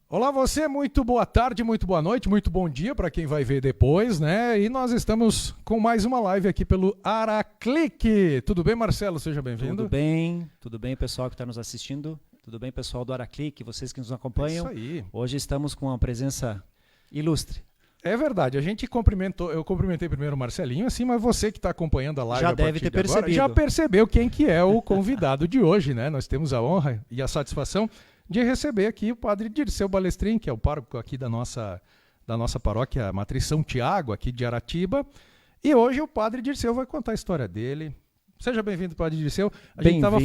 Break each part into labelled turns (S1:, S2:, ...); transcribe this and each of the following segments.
S1: Olá você, muito boa tarde, muito boa noite, muito bom dia para quem vai ver depois, né? E nós estamos com mais uma live aqui pelo Araclick. Tudo bem, Marcelo? Seja bem-vindo.
S2: Tudo bem, pessoal que está nos assistindo. Tudo bem, pessoal do Araclick, vocês que nos acompanham.
S1: É isso aí.
S2: Hoje estamos com uma presença ilustre.
S1: É verdade, a gente cumprimentou, eu cumprimentei primeiro o Marcelinho, assim, mas você que está acompanhando a live
S2: já deve ter percebido.
S1: Agora, já percebeu quem que é o convidado de hoje, né? Nós temos a honra e a satisfação de receber aqui o padre Dirceu Balestrin, que é o pároco aqui da nossa paróquia Matriz São Tiago, aqui de Aratiba. E hoje o padre Dirceu vai contar a história dele. Seja bem-vindo, padre Dirceu. A gente estava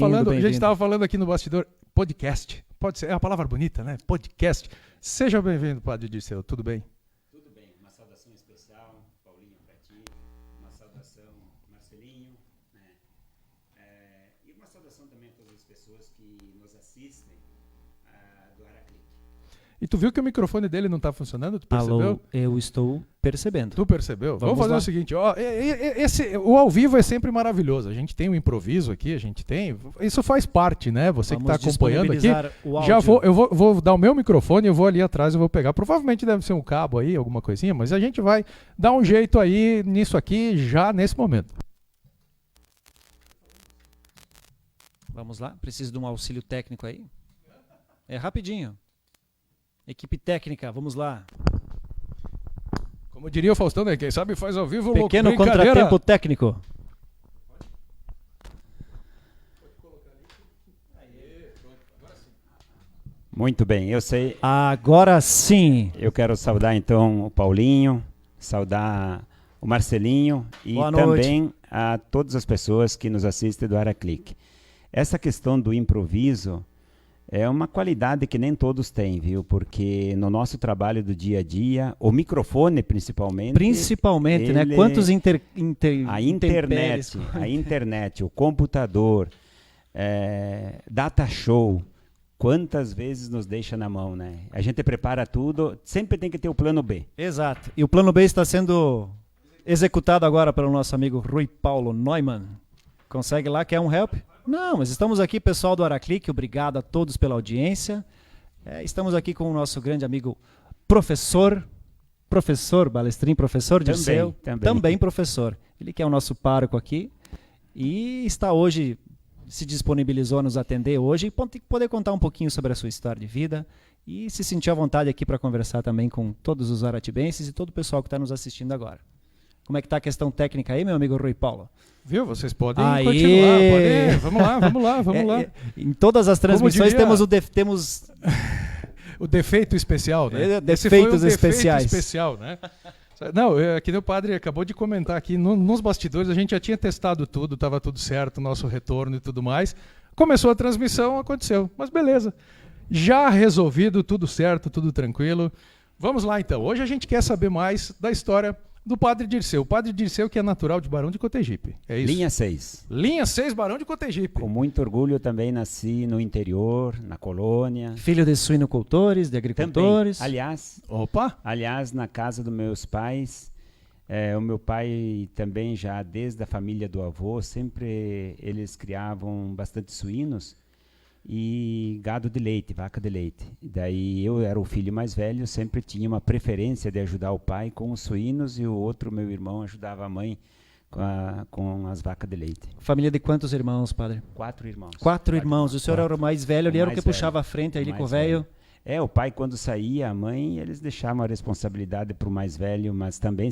S1: falando aqui no bastidor, podcast. Pode ser, é uma palavra bonita, né? Podcast. Seja bem-vindo, padre Dirceu. Tudo bem?
S3: Tudo bem. Uma saudação especial, Paulinho, para ti. Uma saudação, Marcelinho. Né? E uma saudação também a todas as pessoas que nos assistem. Do Araclick.
S1: E tu viu que o microfone dele não está funcionando? Tu percebeu?
S2: Alô, eu estou percebendo.
S1: Tu percebeu? Vamos fazer
S2: lá.
S1: o seguinte, ó, o ao vivo é sempre maravilhoso. A gente tem um improviso aqui, isso faz parte, né? Você que está acompanhando aqui. Eu vou dar o meu microfone, eu vou ali atrás, eu vou pegar. Provavelmente deve ser um cabo aí, alguma coisinha, mas a gente vai dar um jeito aí nisso aqui já nesse momento.
S2: Vamos lá, preciso de um auxílio técnico aí. É rapidinho. Equipe técnica, vamos lá.
S1: Como diria o Faustão, né? Quem sabe faz ao vivo.
S2: Pequeno contratempo técnico.
S3: Muito bem, eu sei.
S2: Agora sim.
S3: Eu quero saudar então o Paulinho, saudar o Marcelinho e também a todas as pessoas que nos assistem do Araclick. Essa questão do improviso é uma qualidade que nem todos têm, viu? Porque no nosso trabalho do dia a dia, o microfone principalmente...
S2: Principalmente, né? Quantos
S3: a internet, o computador, data show, quantas vezes nos deixa na mão, né? A gente prepara tudo, sempre tem que ter o plano B.
S2: Exato. E o plano B está sendo executado agora pelo nosso amigo Rui Paulo Neumann. Consegue lá, quer um help? Não, mas estamos aqui, pessoal do Araclick, obrigado a todos pela audiência. Estamos aqui com o nosso grande amigo professor Balestrin, professor Dirceu, também professor. Ele que é o nosso pároco aqui e está hoje, se disponibilizou a nos atender hoje e poder contar um pouquinho sobre a sua história de vida e se sentir à vontade aqui para conversar também com todos os aratibenses e todo o pessoal que está nos assistindo agora. Como é que está a questão técnica aí, meu amigo Rui Paulo?
S1: Viu? Vocês podem continuar. Vamos lá.
S2: Em todas as transmissões temos
S1: o defeito especial, né?
S2: Defeitos especiais.
S1: Defeito especial, né? Não, aqui o padre acabou de comentar aqui, nos bastidores a gente já tinha testado tudo, estava tudo certo, nosso retorno e tudo mais. Começou a transmissão, aconteceu. Mas beleza, já resolvido, tudo certo, tudo tranquilo. Vamos lá então. Hoje a gente quer saber mais da história do padre Dirceu. O padre Dirceu que é natural de Barão de Cotegipe, é isso?
S3: Linha 6.
S1: Linha 6, Barão de Cotegipe.
S3: Com muito orgulho também nasci no interior, na colônia.
S2: Filho de suinocultores, de agricultores.
S3: Também. Aliás, na casa dos meus pais, o meu pai também já desde a família do avô, sempre eles criavam bastante suínos e gado de leite, vaca de leite. E daí eu era o filho mais velho, sempre tinha uma preferência de ajudar o pai com os suínos e o outro, meu irmão, ajudava a mãe com as vacas de leite.
S2: Família de quantos irmãos, padre?
S3: 4 irmãos.
S2: 4 irmãos. O senhor era o mais velho, ele era o que puxava a frente ali com o velho.
S3: O pai quando saía, a mãe, eles deixavam a responsabilidade para o mais velho, mas também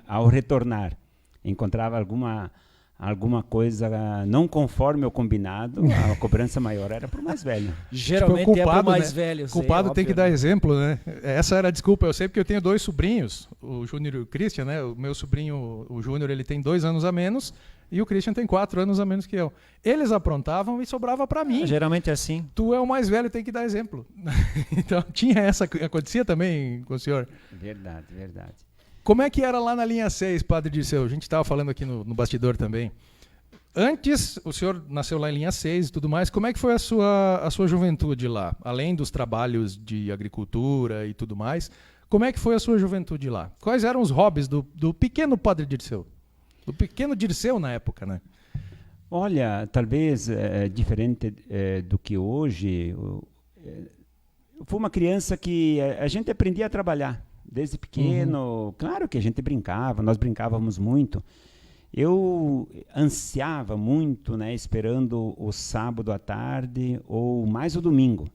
S3: ao retornar, encontrava alguma coisa não conforme o combinado, a cobrança maior era para o mais velho.
S2: Geralmente
S1: culpado,
S2: é para o mais
S1: né?
S2: velho.
S1: Culpado tem que dar exemplo, né? Essa era a desculpa. Eu sei porque eu tenho 2 sobrinhos, o Júnior e o Christian, né? O meu sobrinho, o Júnior, ele tem 2 anos a menos e o Christian tem 4 anos a menos que eu. Eles aprontavam e sobrava para mim.
S2: Geralmente é assim.
S1: Tu é o mais velho, tem que dar exemplo. Então tinha acontecia também com o senhor?
S3: Verdade.
S1: Como é que era lá na linha 6, padre Dirceu? A gente estava falando aqui no bastidor também. Antes, o senhor nasceu lá em linha 6 e tudo mais. Como é que foi a sua juventude lá? Além dos trabalhos de agricultura e tudo mais, como é que foi a sua juventude lá? Quais eram os hobbies do pequeno padre Dirceu? Do pequeno Dirceu na época, né?
S3: Olha, talvez diferente do que hoje. Fui uma criança que a gente aprendia a trabalhar desde pequeno. Claro que a gente brincava, nós brincávamos muito. Eu ansiava muito, né, esperando o sábado à tarde ou mais o domingo.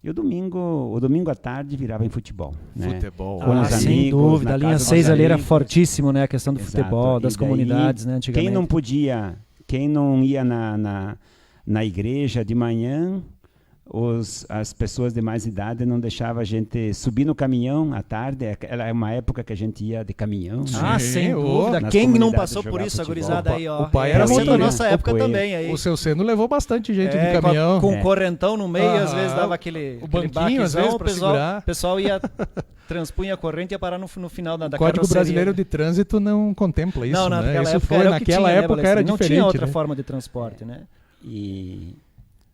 S3: E o domingo à tarde virava em futebol. Né?
S1: Futebol.
S3: Com os
S2: sem
S3: amigos,
S2: dúvida.
S3: na
S2: A linha
S3: casa dos
S2: 6 ali era
S3: amigos.
S2: fortíssimo, né? A questão do
S3: Exato.
S2: futebol, das
S3: E daí,
S2: comunidades, né? Antigamente.
S3: Quem não ia na igreja de manhã, as pessoas de mais idade não deixavam a gente subir no caminhão à tarde. Era uma época que a gente ia de caminhão.
S1: Sim.
S3: Né?
S2: Sem
S1: ô,
S2: dúvida.
S3: nas
S2: Quem não
S3: comunidades
S2: passou por
S3: jogar
S2: isso, a
S3: futebol.
S2: gurizada aí, ó.
S1: O pai era
S2: Essa é da
S1: motorista.
S2: nossa época
S3: Poeira.
S2: também. Aí.
S1: O seu Seno levou bastante gente de
S2: Com
S1: caminhão.
S2: com correntão no meio, às
S1: Aham.
S2: vezes dava aquele
S1: banquinho, às
S2: baquezão,
S1: vezes,
S2: o
S1: pra
S2: pessoal,
S1: segurar.
S2: pessoal ia, transpunha a corrente e ia parar no final da
S1: O Código
S2: carroceria.
S1: Brasileiro de Trânsito não contempla isso,
S2: Não,
S1: né?
S2: naquela
S1: Isso
S2: época
S1: foi,
S2: era o que
S1: naquela
S2: tinha, né,
S1: época era
S2: Balestrinho? Não
S1: diferente,
S2: tinha outra
S1: né?
S2: forma de transporte, né?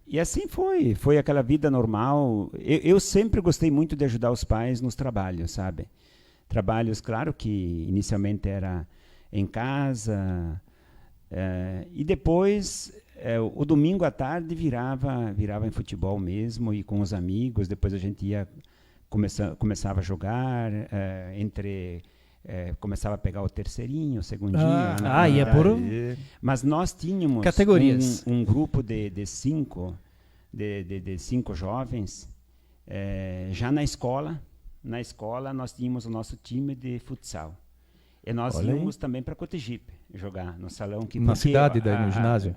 S3: E assim foi aquela vida normal. Eu sempre gostei muito de ajudar os pais nos trabalhos, sabe? Trabalhos, claro que inicialmente era em casa, e depois o domingo à tarde virava em futebol mesmo, e com os amigos. Depois a gente começava a jogar, começava a pegar o terceirinho, o segundinho.
S2: ia por
S3: Mas nós tínhamos
S2: categorias.
S3: um grupo de cinco jovens já na escola. Na escola nós tínhamos o nosso time de futsal. E nós íamos também para Cotegipe jogar no salão.
S1: Na cidade, daí, no ginásio?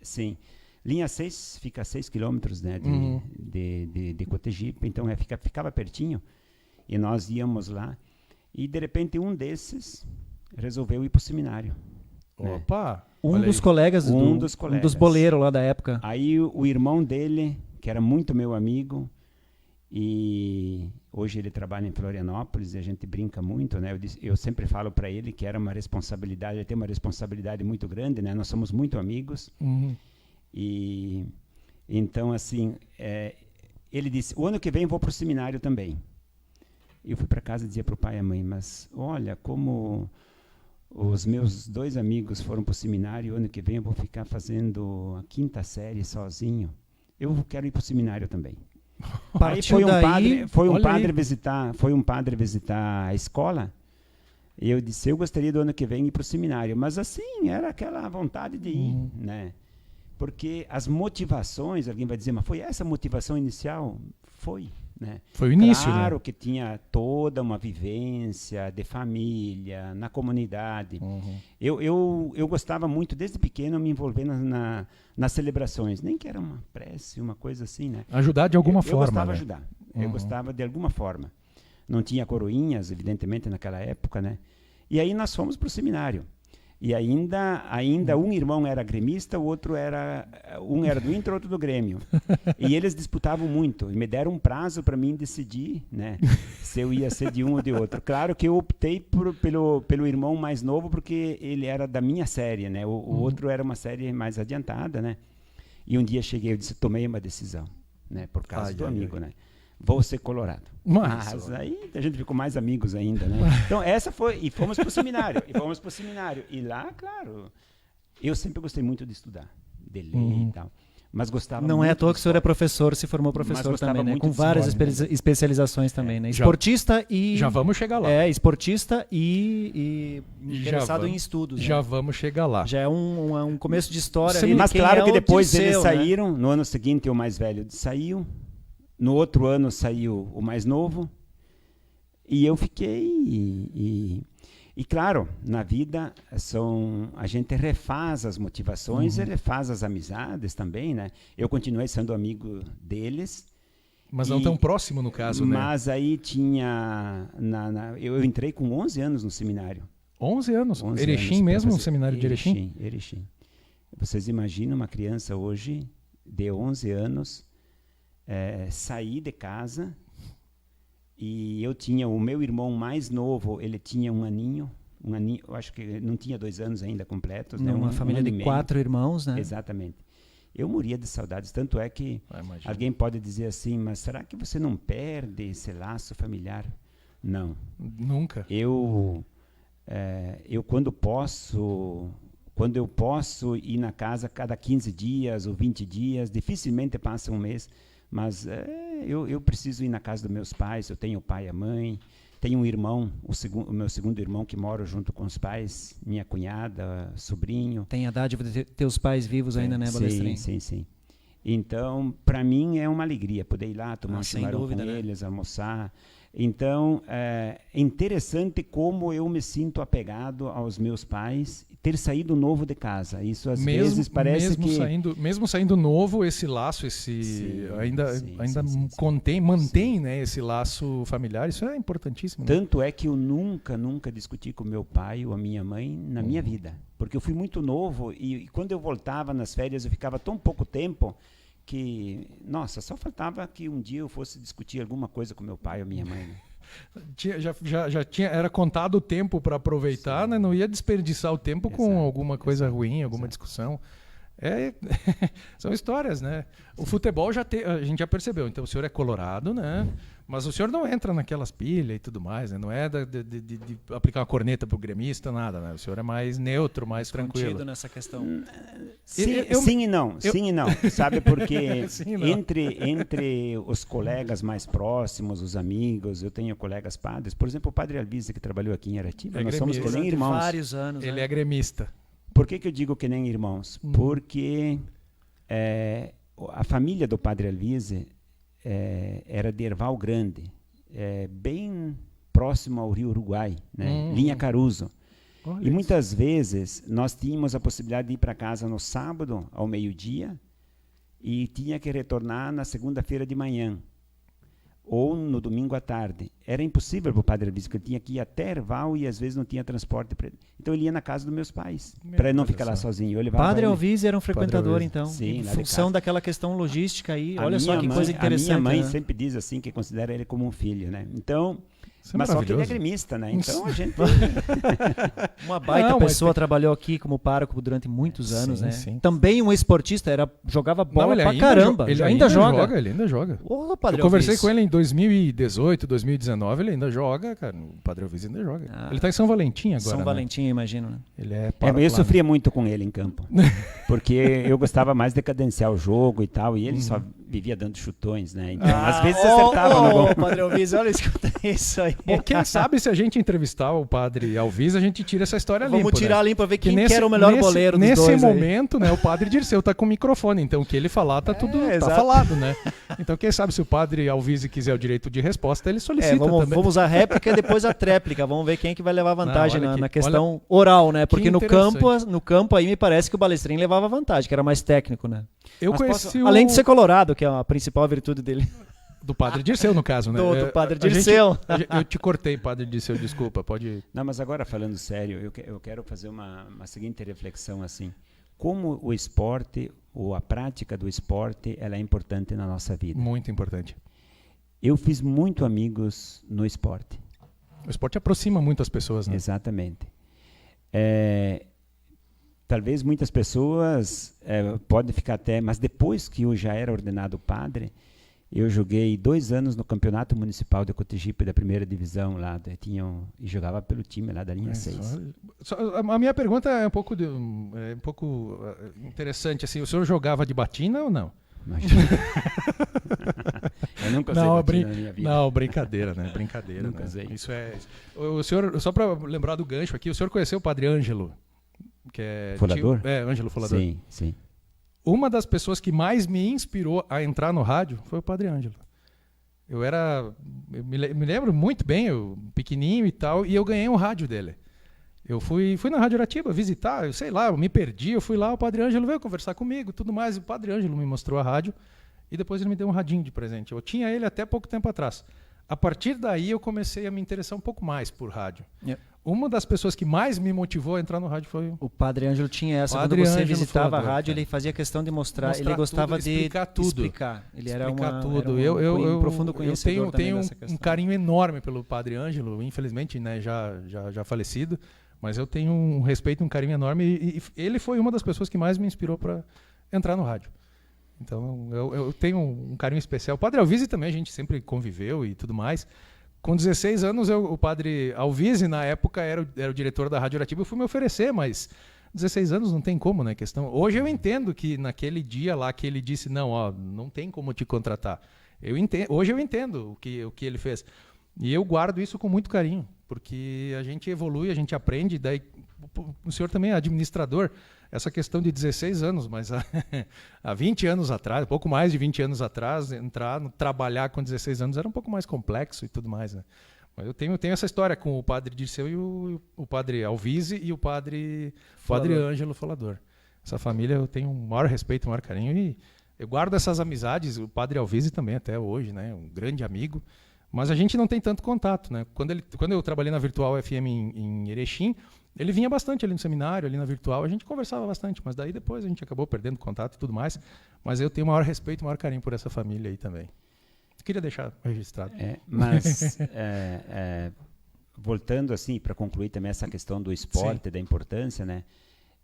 S3: Sim. Linha 6 fica a 6 quilômetros, né, de Cotegipe, então ficava pertinho. E nós íamos lá. E de repente um desses resolveu ir para o seminário.
S1: Opa!
S2: Um dos colegas,
S3: Um dos colegas.
S2: Um dos boleiros lá da época.
S3: Aí o irmão dele, que era muito meu amigo, e hoje ele trabalha em Florianópolis, e a gente brinca muito, né? Eu sempre falo para ele que era uma responsabilidade, ele tem uma responsabilidade muito grande, né? Nós somos muito amigos. E então, assim, ele disse, o ano que vem eu vou para o seminário também. Eu fui para casa e dizia para o pai e a mãe, mas olha, como os meus 2 amigos foram para o seminário, ano que vem eu vou ficar fazendo a 5ª série sozinho. Eu quero ir para o seminário também. Aí foi um padre visitar a escola, e eu disse, eu gostaria do ano que vem ir para o seminário. Mas assim, era aquela vontade de ir, né? Porque as motivações, alguém vai dizer, mas foi essa a motivação inicial? Foi. Né?
S1: Foi o início,
S3: claro,
S1: né?
S3: que tinha toda uma vivência de família, na comunidade. Eu gostava muito, desde pequeno, me envolver nas celebrações. Nem que era uma prece, uma coisa assim, né?
S1: Ajudar de alguma forma.
S3: Eu gostava de
S1: né?
S3: ajudar. Eu gostava de alguma forma. Não tinha coroinhas, evidentemente, naquela época, né? E aí nós fomos para o seminário. E ainda um irmão era gremista, o outro um era do Inter, outro do Grêmio. E eles disputavam muito. E me deram um prazo para mim decidir, né, se eu ia ser de um ou de outro. Claro que eu optei pelo irmão mais novo, porque ele era da minha série, né? O outro era uma série mais adiantada, né? E um dia cheguei, eu disse, tomei uma decisão, né, por causa do amigo, né? Vou ser colorado. Mas aí a gente ficou mais amigos ainda, né? Então essa foi, e fomos para o seminário. E lá, claro, eu sempre gostei muito de estudar, de ler e tal. Mas gostava
S2: Não
S3: muito
S2: é à toa
S3: de
S2: que o senhor é
S3: esporte.
S2: professor, se formou professor também, né?
S3: muito
S2: Com
S3: de
S2: várias
S3: esporte,
S2: especializações também, né? Esportista e...
S1: Já vamos chegar lá.
S2: Esportista e interessado em estudos.
S1: Já
S2: né?
S1: vamos chegar lá.
S2: Já é um começo de história.
S1: Sim,
S2: ali de
S3: Mas
S2: quem
S3: claro
S2: é
S3: que
S2: o
S3: depois eles
S2: Dirceu,
S3: saíram, no ano seguinte o mais velho saiu, no outro ano saiu o mais novo, e eu fiquei... E claro, na vida a gente refaz as motivações e refaz as amizades também, né? Eu continuei sendo amigo deles.
S1: Mas não tão próximo no caso, né?
S3: Mas aí tinha... eu entrei com 11 anos no seminário.
S1: 11 anos?
S3: 11
S1: Erechim
S3: anos,
S1: mesmo,
S3: para
S1: o
S3: fazer-
S1: seminário de Erechim?
S3: Erechim. Vocês imaginam uma criança hoje, de 11 anos, sair de casa, e eu tinha o meu irmão mais novo, ele tinha um aninho, eu acho que não tinha 2 anos ainda completos. Né?
S2: Uma família
S3: ano e
S2: de
S3: meio.
S2: 4 irmãos, né?
S3: Exatamente. Eu morria de saudades, tanto é que alguém pode dizer assim, mas será que você não perde esse laço familiar? Não.
S1: Nunca.
S3: Eu quando posso, Quando eu posso ir na casa cada 15 dias ou 20 dias, dificilmente passa um mês, mas eu preciso ir na casa dos meus pais. Eu tenho o pai e a mãe, tenho um irmão, o meu segundo irmão que mora junto com os pais, minha cunhada, sobrinho.
S2: Tem a dádiva de ter os pais vivos ainda, né, Balestrin?
S3: Sim. Então, para mim é uma alegria poder ir lá, tomar um chimarrão com
S2: né?
S3: eles, almoçar. Então, é interessante como eu me sinto apegado aos meus pais, ter saído novo de casa. Isso às vezes parece
S1: mesmo saindo novo, esse laço, mantém, né, esse laço familiar. Isso é importantíssimo. Né?
S3: Tanto é que eu nunca discuti com meu pai ou a minha mãe na minha vida. Porque eu fui muito novo e quando eu voltava nas férias eu ficava tão pouco tempo que, nossa, só faltava que um dia eu fosse discutir alguma coisa com meu pai ou minha mãe. Né?
S1: Já tinha, era contado o tempo para aproveitar, né? Não ia desperdiçar o tempo com alguma coisa ruim, alguma discussão. São histórias, né? O futebol a gente já percebeu. Então o senhor é colorado, né? Mas o senhor não entra naquelas pilhas e tudo mais, né? Não é de aplicar uma corneta pro gremista, nada, né? O senhor é mais neutro, mais tranquilo.
S2: Nessa questão.
S3: Sim e não. Sabe, porque entre os colegas mais próximos, os amigos, eu tenho colegas padres, por exemplo, o padre Alvise, que trabalhou aqui em Aratiba, nós somos que nem irmãos.
S2: Vários anos.
S1: Ele é gremista.
S3: Por que eu digo que nem irmãos? Porque a família do padre Alvise era de Erval Grande, bem próximo ao Rio Uruguai, né? Linha Caruso. E muitas vezes nós tínhamos a possibilidade de ir para casa no sábado ao meio-dia e tinha que retornar na segunda-feira de manhã ou no domingo à tarde. Era impossível para o padre Alvise, porque ele tinha que ir até Erval e às vezes não tinha transporte para ele. Então ele ia na casa dos meus pais, para ele não ficar lá sozinho.
S2: Padre Alvise era um frequentador, então,
S3: sim,
S2: em função daquela questão logística aí. Olha só que coisa interessante.
S3: A minha mãe
S2: né?
S3: sempre diz assim, que considera ele como um filho, né? Então... Mas só que ele é gremista, né? Então a gente...
S2: Uma baita pessoa, trabalhou aqui como pároco durante muitos anos, né? Sim. Também um esportista, jogava bola pra caramba.
S1: Ele ainda joga. Ele ainda joga.
S2: Ô, Padre
S1: Eu conversei com ele em 2018, 2019, ele ainda joga, cara. O Padre Alvise ainda joga. Ele tá em São Valentim agora,
S2: São Valentim, imagino, né?
S1: Ele é
S3: eu sofria muito com ele em campo. Porque eu gostava mais de cadenciar o jogo e tal, e ele só vivia dando chutões, né? Então, às vezes acertava no gol.
S2: Padre Alvise, olha, escuta isso aí.
S1: Bom, quem sabe se a gente entrevistar o Padre Alvise, a gente tira essa história limpa.
S2: Vamos tirar limpa, ver quem era o melhor goleiro dos dois.
S1: Nesse momento, né, o Padre Dirceu tá com o microfone, então o que ele falar tá tudo falado, né? Então quem sabe se o Padre Alvise quiser o direito de resposta, ele solicita também.
S2: Vamos usar a réplica e depois a tréplica. Vamos ver quem é que vai levar vantagem na questão oral, né? Porque no campo aí me parece que o Balestrin levava vantagem, que era mais técnico, né? Além de ser colorado, que é a principal virtude dele.
S1: Do Padre Dirceu, no caso, né?
S2: Do Padre Dirceu.
S1: Eu te cortei, Padre Dirceu, desculpa, pode...
S3: Não, mas agora falando sério, eu quero fazer uma seguinte reflexão assim. Como o esporte, ou a prática do esporte, ela é importante na nossa vida.
S1: Muito importante.
S3: Eu fiz muito amigos no esporte.
S1: O esporte aproxima muito as pessoas, né?
S3: Exatamente. Talvez muitas pessoas podem ficar até... Mas depois que eu já era ordenado padre, eu joguei 2 anos no Campeonato Municipal de Cotegipe, da primeira divisão lá. E jogava pelo time lá da linha 6.
S1: A minha pergunta é um pouco interessante. Assim, o senhor jogava de batina ou não?
S3: Eu nunca usei batina na minha vida.
S1: Não, brincadeira, né? Brincadeira.
S3: Nunca usei.
S1: Isso o senhor, só para lembrar do gancho aqui, o senhor conheceu o Padre Ângelo? Que é
S3: Folador?
S1: Ângelo Folador.
S3: Sim.
S1: Uma das pessoas que mais me inspirou a entrar no rádio foi o Padre Ângelo. Eu me lembro muito bem, eu pequenininho e tal, e eu ganhei um rádio dele. Eu fui na Rádio Aratiba visitar, eu me perdi, eu fui lá, o Padre Ângelo veio conversar comigo, tudo mais, o Padre Ângelo me mostrou a rádio, e depois ele me deu um radinho de presente. Eu tinha ele até pouco tempo atrás. A partir daí eu comecei a me interessar um pouco mais por rádio. Yeah. Uma das pessoas que mais me motivou a entrar no rádio foi
S2: o Padre Ângelo. Tinha essa, quando você visitava a rádio, ele fazia questão de mostrar ele gostava de explicar tudo. Ele era um profundo conhecedor.
S1: Eu tenho um carinho enorme pelo Padre Ângelo, infelizmente, né, já falecido, mas eu tenho um respeito, um carinho enorme, e ele foi uma das pessoas que mais me inspirou para entrar no rádio. Então eu tenho um carinho especial. O Padre Alvise também, a gente sempre conviveu e tudo mais. Com 16 anos, o Padre Alvise, na época, era o diretor da Rádio Aratiba. Eu fui me oferecer, mas 16 anos não tem como, né? Questão. Hoje eu entendo que naquele dia lá que ele disse, não, ó, não tem como te contratar. Hoje eu entendo o que ele fez. E eu guardo isso com muito carinho, porque a gente evolui, a gente aprende, daí o senhor também é administrador, essa questão de 16 anos, mas há 20 anos atrás, pouco mais de 20 anos atrás, trabalhar com 16 anos era um pouco mais complexo e tudo mais, né? Mas eu tenho essa história com o padre Dirceu e o padre Alvise e o padre Ângelo Folador. Essa família eu tenho um maior respeito, um maior carinho e eu guardo essas amizades, o padre Alvise também até hoje, né? Um grande amigo, mas a gente não tem tanto contato, né? Quando eu trabalhei na Virtual FM em Erechim, ele vinha bastante ali no seminário, ali na Virtual, a gente conversava bastante, mas daí depois a gente acabou perdendo contato e tudo mais, mas eu tenho o maior respeito, o maior carinho por essa família aí também. Queria deixar registrado.
S3: Mas voltando assim para concluir também essa questão do esporte, da importância, né?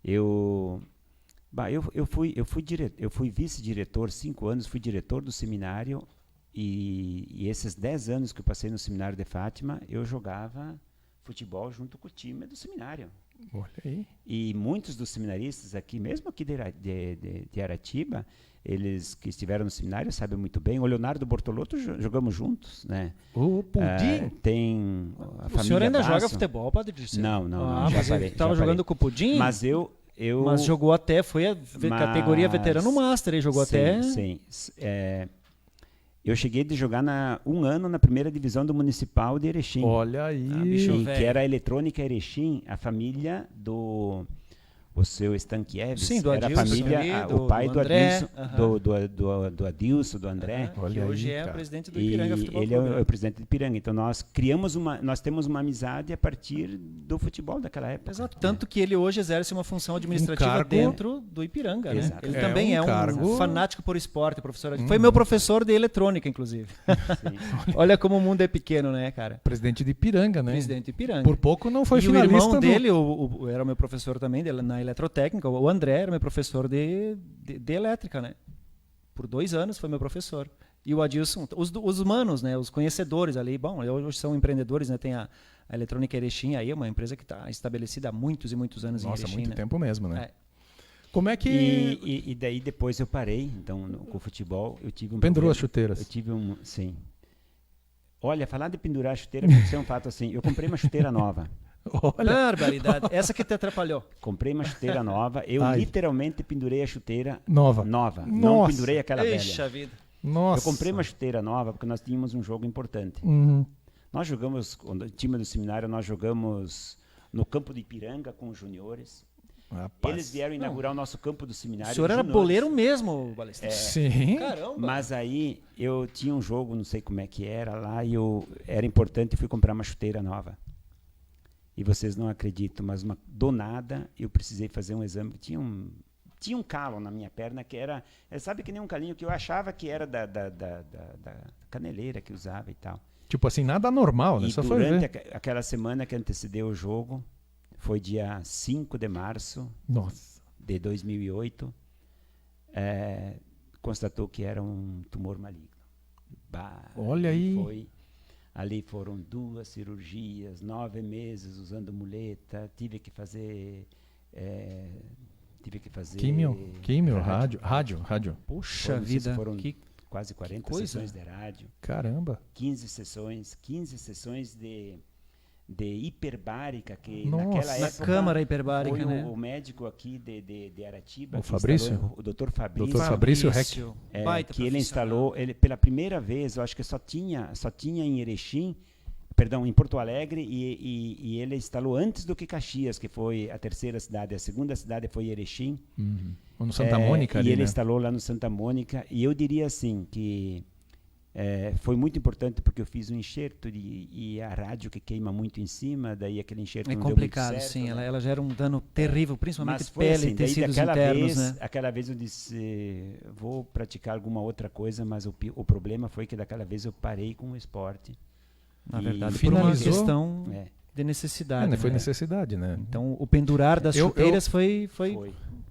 S3: Eu fui vice-diretor 5 anos, fui diretor do seminário e esses 10 anos que eu passei no seminário de Fátima, eu jogava futebol junto com o time do seminário.
S1: Olha aí.
S3: E muitos dos seminaristas aqui, mesmo aqui de Aratiba, eles que estiveram no seminário sabem muito bem. O Leonardo Bortolotto jogamos juntos, né?
S1: O Pudim.
S3: Tem a família.
S2: O senhor ainda
S3: Basso.
S2: joga futebol, padre Dirceu?
S3: Não,
S2: já parei. Estava jogando com o Pudim?
S3: Mas
S2: Mas jogou até, foi a categoria veterano master, ele jogou até...
S3: Sim, eu cheguei de jogar um ano na primeira divisão do Municipal de Erechim.
S1: Olha aí.
S3: Que era a Eletrônica Erechim, a família do... O seu Stankiewicz.
S2: Sim, do
S3: era
S2: Adilson,
S3: a família, o pai do
S2: André,
S3: Adilson, do Adilson, do André.
S1: Olha
S2: que hoje
S1: aí,
S2: é
S1: cara.
S2: o presidente do Ipiranga Futebol
S3: Ele
S2: Clube.
S3: é o presidente do Ipiranga. Então nós temos uma amizade a partir do futebol daquela época.
S2: Exato, tanto que ele hoje exerce uma função administrativa
S1: cargo
S2: dentro do Ipiranga, né?
S3: Exato.
S2: Ele
S1: É
S2: também
S1: um
S2: é
S1: cargo-
S2: um fanático por esporte, professor. Foi meu professor de eletrônica, inclusive.
S3: Sim.
S2: Olha como o mundo é pequeno, né, cara?
S1: Presidente de Ipiranga, né?
S2: Presidente do Ipiranga.
S1: Por pouco não foi
S2: E o
S1: finalista
S2: irmão
S1: do-
S2: dele, era o meu professor também na eletrotécnica, o André era meu professor de elétrica, né? Por 2 anos foi meu professor. E o Adilson, os manos, né? Os conhecedores ali, bom, hoje são empreendedores, né? Tem a Eletrônica Erechim aí, uma empresa que está estabelecida há muitos e muitos anos
S1: Nossa,
S2: em Erechim,
S1: muito
S2: né?
S1: tempo mesmo, né?
S2: É.
S1: Como é que...
S3: E daí depois eu parei, então com o futebol eu tive um
S1: Pendurou as
S3: problema.
S1: chuteiras.
S3: Eu tive sim. Olha, falar de pendurar a chuteira, isso é um fato assim. Eu comprei uma chuteira nova.
S1: Olha,
S2: Barbaridade. Essa que te atrapalhou.
S3: Comprei uma chuteira nova. Eu
S1: Ai.
S3: literalmente pendurei a chuteira
S1: nova.
S3: nova. Não
S1: Nossa.
S3: pendurei aquela
S2: Eixa
S3: velha.
S2: vida.
S1: Nossa.
S3: Eu comprei uma chuteira nova porque nós tínhamos um jogo importante.
S1: Uhum.
S3: Nós jogamos, o time do seminário, nós jogamos no campo de Ipiranga com os juniores.
S1: Rapaz.
S3: Eles vieram inaugurar o nosso campo do seminário.
S2: O senhor era
S3: juniores.
S2: boleiro mesmo, Balestrinho.
S1: Sim.
S2: Caramba.
S3: Mas aí eu tinha um jogo, não sei como é que era lá, e era importante, fui comprar uma chuteira nova. E vocês não acreditam, mas do nada eu precisei fazer um exame. Tinha um calo na minha perna que era, sabe que nem um calinho que eu achava que era da caneleira que usava e tal.
S1: Tipo assim, nada anormal, né?
S3: E
S1: Só foi
S3: durante
S1: ver.
S3: aquela semana que antecedeu o jogo, foi dia 5 de março
S1: Nossa.
S3: de 2008, constatou que era um tumor maligno.
S1: Olha aí.
S3: Ali foram 2 cirurgias, 9 meses usando muleta, tive que fazer
S1: Químio, rádio.
S2: Puxa
S3: Foram,
S2: vida.
S3: foram
S2: Que
S3: quase 40
S2: coisa.
S3: sessões de rádio,
S1: Caramba.
S3: 15 sessões de hiperbárica, que
S1: Nossa.
S3: naquela
S2: na
S3: época
S2: câmara hiperbárica,
S3: foi
S2: né?
S3: o médico aqui de Aratiba,
S1: O
S3: que
S1: Fabrício?
S3: instalou, o Dr. Fabrício,
S1: Dr. Fabrício Reck.
S2: Baita
S3: que ele
S2: profissional.
S3: instalou, pela primeira vez, eu acho que só tinha em Erechim, perdão, em Porto Alegre, e ele instalou antes do que Caxias, que foi a terceira cidade. A segunda cidade foi Erechim.
S1: Uhum. No Santa Mônica
S3: e
S1: ali,
S3: ele
S1: né?
S3: instalou lá no Santa Mônica. E eu diria assim, que foi muito importante porque eu fiz um enxerto e a rádio que queima muito em cima, daí aquele enxerto
S2: É
S3: não deu
S2: complicado,
S3: muito certo,
S2: sim.
S3: né?
S2: Ela gera um dano terrível, principalmente
S3: Mas foi
S2: pele
S3: assim,
S2: e
S3: daí
S2: tecidos
S3: daquela
S2: internos,
S3: vez,
S2: né?
S3: aquela vez eu disse, vou praticar alguma outra coisa, mas o problema foi que daquela vez eu parei com o esporte.
S2: Na
S3: E
S2: verdade, por uma
S1: finalizou-
S2: questão
S3: É,
S2: de necessidade.
S1: Foi
S2: né?
S1: necessidade, né?
S2: Então, o pendurar das
S1: Eu-
S2: chuteiras foi
S3: foi.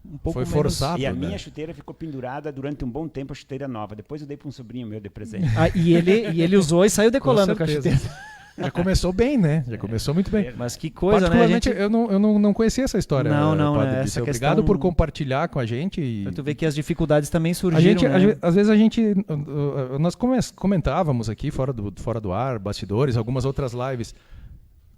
S2: um pouco
S1: Foi
S2: menos-
S1: forçado.
S3: E a
S1: né?
S3: minha chuteira ficou pendurada durante um bom tempo, a chuteira nova. Depois eu dei para um sobrinho meu de presente.
S2: Ah, e ele usou e saiu decolando com a
S1: certeza.
S2: chuteira.
S1: Já começou bem, né? Já começou muito bem.
S2: Mas que coisa, né?
S1: Particularmente, eu não conhecia essa história.
S2: Não,
S1: Padre
S2: né?
S1: Dirceu.
S2: Essa
S1: Obrigado
S2: questão...
S1: por compartilhar com a gente.
S2: Pra tu ver que as dificuldades também surgiram,
S1: Às vezes a gente... Nós comentávamos aqui, fora do ar, bastidores, algumas outras lives.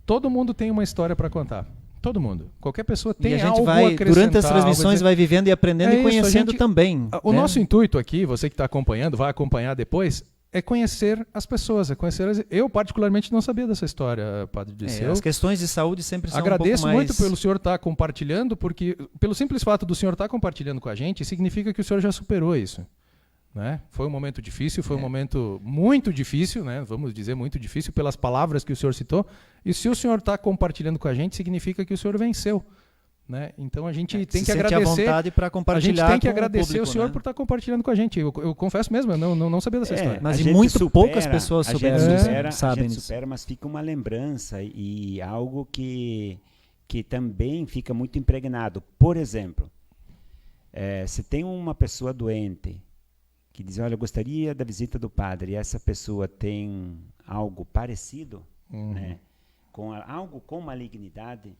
S1: Todo mundo tem uma história para contar. Todo mundo. Qualquer pessoa tem algo a acrescentar. E a gente vai,
S2: durante as transmissões, vai vivendo e aprendendo e conhecendo também.
S1: O nosso intuito aqui, você que está acompanhando, vai acompanhar depois, é conhecer as pessoas. Eu, particularmente, não sabia dessa história, Padre Dirceu.
S2: As questões de saúde sempre são
S1: Agradeço
S2: um pouco mais...
S1: muito pelo senhor estar compartilhando, porque pelo simples fato do senhor estar compartilhando com a gente, significa que o senhor já superou isso. Né? Foi um momento difícil, foi um momento muito difícil, né? Vamos dizer muito difícil pelas palavras que o senhor citou, e se o senhor está compartilhando com a gente, significa que o senhor venceu. Né? Então a gente tem que agradecer.
S2: À vontade para compartilhar.
S1: A gente tem que agradecer
S2: público,
S1: o senhor, né? Por estar compartilhando com a gente. Eu confesso mesmo, eu não sabia dessa história.
S2: Mas muito poucas pessoas sabem,
S3: sabem disso. Supera, mas fica uma lembrança e algo que também fica muito impregnado. Por exemplo, se tem uma pessoa doente que diz, olha, eu gostaria da visita do padre, e essa pessoa tem algo parecido, né, com algo com malignidade,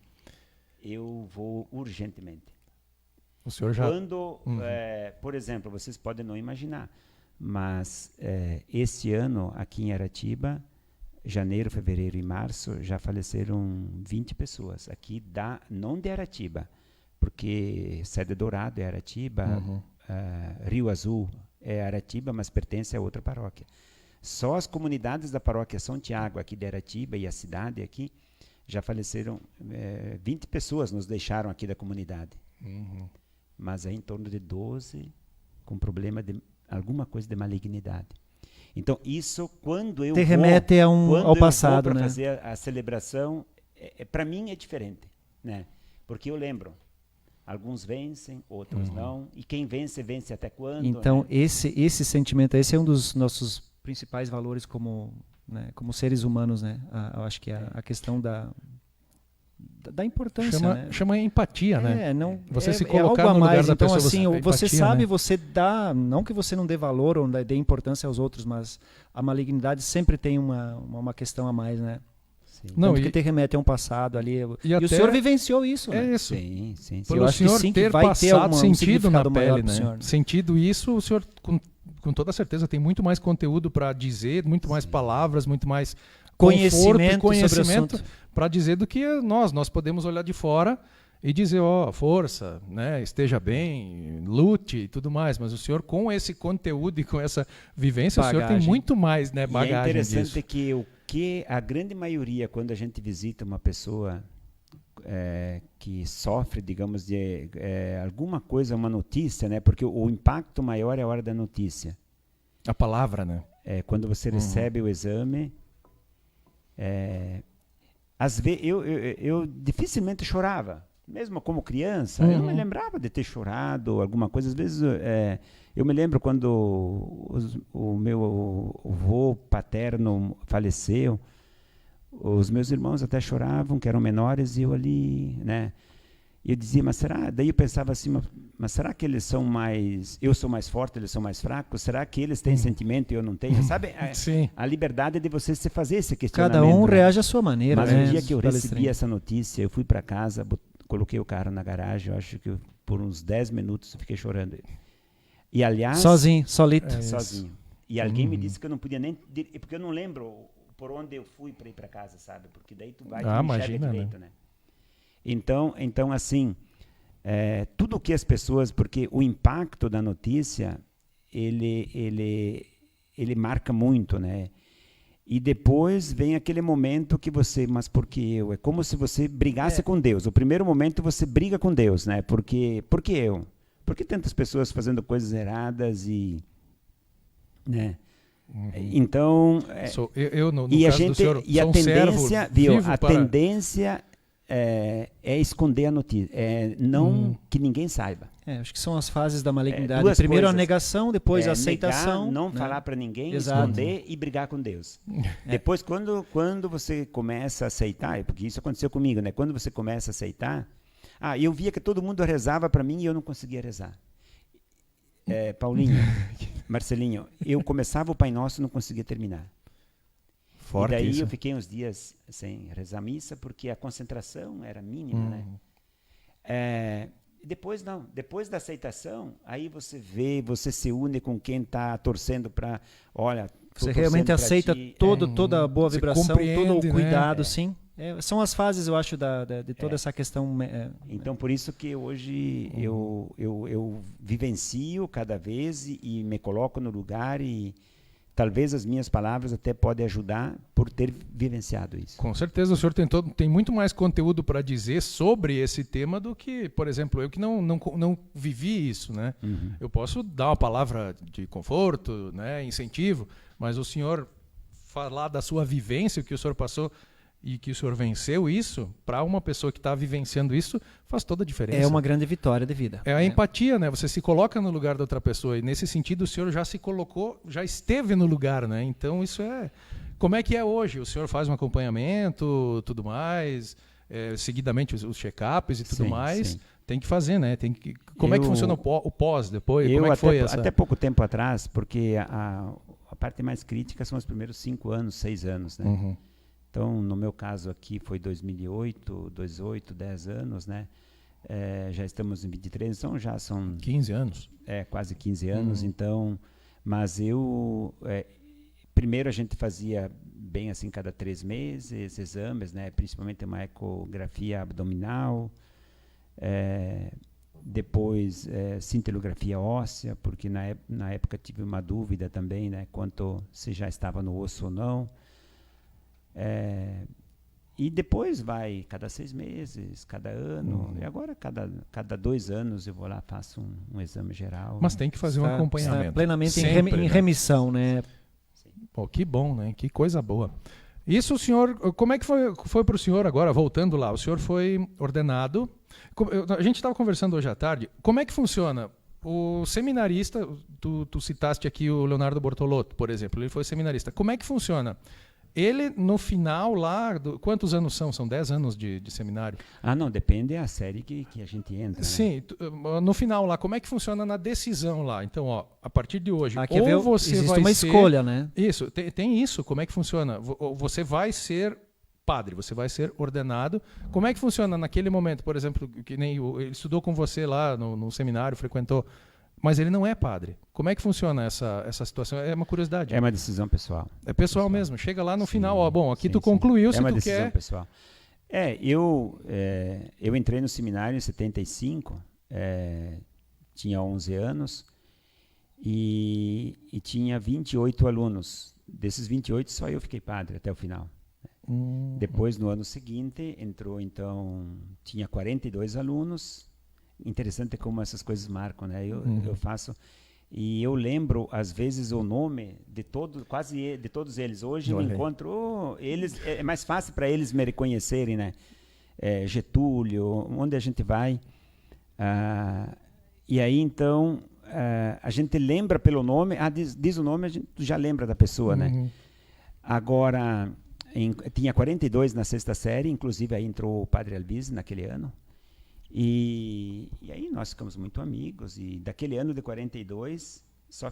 S3: eu vou urgentemente.
S1: O senhor já...
S3: Quando, por exemplo, vocês podem não imaginar, mas esse ano, aqui em Aratiba, janeiro, fevereiro e março, já faleceram 20 pessoas. Aqui, não de Aratiba, porque Sede Dourado é Aratiba, Rio Azul é Aratiba, mas pertence a outra paróquia. Só as comunidades da paróquia São Tiago, aqui de Aratiba, e a cidade aqui, já faleceram 20 pessoas, nos deixaram aqui da comunidade. Mas é em torno de 12 com problema de alguma coisa de malignidade. Então, isso, quando eu
S2: remete ao passado,
S3: para
S2: né?
S3: fazer a celebração, para mim é diferente, né? Porque eu lembro, alguns vencem, outros não, e quem vence, vence até quando?
S2: Então,
S3: né?
S2: esse sentimento, esse é um dos nossos principais valores como seres humanos, né? Eu acho que a questão da importância,
S1: chama empatia, né? Você se colocar
S2: algo
S1: no lugar
S2: mais.
S1: da
S2: então,
S1: pessoa,
S2: assim, você
S1: empatia,
S2: sabe,
S1: né?
S2: você dá, não que você não dê valor ou dê importância aos outros, mas a malignidade sempre tem uma questão a mais, né? Não, que te remete a um passado ali. E
S1: o
S2: senhor vivenciou isso, né?
S1: É isso.
S3: Sim.
S1: Pelo senhor ter passado sentido na pele, né? Sentido isso, o senhor, com toda certeza, tem muito mais conteúdo para dizer, muito mais palavras, muito mais conhecimento para dizer do que nós podemos olhar de fora e dizer, força, né, esteja bem, lute e tudo mais, mas o senhor com esse conteúdo e com essa vivência, bagagem. O senhor tem muito mais, né, bagagem. E é
S3: interessante que a grande maioria, quando a gente visita uma pessoa que sofre, digamos, de alguma coisa, uma notícia, né, porque o impacto maior é a hora da notícia.
S1: A palavra, né?
S3: Quando você recebe o exame, às vezes eu dificilmente chorava, mesmo como criança. Eu não me lembrava de ter chorado alguma coisa. Às vezes eu me lembro quando o meu avô paterno faleceu, os meus irmãos até choravam, que eram menores, e eu ali, né? E eu dizia, mas será? Daí eu pensava assim, mas será que eles são mais... Eu sou mais forte, eles são mais fracos? Será que eles têm sentimento e eu não tenho? Sabe? A liberdade de você se fazer esse questionamento.
S2: Cada um reage à sua maneira.
S3: Mas no dia que eu recebi essa notícia, eu fui para casa, coloquei o carro na garagem, eu acho que por uns 10 minutos eu fiquei chorando. E aliás...
S2: Sozinho, solito.
S3: Sozinho. E alguém me disse que eu não podia nem... Porque eu não lembro por onde eu fui para ir para casa, sabe? Porque daí tu vai e enxerga direito, né? Então, assim, tudo que as pessoas... Porque o impacto da notícia, ele marca muito, né? E depois vem aquele momento que você... Mas por que eu? É como se você brigasse com Deus. O primeiro momento você briga com Deus, né? Por que eu? Por que tantas pessoas fazendo coisas erradas e... né? Então...
S1: no caso do senhor,
S3: e a tendência, tendência... é esconder a notícia, que ninguém saiba.
S2: Acho que são as fases da malignidade. Primeiro coisas. A negação, depois a aceitação.
S3: Negar, não falar para ninguém, esconder e brigar com Deus. Depois, quando você começa a aceitar, porque isso aconteceu comigo, né? Quando você começa a aceitar, eu via que todo mundo rezava para mim e eu não conseguia rezar. Paulinho, Marcelinho, eu começava o Pai Nosso e não conseguia terminar.
S1: Forte
S3: e daí
S1: isso.
S3: eu fiquei uns dias sem rezar a missa, porque a concentração era mínima, né? Depois não, depois da aceitação, aí você vê, você se une com quem está torcendo para, olha,
S2: você realmente aceita toda a boa vibração, todo o cuidado, né? Sim. São as fases, eu acho, de toda essa questão.
S3: Então, por isso que hoje eu vivencio cada vez e me coloco no lugar e talvez as minhas palavras até podem ajudar por ter vivenciado isso.
S1: Com certeza o senhor tem muito mais conteúdo para dizer sobre esse tema do que, por exemplo, eu que não vivi isso, né? Uhum. Eu posso dar uma palavra de conforto, né, incentivo, mas o senhor falar da sua vivência, o que o senhor passou e que o senhor venceu isso, para uma pessoa que está vivenciando isso, faz toda a diferença.
S2: É uma grande vitória de vida.
S1: É a empatia, né? Você se coloca no lugar da outra pessoa e nesse sentido o senhor já se colocou, já esteve no lugar, né? Então isso é... Como é que é hoje? O senhor faz um acompanhamento, tudo mais, seguidamente os check-ups e tudo mais. Sim. Tem que fazer, né? Como é que funciona o pós depois? Como é que foi essa?
S3: Até pouco tempo atrás, porque a parte mais crítica são os primeiros 5 anos, 6 anos, né? Uhum. Então, no meu caso aqui foi 2008, 10 anos, né? Já estamos em 23, então já são...
S1: 15 anos.
S3: Quase 15 anos, então... Mas primeiro a gente fazia bem assim, cada 3 meses, exames, né? Principalmente uma ecografia abdominal, depois cintilografia óssea, porque na época tive uma dúvida também, né? Quanto se já estava no osso ou não. E depois vai cada 6 meses, cada ano, e agora cada 2 anos eu vou lá, faço um exame geral.
S1: Mas tem que fazer um acompanhamento.
S2: Está plenamente sempre, em remissão, né?
S1: Pô, que bom, né? Que coisa boa. Isso, o senhor, como é que foi para o senhor agora, voltando lá? O senhor foi ordenado, a gente estava conversando hoje à tarde, como é que funciona? O seminarista, tu citaste aqui o Leonardo Bortolotto, por exemplo, ele foi seminarista. Como é que funciona? Ele, no final lá, quantos anos são? São 10 anos de seminário?
S3: Não, depende da série que a gente entra.
S1: Sim, né? No final lá, como é que funciona na decisão lá? Então, a partir de hoje,
S2: existe uma escolha, né?
S1: Isso, tem isso, como é que funciona? Você vai ser padre, você vai ser ordenado. Como é que funciona naquele momento, por exemplo, que nem ele estudou com você lá no seminário, frequentou, mas ele não é padre. Como é que funciona essa situação? É uma curiosidade.
S3: É uma decisão pessoal.
S1: É pessoal mesmo. Chega lá no final, aqui tu concluiu, se tu quer... É
S3: uma decisão pessoal. Eu entrei no seminário em 75, tinha 11 anos e tinha 28 alunos. Desses 28, só eu fiquei padre até o final. Depois, no ano seguinte, entrou, então, tinha 42 alunos. Interessante como essas coisas marcam, né? Eu faço e eu lembro às vezes o nome de quase de todos eles. Hoje me encontro eles, é mais fácil para eles me reconhecerem, né? Getúlio, onde a gente vai, e aí então a gente lembra pelo nome, diz o nome, a gente já lembra da pessoa, né? Agora tinha 42 na 6ª série, inclusive aí entrou o Padre Albise naquele ano. E aí nós ficamos muito amigos, e daquele ano de 42 só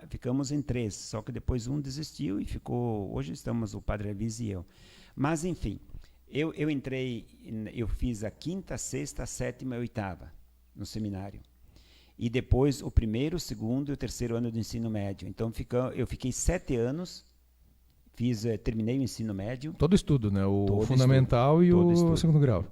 S3: ficamos em 3, só que depois um desistiu e ficou, hoje estamos o Padre Albise e eu. Mas enfim, eu entrei, eu fiz a 5ª, 6ª, 7ª e 8ª no seminário, e depois o 1º, 2º e o 3º ano do ensino médio. Então eu fiquei 7 anos, terminei o ensino médio.
S1: Todo estudo, né? O fundamental e o segundo grau.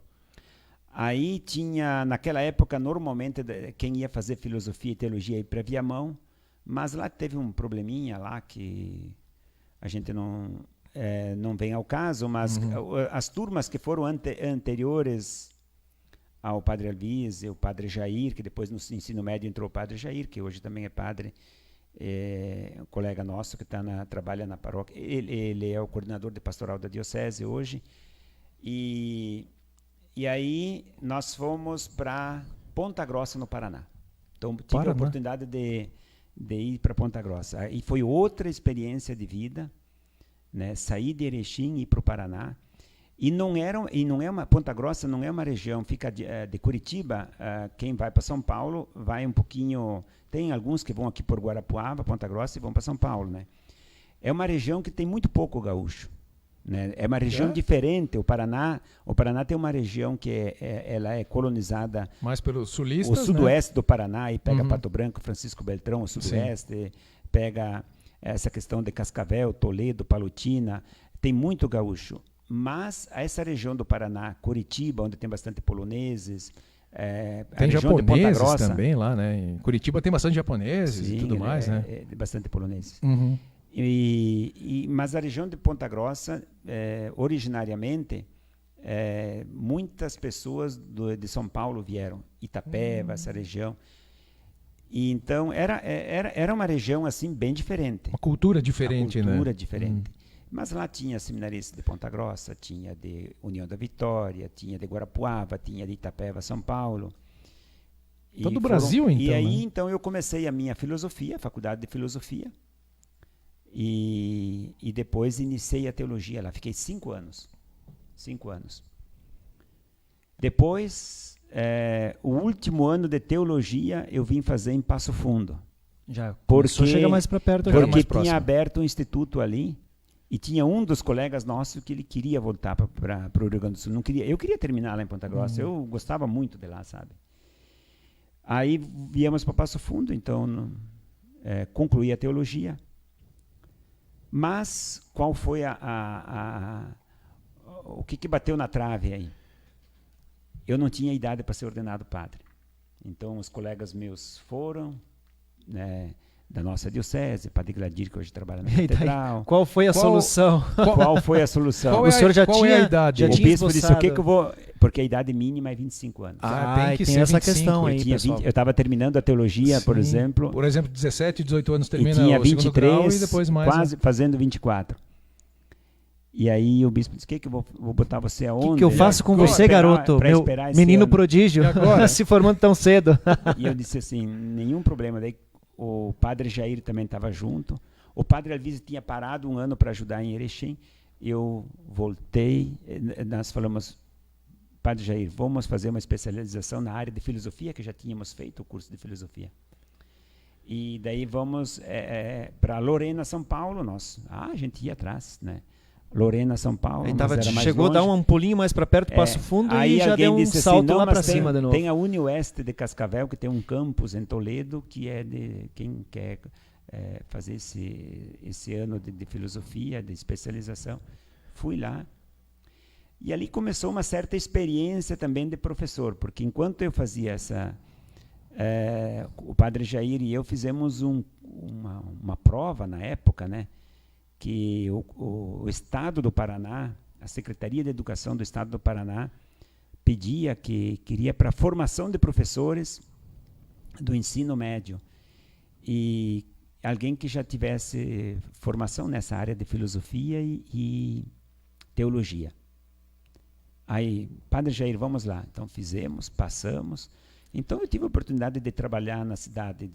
S3: Aí tinha, naquela época, normalmente, quem ia fazer filosofia e teologia ia para Viamão, mas lá teve um probleminha lá que a gente não vem ao caso, mas as turmas que foram anteriores ao Padre Albise, o Padre Jair, que depois no ensino médio entrou o Padre Jair, que hoje também é padre, um colega nosso que trabalha na paróquia, ele é o coordenador de pastoral da diocese hoje, e aí nós fomos para Ponta Grossa, no Paraná. Então tive a oportunidade de ir para Ponta Grossa. E foi outra experiência de vida, né? Sair de Erechim e ir para o Paraná. Ponta Grossa não é uma região, fica de Curitiba, quem vai para São Paulo vai um pouquinho... Tem alguns que vão aqui por Guarapuava, Ponta Grossa, e vão para São Paulo, né? É uma região que tem muito pouco gaúcho. né? É uma região diferente. O Paraná tem uma região que ela é colonizada
S1: mais pelos sulistas,
S3: o sudoeste, né, do Paraná, e pega
S1: Uhum.
S3: Pato Branco, Francisco Beltrão, o sudoeste, pega essa questão de Cascavel, Toledo, Palotina, tem muito gaúcho. Mas essa região do Paraná, Curitiba, onde tem bastante poloneses,
S1: tem
S3: a região de Ponta
S1: japoneses
S3: Grossa
S1: também lá, né? Em Curitiba tem bastante japoneses e tudo mais, né?
S3: Bastante poloneses.
S1: Uhum.
S3: Mas a região de Ponta Grossa, originariamente, muitas pessoas de São Paulo vieram, Itapeva, essa região. E então era uma região assim bem diferente.
S1: Uma cultura diferente,
S3: Uma cultura
S1: né?
S3: diferente. Mas lá tinha seminaristas de Ponta Grossa, tinha de União da Vitória, tinha de Guarapuava, tinha de Itapeva, São Paulo.
S1: Todo o Brasil, então.
S3: E aí,
S1: né?
S3: então, eu comecei a minha filosofia, a faculdade de filosofia, e depois iniciei a teologia lá. Fiquei 5 anos. 5 anos. Depois, o último ano de teologia eu vim fazer em Passo Fundo.
S2: Já começou a chegar mais para perto. Já
S3: Porque
S2: mais
S3: tinha aberto um instituto ali, e tinha um dos colegas nossos que ele queria voltar para o Rio Grande do Sul. Não queria, eu queria terminar lá em Ponta Grossa, eu gostava muito de lá, sabe? Aí viemos para Passo Fundo, então concluí a teologia. Mas qual foi o que bateu na trave aí? Eu não tinha idade para ser ordenado padre. Então os colegas meus foram, né, da nossa diocese, Padre Gladir, que hoje trabalha na catedral.
S2: Qual foi a solução?
S3: Qual foi a solução?
S2: O senhor já tinha
S1: a idade?
S3: O bispo disse, o que eu vou... Porque a idade mínima é 25 anos.
S1: Tem que
S2: tem
S1: ser
S2: essa
S1: 25.
S2: questão aí, pessoal.
S3: Eu estava terminando a teologia, por exemplo.
S1: Por exemplo, 17, 18 anos termina
S3: e tinha
S1: o segundo
S3: 23,
S1: grau e depois mais...
S3: quase fazendo 24. E aí o bispo disse, o que eu vou botar você aonde?
S2: O que eu faço com você, garoto? Meu menino prodígio, se formando tão cedo.
S3: E eu disse assim, nenhum problema. Daí o padre Jair também estava junto. O padre Alvise tinha parado um ano para ajudar em Erechim. Eu voltei, nós falamos, padre Jair, vamos fazer uma especialização na área de filosofia, que já tínhamos feito o curso de filosofia. E daí vamos para Lorena, São Paulo. A gente ia atrás, né? Lorena, São Paulo,
S2: chegou a dar um pulinho mais para perto do Passo Fundo e já deu um salto lá para cima de novo.
S3: Tem a Unioeste de Cascavel, que tem um campus em Toledo, que é de quem quer fazer esse ano de filosofia, de especialização. Fui lá. E ali começou uma certa experiência também de professor, porque enquanto eu fazia o padre Jair e eu fizemos uma prova na época, né? Que o Estado do Paraná, a Secretaria de Educação do Estado do Paraná, queria para a formação de professores do ensino médio, e alguém que já tivesse formação nessa área de filosofia e teologia. Aí, padre Jair, vamos lá. Então fizemos, passamos. Então eu tive a oportunidade de trabalhar na cidade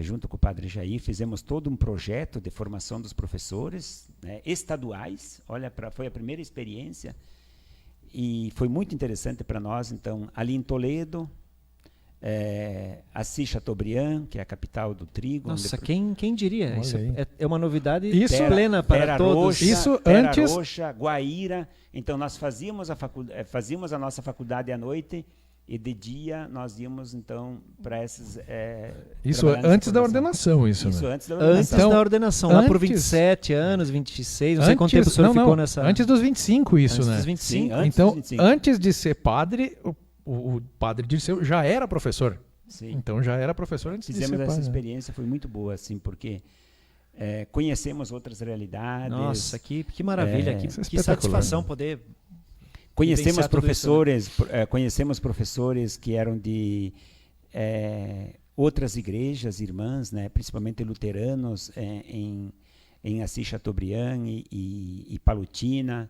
S3: junto com o padre Jair, fizemos todo um projeto de formação dos professores, né, estaduais. Olha, foi a primeira experiência e foi muito interessante para nós. Então, ali em Toledo, Assis Chateaubriand, que é a capital do trigo.
S2: Nossa, quem diria? Isso é uma novidade
S1: plena
S2: para todos.
S3: Roxa,
S1: isso
S3: Terra
S1: antes...
S3: Roxa, Guaíra. Então, nós fazíamos a nossa faculdade à noite, e de dia nós íamos, então, para essas...
S1: isso antes da ordenação, isso, né?
S3: Antes da ordenação.
S2: Antes da ordenação, lá por 27 anos, 26, não sei quanto tempo o senhor ficou nessa...
S1: Antes dos 25, isso,
S2: antes
S1: né?
S2: Dos 25.
S3: Sim, antes
S1: então,
S3: dos 25.
S1: Antes de ser padre, o padre Dirceu já era professor.
S3: Sim.
S1: Então, já era professor antes de ser padre.
S3: Fizemos essa experiência, foi muito boa, assim, porque conhecemos outras realidades.
S2: Nossa, que maravilha, que satisfação poder...
S3: Conhecemos professores, conhecemos professores que eram de outras igrejas irmãs, né, principalmente luteranos, em Assis Chateaubriand e Palotina,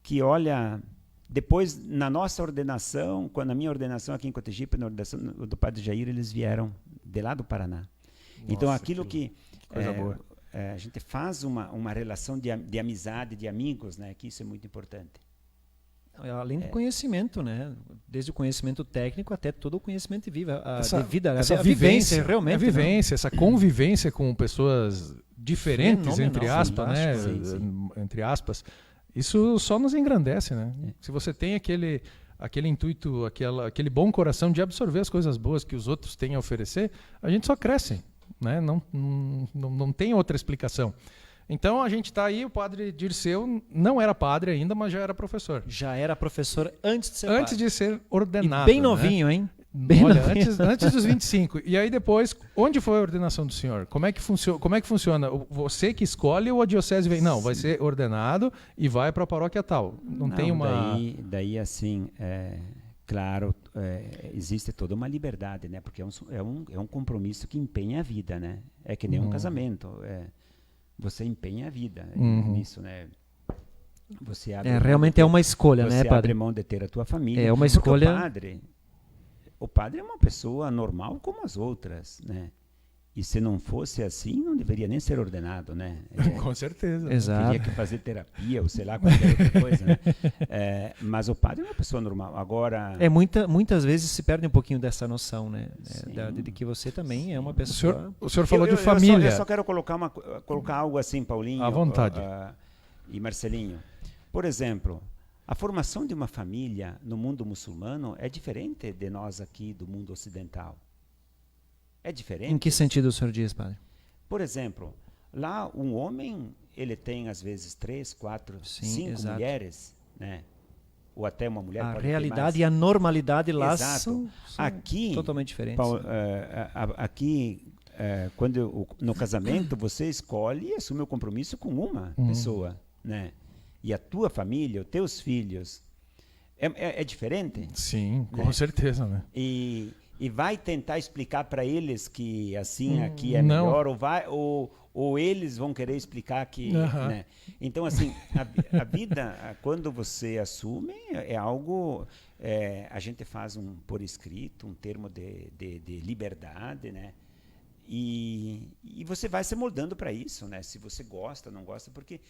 S3: que, olha, depois, na nossa ordenação, na minha ordenação aqui em Cotegipe, na ordenação do padre Jair, eles vieram de lá do Paraná. Nossa, então, aquilo que coisa boa. A gente faz uma relação de amizade, de amigos, né? Que isso é muito importante.
S2: Além do conhecimento, né? desde o conhecimento técnico até todo o conhecimento de vida,
S1: essa
S2: a vivência, realmente.
S1: A vivência, essa convivência com pessoas diferentes, entre aspas, né?
S3: Sim.
S1: Entre aspas, isso só nos engrandece, né? Se você tem aquele intuito, aquele bom coração de absorver as coisas boas que os outros têm a oferecer, a gente só cresce, né? Não tem outra explicação. Então a gente está aí, o padre Dirceu não era padre ainda, mas já era professor.
S2: Já era professor antes de ser
S1: Antes
S2: padre.
S1: de ser ordenado.
S2: E bem novinho,
S1: né?
S2: hein? Bem
S1: Olha,
S2: novinho.
S1: antes dos 25. E aí depois, onde foi a ordenação do senhor? Como é que funciona? Você que escolhe ou a diocese vem? Não, vai ser ordenado e vai para a paróquia tal. Não tem uma...
S3: Daí assim, claro, existe toda uma liberdade, né? Porque é um compromisso que empenha a vida, né? É que nem um casamento. Você empenha a vida nisso, né? Você abre
S2: realmente é uma escolha, né,
S3: Você
S2: padre?
S3: abre mão de ter a tua família.
S2: É uma escolha.
S3: O padre é uma pessoa normal como as outras, né? E se não fosse assim, não deveria nem ser ordenado, né?
S1: Com certeza.
S2: Exato.
S3: Teria que fazer terapia ou sei lá, qualquer outra coisa, né? Mas o padre é uma pessoa normal. Agora...
S2: muitas vezes se perde um pouquinho dessa noção, né? De que você também é uma pessoa...
S1: O senhor falou de família.
S3: Eu só quero colocar algo assim, Paulinho.
S1: À vontade.
S3: E Marcelinho. Por exemplo, a formação de uma família no mundo muçulmano é diferente de nós aqui do mundo ocidental. É diferente.
S2: Em que sentido o senhor diz, padre?
S3: Por exemplo, lá um homem, ele tem às vezes 3, 4, 5 mulheres, né? Ou até uma mulher
S2: A
S3: pode
S2: realidade
S3: ter mais.
S2: e a normalidade lá
S3: são aqui,
S2: totalmente diferentes.
S3: Quando no casamento você escolhe e assume o compromisso com uma pessoa, né? E a tua família, os teus filhos, é diferente?
S1: Sim, com certeza, né?
S3: E vai tentar explicar para eles que assim aqui é melhor, ou eles vão querer explicar que... Né? Então, assim, a vida, quando você assume, é algo... a gente faz por escrito, um termo de liberdade, né? E você vai se moldando para isso, né? Se você gosta, não gosta, porque...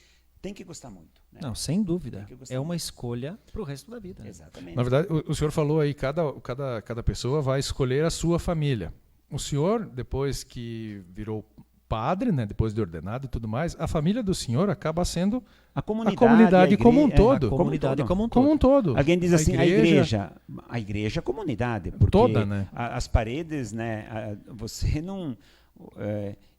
S3: Tem que gostar muito. Né?
S2: Não, sem dúvida. É uma
S3: muito.
S2: escolha para o resto da vida. Né?
S3: Exatamente.
S1: Na verdade, o senhor falou aí, cada pessoa vai escolher a sua família. O senhor, depois que virou padre, né, depois de ordenado e tudo mais, a família do senhor acaba sendo a comunidade como um todo.
S2: A comunidade como
S1: um todo.
S3: Alguém diz assim, a igreja é a comunidade. Porque
S1: toda, né?
S3: As paredes, né, você não...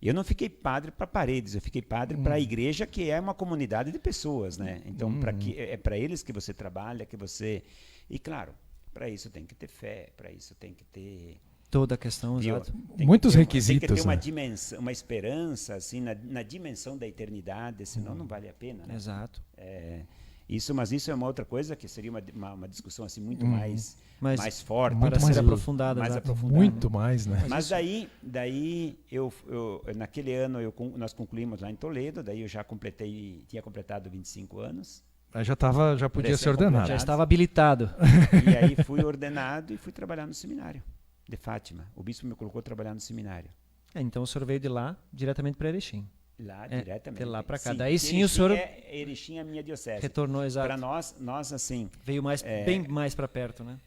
S3: eu não fiquei padre para paredes, eu fiquei padre para a igreja, que é uma comunidade de pessoas, né? Então, é para eles que você trabalha, que você... E, claro, para isso tem que ter fé, para isso tem que ter...
S2: Toda a questão, exato.
S1: Muitos requisitos.
S3: Tem que ter uma dimensão, uma esperança, assim, na dimensão da eternidade, senão não vale a pena. Né?
S2: Exato.
S3: Mas isso é uma outra coisa que seria uma discussão assim muito mais forte,
S2: para ser aprofundada,
S1: muito mais, né?
S3: Mas daí eu naquele ano nós concluímos lá em Toledo, daí eu tinha completado 25 anos.
S1: Aí já podia ser ordenado.
S2: Já estava habilitado.
S3: E aí fui ordenado e fui trabalhar no seminário de Fátima. O bispo me colocou a trabalhar no seminário.
S2: Então o senhor veio de lá diretamente para Erechim.
S3: Lá diretamente.
S2: De lá para cá.
S3: Sim,
S2: daí sim o senhor
S3: Erechim é a minha diocese.
S2: Retornou, exato.
S3: Para nós assim,
S2: veio bem mais para perto, né?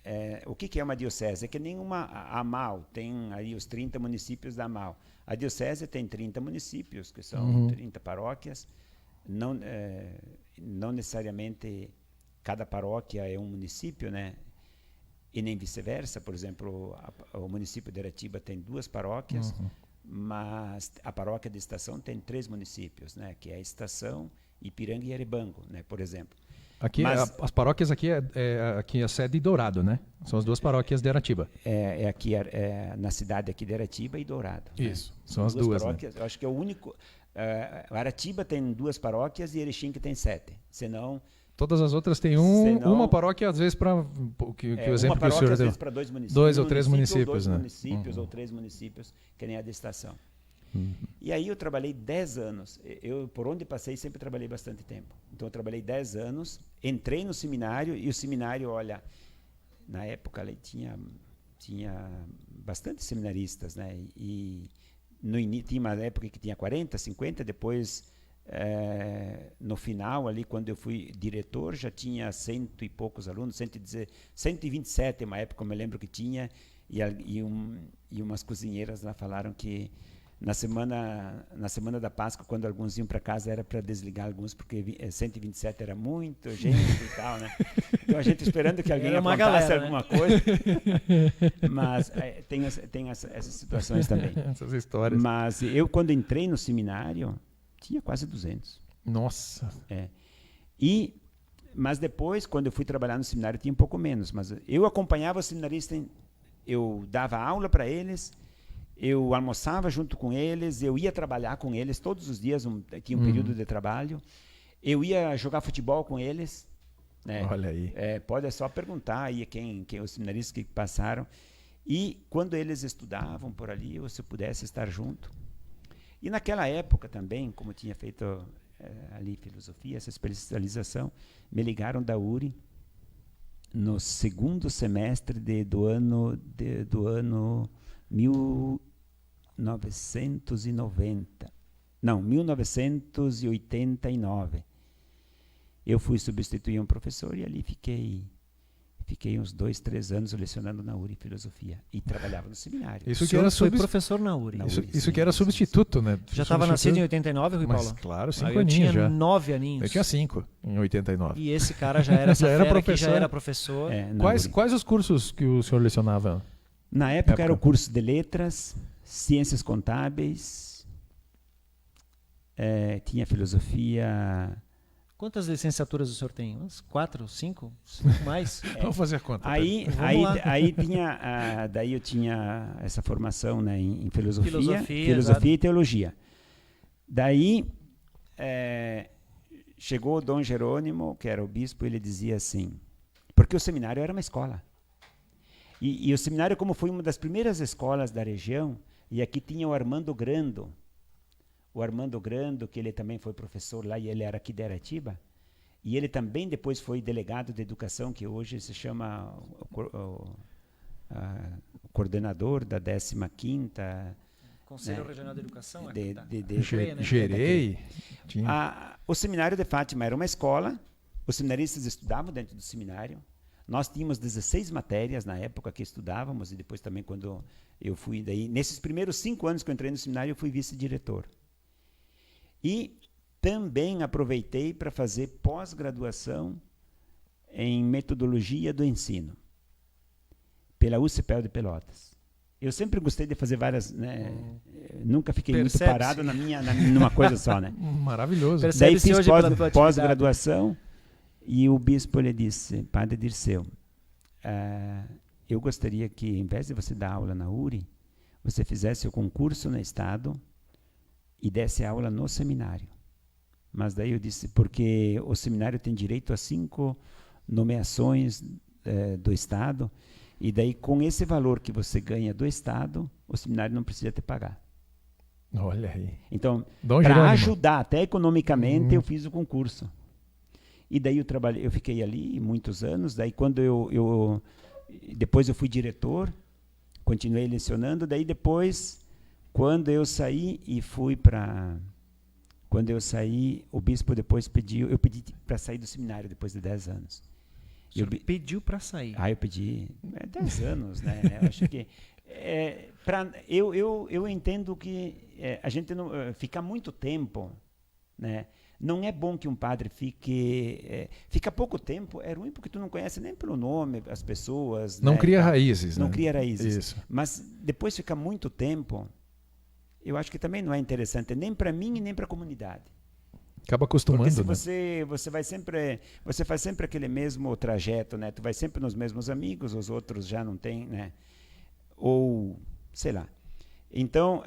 S3: O que é uma diocese? É que nenhuma a AMAL tem aí os 30 municípios da AMAL. A diocese tem 30 municípios, que são 30 paróquias. Não necessariamente cada paróquia é um município, né? E nem vice-versa. Por exemplo, o município de Aratiba tem 2 paróquias. Mas a paróquia de Estação tem 3 municípios, né? Que é a Estação, Ipiranga e Arebango, né? Por exemplo.
S1: Aqui, as paróquias aqui aqui a sede de Dourado, né? São as 2 paróquias de Aratiba.
S3: Aqui na cidade aqui de Aratiba e Dourado.
S1: Isso,
S3: né?
S1: são as 2
S3: paróquias. Né? Eu acho que é o único... Aratiba tem 2 paróquias e Erechim que tem 7. Senão...
S1: Todas as outras têm uma paróquia, às vezes, para o exemplo que o senhor deu.
S3: Para 2 municípios.
S1: 2 ou 3 municípios, né?
S3: 2 municípios ou 3 municípios, que nem a da Estação. E aí eu trabalhei 10 anos. Por onde passei, sempre trabalhei bastante tempo. Então, eu trabalhei 10 anos, entrei no seminário, e o seminário, olha, na época, ali tinha bastante seminaristas, né? E tinha uma época que tinha 40, 50, depois... no final, ali, quando eu fui diretor, já tinha 100 e poucos alunos, 127 uma época, eu me lembro que tinha, e umas cozinheiras lá falaram que na semana da Páscoa, quando alguns iam para casa, era para desligar alguns, porque 127 era muito gente e tal, né? Então a gente esperando que alguém contasse alguma coisa. Mas tem essas situações também.
S1: Essas histórias.
S3: Mas eu, quando entrei no seminário, tinha quase 200.
S1: Nossa!
S3: Mas depois, quando eu fui trabalhar no seminário, tinha um pouco menos. Mas eu acompanhava os seminaristas, eu dava aula para eles, eu almoçava junto com eles, eu ia trabalhar com eles todos os dias, tinha um período de trabalho, eu ia jogar futebol com eles. Né?
S1: Olha aí.
S3: Pode só perguntar aí quem os seminaristas que passaram. E quando eles estudavam por ali, ou se eu pudesse estar junto. E naquela época também, como eu tinha feito ali filosofia, essa especialização, me ligaram da URI no segundo semestre do ano 1989. Eu fui substituir um professor e ali fiquei uns 2, 3 anos lecionando na URI Filosofia e trabalhava no seminário.
S2: Isso que era foi professor na URI.
S1: Isso que era substituto, né?
S2: Já estava nascido em 89, Rui Paulo?
S1: Claro, 5
S2: aninhos já. Eu tinha 9 aninhos.
S1: Eu tinha 5 em 89.
S2: E esse cara já era professor.
S1: Quais os cursos que o senhor lecionava?
S3: Na época era o curso de letras, ciências contábeis, tinha filosofia.
S2: Quantas licenciaturas o senhor tem? Umas 4, 5 mais?
S1: Vamos fazer a conta.
S3: Aí tinha, daí eu tinha essa formação, né, em filosofia e teologia. Daí chegou o Dom Jerônimo, que era o bispo, ele dizia assim, porque o seminário era uma escola. E o seminário, como foi uma das primeiras escolas da região, e aqui tinha o Armando Grando, que ele também foi professor lá e ele era aqui de Aratiba, e ele também depois foi delegado de educação, que hoje se chama o coordenador da 15ª
S2: Conselho Regional de Educação.
S1: Gerei.
S3: O seminário de Fátima era uma escola, os seminaristas estudavam dentro do seminário, nós tínhamos 16 matérias na época que estudávamos, e depois também quando eu fui daí, nesses primeiros 5 anos que eu entrei no seminário, eu fui vice-diretor. E também aproveitei para fazer pós-graduação em metodologia do ensino, pela UCPEL de Pelotas. Eu sempre gostei de fazer várias, né, nunca fiquei muito parado numa coisa só, né?
S1: Maravilhoso.
S3: Daí fiz pós-graduação e o bispo lhe disse, Padre Dirceu, eu gostaria que, em vez de você dar aula na URI, você fizesse o concurso no Estado e desse aula no seminário. Mas daí eu disse, porque o seminário tem direito a 5 nomeações do Estado, e daí com esse valor que você ganha do Estado, o seminário não precisa te pagar.
S1: Olha aí.
S3: Então, para ajudar até economicamente, eu fiz o concurso. E daí eu fiquei ali muitos anos, daí quando depois eu fui diretor, continuei lecionando, daí depois, quando eu saí, o bispo depois eu pedi para sair do seminário depois de 10 anos.
S2: O senhor pediu para sair?
S3: Eu pedi 10 anos, né? Eu acho que eu entendo que a gente não fica muito tempo, né? Não é bom que um padre fica pouco tempo, é ruim porque tu não conhece nem pelo nome as pessoas.
S1: Não,
S3: né?
S1: cria raízes.
S3: Não
S1: né?
S3: cria raízes.
S1: Isso.
S3: Mas depois fica muito tempo, eu acho que também não é interessante, nem para mim e nem para a comunidade.
S1: Acaba acostumando,
S3: porque se você faz sempre aquele mesmo trajeto, né? Tu vai sempre nos mesmos amigos, os outros já não tem, né? Ou, sei lá. Então,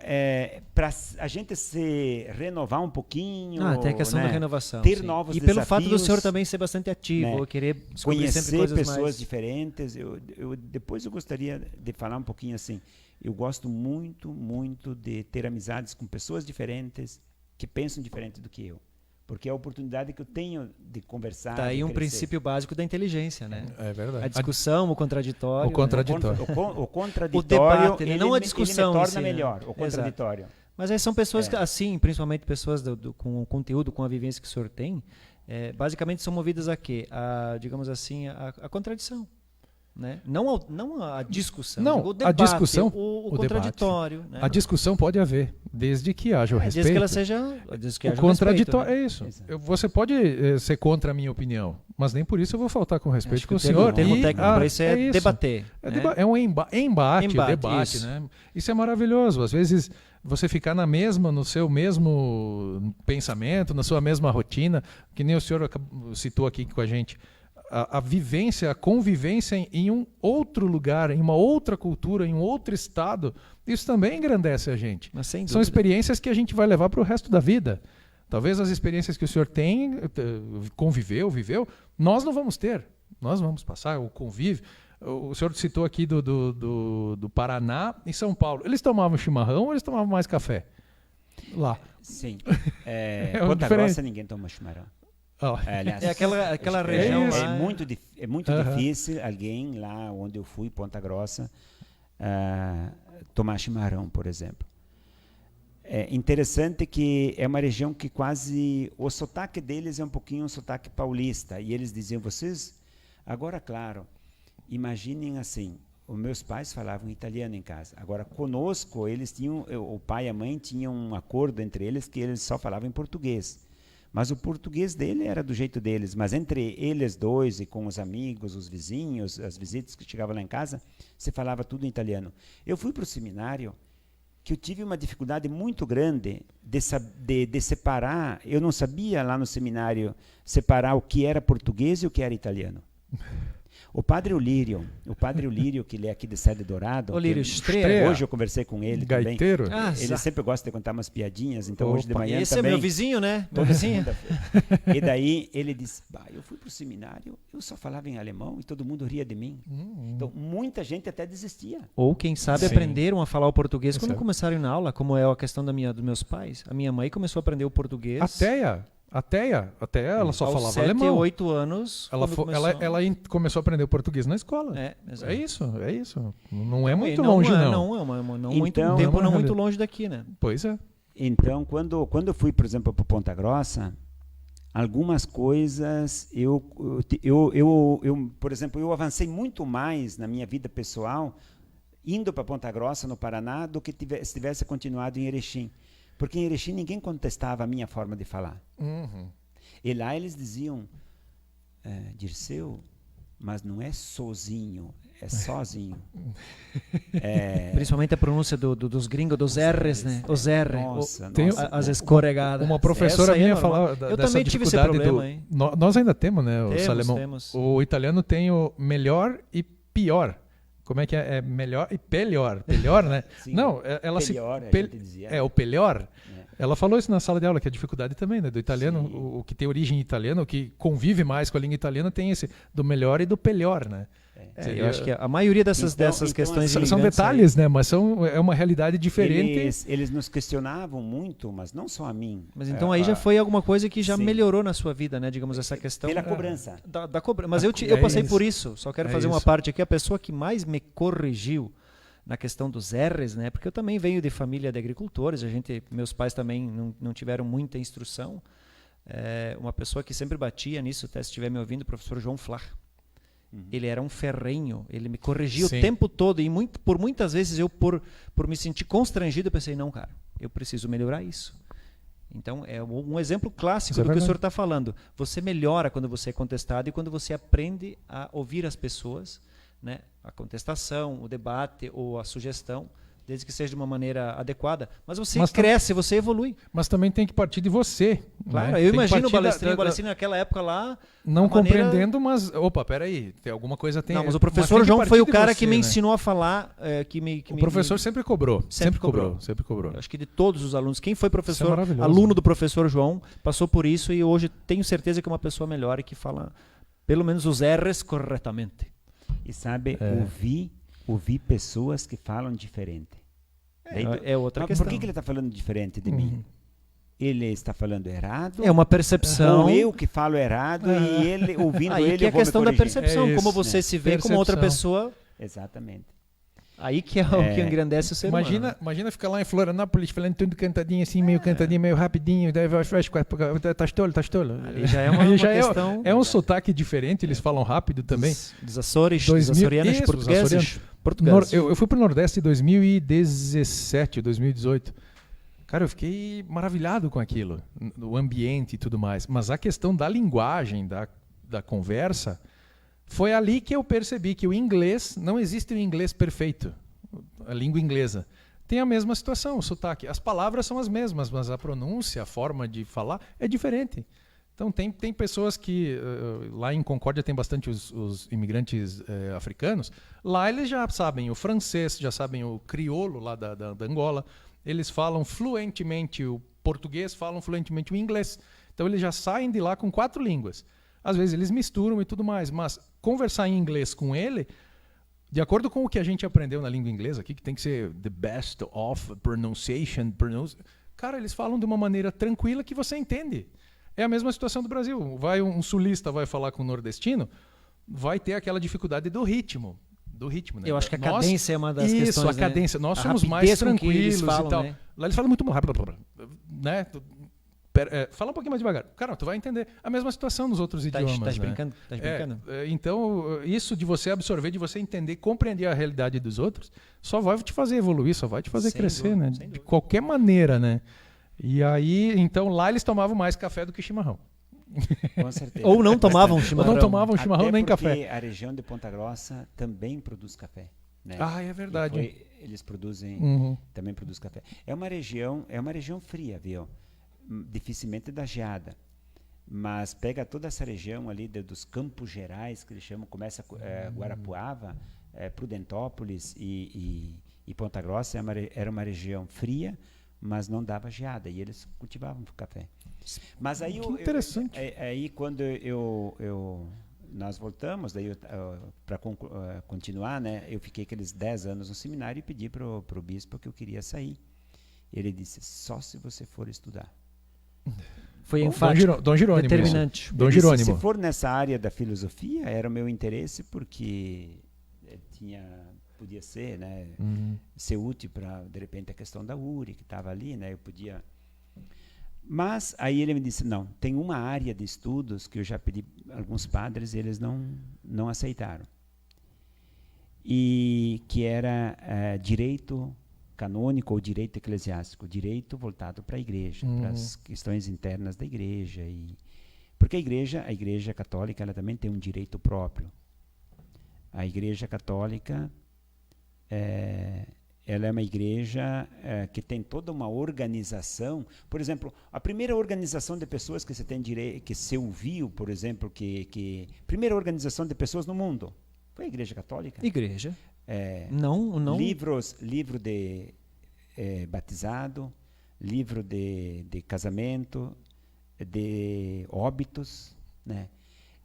S3: para a gente se renovar um pouquinho,
S2: até a questão
S3: né?
S2: da renovação,
S3: ter novos
S2: e
S3: desafios,
S2: pelo fato do senhor também ser bastante ativo,
S3: né?
S2: querer descobrir sempre
S3: conhecer
S2: coisas
S3: pessoas diferentes. Depois eu gostaria de falar um pouquinho assim. Eu gosto muito, muito de ter amizades com pessoas diferentes que pensam diferente do que eu. Porque é a oportunidade que eu tenho de conversar.
S2: Está aí um princípio básico da inteligência, né?
S1: É verdade.
S2: A discussão, o contraditório.
S1: O contraditório.
S3: O contraditório,
S2: o debate, não a discussão.
S3: Ele me torna melhor, o contraditório.
S2: Mas aí são pessoas que, assim, principalmente pessoas com o conteúdo, com a vivência que o senhor tem, basicamente são movidas a quê? Digamos assim, a contradição. Né? Não a discussão,
S1: não,
S2: o debate,
S1: a discussão,
S2: o contraditório. Né?
S1: A discussão pode haver, desde que haja o respeito.
S2: Desde que ela seja
S1: o contraditório,
S2: respeito, né?
S1: é isso. Você pode ser contra a minha opinião, mas nem por isso eu vou faltar com respeito com o
S2: senhor.
S1: senhor.
S2: O termo técnico para isso é
S1: isso.
S2: debater.
S1: É um embate, debate.
S2: Isso.
S1: Né? Isso é maravilhoso. Às vezes você ficar no seu mesmo pensamento, na sua mesma rotina, que nem o senhor citou aqui com a gente. A vivência, a convivência em um outro lugar, em uma outra cultura, em um outro estado, isso também engrandece a gente.
S2: Mas sem dúvida.
S1: São experiências que a gente vai levar para o resto da vida. Talvez as experiências que o senhor tem, viveu, nós não vamos ter. Nós vamos passar o convívio. O senhor citou aqui do Paraná e São Paulo. Eles tomavam chimarrão ou eles tomavam mais café? Lá.
S3: Sim.
S1: Ponta
S3: Grossa ninguém toma chimarrão.
S2: Aliás, aquela região lá.
S3: É muito difícil alguém lá onde eu fui, Ponta Grossa, tomar chimarrão, por exemplo. É interessante que é uma região que quase... O sotaque deles é um pouquinho um sotaque paulista. E eles diziam, vocês... Agora, claro, imaginem assim, os meus pais falavam italiano em casa. Agora, conosco, eles tinham... O pai e a mãe tinham um acordo entre eles que eles só falavam em português. Mas o português dele era do jeito deles. Mas entre eles dois e com os amigos, os vizinhos, as visitas que chegavam lá em casa, se falava tudo em italiano. Eu fui para o seminário que eu tive uma dificuldade muito grande de separar. Eu não sabia lá no seminário separar o que era português e o que era italiano. O padre Olírio, que ele é aqui de Sede Dourado,
S2: Olírio
S3: Estreia. Hoje eu conversei com ele
S1: Gaiteiro.
S3: também. Ele sempre gosta de contar umas piadinhas, então hoje de manhã
S2: esse
S3: também.
S2: É meu vizinho, né? Meu vizinho.
S3: E daí ele disse, eu fui para o seminário, eu só falava em alemão e todo mundo ria de mim. Então muita gente até desistia.
S2: Ou quem sabe aprenderam a falar o português quando começaram na aula, como é a questão dos meus pais. A minha mãe começou a aprender o português.
S1: Até ela só falava alemão.
S2: Aos 7, 8 anos.
S1: Ela começou a aprender o português na escola. É isso. Não é muito longe, não.
S2: Não muito longe daqui, né?
S1: Pois é.
S3: Então, quando eu fui, por exemplo, para Ponta Grossa, algumas coisas por exemplo, eu avancei muito mais na minha vida pessoal indo para Ponta Grossa, no Paraná, do que se tivesse continuado em Erechim. Porque em Erechim ninguém contestava a minha forma de falar. E lá eles diziam, Dirceu, mas não é sozinho, é sozinho.
S2: Principalmente a pronúncia dos gringos, dos R's, né? Os R, as escorregadas.
S1: Uma professora minha falava
S2: eu também tive esse problema.
S1: Nós ainda temos, né, o Salemão?
S2: Temos.
S1: O italiano tem o melhor e pior. Como é que é? É melhor e pelhor. Pelhor, né?
S3: Sim,
S1: não, ela o pelhor. Ela falou isso na sala de aula, que a dificuldade também, né? Do italiano, o que tem origem italiana, o que convive mais com a língua italiana, tem esse do melhor e do pelhor, né?
S2: Eu acho que a maioria dessas questões...
S1: São detalhes, né? Mas é uma realidade diferente.
S3: Eles nos questionavam muito, mas não só a mim.
S2: Mas então aí já foi alguma coisa que já melhorou na sua vida, né? Digamos, essa questão...
S3: Pela cobrança.
S2: Da cobrança. Mas eu passei por isso. Só quero fazer uma parte aqui. A pessoa que mais me corrigiu na questão dos R's, né? Porque eu também venho de família de agricultores. Meus pais também não tiveram muita instrução. Uma pessoa que sempre batia nisso, até se estiver me ouvindo, o professor João Flá. Ele era um ferrenho, ele me corrigia o tempo todo e por muitas vezes eu, por me sentir constrangido, eu pensei, não, cara, eu preciso melhorar isso. Então, é um exemplo clássico do que o senhor está falando. Você melhora quando você é contestado e quando você aprende a ouvir as pessoas, né? A contestação, o debate ou a sugestão, desde que seja de uma maneira adequada. Mas você cresce, você evolui.
S1: Mas também tem que partir de você.
S2: Claro,
S1: né?
S2: Eu imagino o Balestrinho naquela época lá...
S1: Não compreendendo, mas... Opa, peraí, tem alguma coisa...
S2: Não, mas o professor João foi o cara que me ensinou a falar...
S1: O professor sempre cobrou. Sempre cobrou.
S2: Eu acho que de todos os alunos, quem foi professor, aluno do professor João, passou por isso e hoje tenho certeza que é uma pessoa melhor e que fala pelo menos os R's corretamente.
S3: E sabe, ouvir pessoas que falam diferente.
S2: É outra questão.
S3: Por que ele está falando diferente de mim? Ele está falando errado?
S2: É uma percepção.
S3: Ou eu que falo errado e ele ouvindo ele,
S2: que é a questão da percepção,
S3: como
S2: você se vê como outra pessoa.
S3: Exatamente.
S2: Aí que é o que engrandece o ser humano.
S1: Imagina ficar lá em Florianópolis falando tudo cantadinho assim, meio cantadinho, meio rapidinho, daí tá tolo.
S2: Ali já é uma questão...
S1: É um sotaque diferente, eles falam rápido também.
S2: Dos Açores, dos açorianos,
S1: isso,
S2: portugueses.
S1: Eu fui pro Nordeste em 2017, 2018. Cara, eu fiquei maravilhado com aquilo, o ambiente e tudo mais. Mas a questão da linguagem, da conversa... Foi ali que eu percebi que o inglês, não existe um inglês perfeito, a língua inglesa. Tem a mesma situação, o sotaque. As palavras são as mesmas, mas a pronúncia, a forma de falar é diferente. Então tem pessoas que, lá em Concórdia tem bastante os imigrantes africanos, lá eles já sabem o francês, já sabem o crioulo lá da Angola, eles falam fluentemente o português, falam fluentemente o inglês. Então eles já saem de lá com 4 línguas. Às vezes eles misturam e tudo mais, mas conversar em inglês com ele, de acordo com o que a gente aprendeu na língua inglesa aqui, que tem que ser the best of pronunciation, cara, eles falam de uma maneira tranquila que você entende. É a mesma situação do Brasil. Vai um sulista vai falar com um nordestino, vai ter aquela dificuldade do ritmo. Né?
S2: Eu acho que a cadência é uma das questões.
S1: Isso, a cadência. Nós somos mais tranquilos
S2: falam,
S1: e tal.
S2: né?
S1: Lá eles falam muito rápido, né? Fala um pouquinho mais devagar. Cara, tu vai entender. A mesma situação nos outros idiomas.
S2: Tá brincando?
S1: Então, isso de você absorver, de você entender, compreender a realidade dos outros, só vai te fazer evoluir, só vai te fazer crescer, né? De qualquer maneira, né? E aí, então, lá eles tomavam mais café do que chimarrão.
S3: Com certeza.
S2: Ou não tomavam chimarrão.
S1: Ou não tomavam chimarrão
S3: Até
S1: nem
S3: porque
S1: café.
S3: A região de Ponta Grossa também produz café. Né?
S1: Ah, é verdade.
S3: Eles produzem, também produz café. É uma região fria, viu? Dificilmente dá geada, mas pega toda essa região ali dos Campos Gerais, que eles chamam, começa Guarapuava, Prudentópolis e Ponta Grossa, era uma região fria, mas não dava geada, e eles cultivavam café. Mas aí,
S1: interessante.
S3: Aí quando nós voltamos, daí para continuar, né, eu fiquei aqueles 10 anos no seminário e pedi para o bispo que eu queria sair. Ele disse, só se você for estudar.
S2: Foi enfático,
S1: Dom Jerônimo,
S2: determinante.
S1: Dom Jerônimo.
S3: Se for nessa área da filosofia, era o meu interesse, porque podia ser, né, ser útil para, de repente, a questão da URI, que estava ali, né, eu podia... Mas aí ele me disse, não, tem uma área de estudos que eu já pedi a alguns padres e eles não aceitaram. E que era direito canônico ou direito eclesiástico, direito voltado para a igreja, para as questões internas da igreja. Porque a igreja católica, ela também tem um direito próprio. A igreja católica, ela é uma igreja que tem toda uma organização. Por exemplo, a primeira organização de pessoas que você tem direito, que se ouviu, por exemplo, primeira organização de pessoas no mundo foi a igreja católica.
S2: Igreja.
S3: Não. Livro de batizado, livro de casamento, de óbitos, né?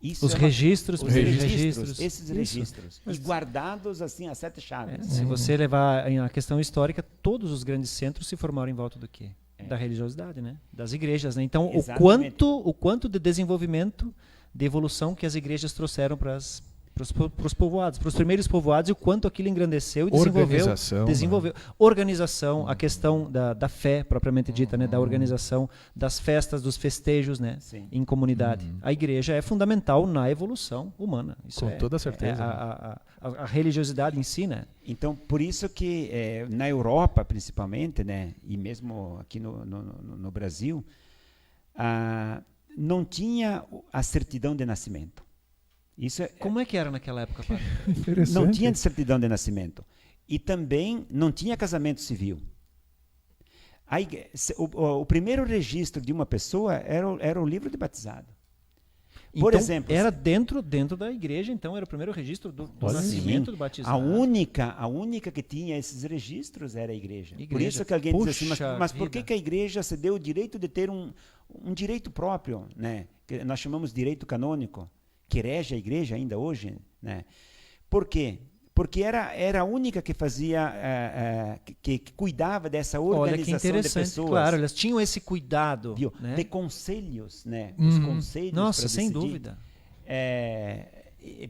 S3: Isso esses registros. E guardados assim a 7 chaves.
S2: Se você levar a questão histórica, todos os grandes centros se formaram em volta do quê? Da religiosidade, né? Das igrejas, né? Então, o quanto de desenvolvimento, de evolução que as igrejas trouxeram para os povoados, para os primeiros povoados, e o quanto aquilo engrandeceu e desenvolveu. Organização, a questão da fé propriamente dita, né, da organização das festas, dos festejos, né, em comunidade. A igreja é fundamental na evolução humana. Isso
S1: com toda certeza.
S2: A religiosidade em si, né?
S3: Então, por isso que na Europa, principalmente, né, e mesmo aqui no Brasil, não tinha a certidão de nascimento.
S2: Como é que era naquela época, padre?
S3: Não tinha certidão de nascimento. E também não tinha casamento civil. O primeiro registro de uma pessoa era o livro de batizado. Por exemplo,
S2: era dentro da igreja, então era o primeiro registro do nascimento do batizado.
S3: A única que tinha esses registros era a igreja. Por isso que alguém diz assim, mas por que a igreja se deu o direito de ter um direito próprio, né? Que nós chamamos de direito canônico, que rege a igreja ainda hoje, né? Por quê? Porque era a única que fazia, que cuidava dessa organização de pessoas.
S2: Claro, elas tinham esse cuidado, né?
S3: De conselhos, né? Os conselhos.
S2: Nossa, sem dúvida.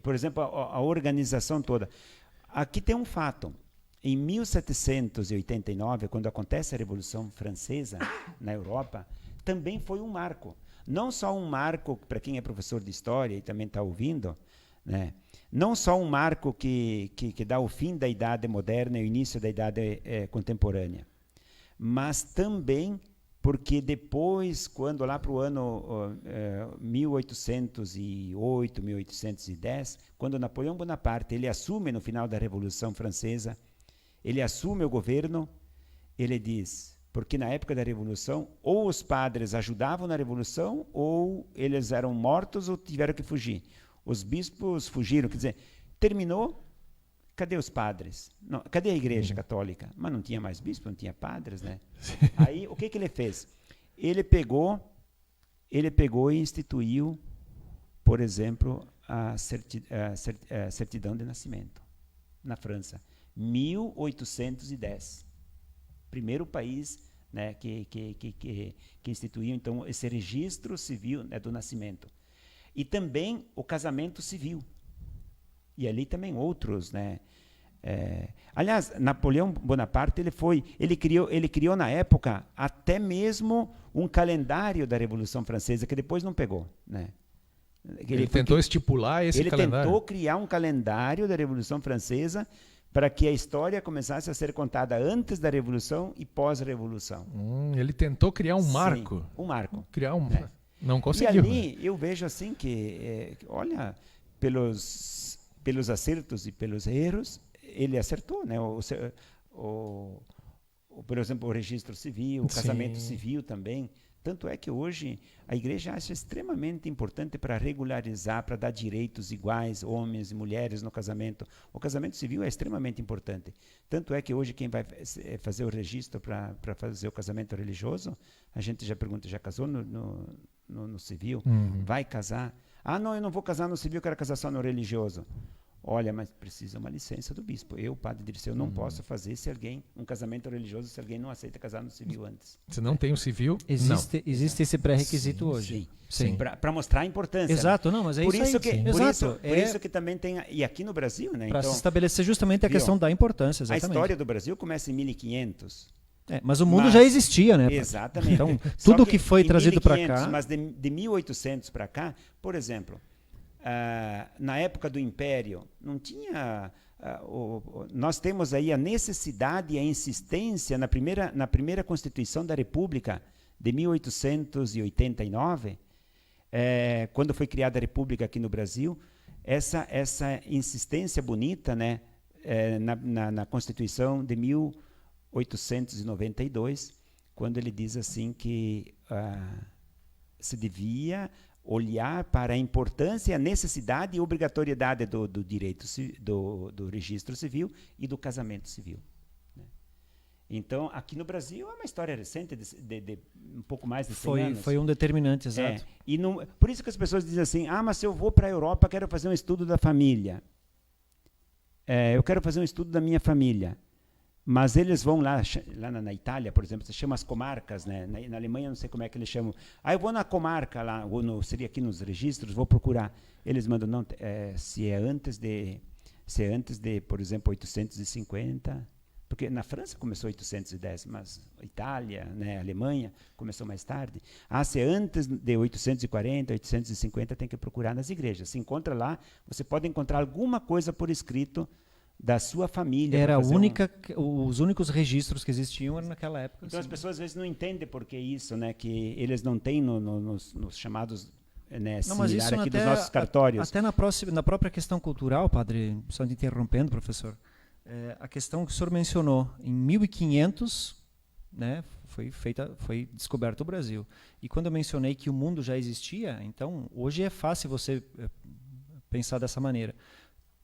S3: Por exemplo, a organização toda. Aqui tem um fato. em 1789, quando acontece a Revolução Francesa na Europa, também foi um marco. Não só um marco, para quem é professor de história e também está ouvindo, né? Não só um marco que dá o fim da Idade Moderna e o início da Idade Contemporânea, mas também porque depois, quando lá para o ano 1808, 1810, quando Napoleão Bonaparte ele assume no final da Revolução Francesa, ele assume o governo, ele diz, porque na época da Revolução, ou os padres ajudavam na Revolução, ou eles eram mortos ou tiveram que fugir. Os bispos fugiram, quer dizer, terminou, cadê os padres? Não, cadê a Igreja Católica? Mas não tinha mais bispo, não tinha padres, né? Aí, o que ele fez? Ele pegou e instituiu, por exemplo, a certidão de nascimento, na França, 1810. Primeiro país, né, que instituiu, então, esse registro civil, né, do nascimento. E também o casamento civil. E ali também outros, né? Aliás, Napoleão Bonaparte ele criou na época até mesmo um calendário da Revolução Francesa que depois não pegou, né?
S1: Ele tentou estipular esse calendário.
S3: Ele tentou criar um calendário da Revolução Francesa para que a história começasse a ser contada antes da Revolução e pós-Revolução.
S1: Ele tentou criar um marco.
S3: Sim, um marco.
S1: Criar um... Não conseguiu.
S3: E ali eu vejo assim que, olha, pelos acertos e pelos erros, ele acertou, né? Por exemplo, o registro civil, o casamento civil também. Tanto é que hoje a igreja acha extremamente importante para regularizar, para dar direitos iguais, homens e mulheres no casamento. O casamento civil é extremamente importante. Tanto é que hoje quem vai fazer o registro para fazer o casamento religioso, a gente já pergunta, já casou no civil? Vai casar? Ah, não, eu não vou casar no civil, eu quero casar só no religioso. Olha, mas precisa uma licença do bispo. Eu, padre Dirceu, não posso fazer um casamento religioso se alguém não aceita casar no civil antes.
S1: Se não tem o civil,
S2: existe esse pré-requisito hoje.
S3: Sim. Para mostrar a importância.
S2: Exato, né? Não, mas é
S3: por
S2: isso
S3: isso
S2: aí.
S3: Por isso que também tem, e aqui no Brasil, né?
S2: Para
S3: então, se
S2: estabelecer justamente a questão da importância, exatamente.
S3: A história do Brasil começa em 1500.
S2: Mas o mundo já existia, né?
S3: Exatamente.
S2: Então, tudo que foi trazido para cá...
S3: Mas de 1800 para cá, por exemplo, na época do Império, não tinha... nós temos aí a necessidade e a insistência na primeira Constituição da República de 1889, quando foi criada a República aqui no Brasil, essa insistência bonita, né, na Constituição de 1892, quando ele diz assim que se devia olhar para a importância, a necessidade e obrigatoriedade do direito do registro civil e do casamento civil. Né? Então, aqui no Brasil é uma história recente, de um pouco mais de 100 anos.
S2: Foi um determinante, exato.
S3: Por isso que as pessoas dizem assim, mas se eu vou para a Europa, quero fazer um estudo da família. Eu quero fazer um estudo da minha família. Mas eles vão lá na Itália, por exemplo, se chama as comarcas, né? Na Alemanha não sei como é que eles chamam. Eu vou na comarca lá, seria aqui nos registros, vou procurar. Eles mandam, não, se é antes de, por exemplo, 850, porque na França começou 810, mas Itália, né, Alemanha, começou mais tarde. Se é antes de 840, 850, tem que procurar nas igrejas. Se encontra lá, você pode encontrar alguma coisa por escrito da sua família.
S2: Era os únicos registros que existiam eram naquela época.
S3: Então as pessoas às vezes não entendem por que isso, né? Que eles não têm nos chamados, né, similar aqui dos nossos cartórios.
S2: Até na própria questão cultural, padre, só te interrompendo, professor, a questão que o senhor mencionou, em 1500, né, foi descoberto o Brasil. E quando eu mencionei que o mundo já existia, então hoje é fácil você pensar dessa maneira.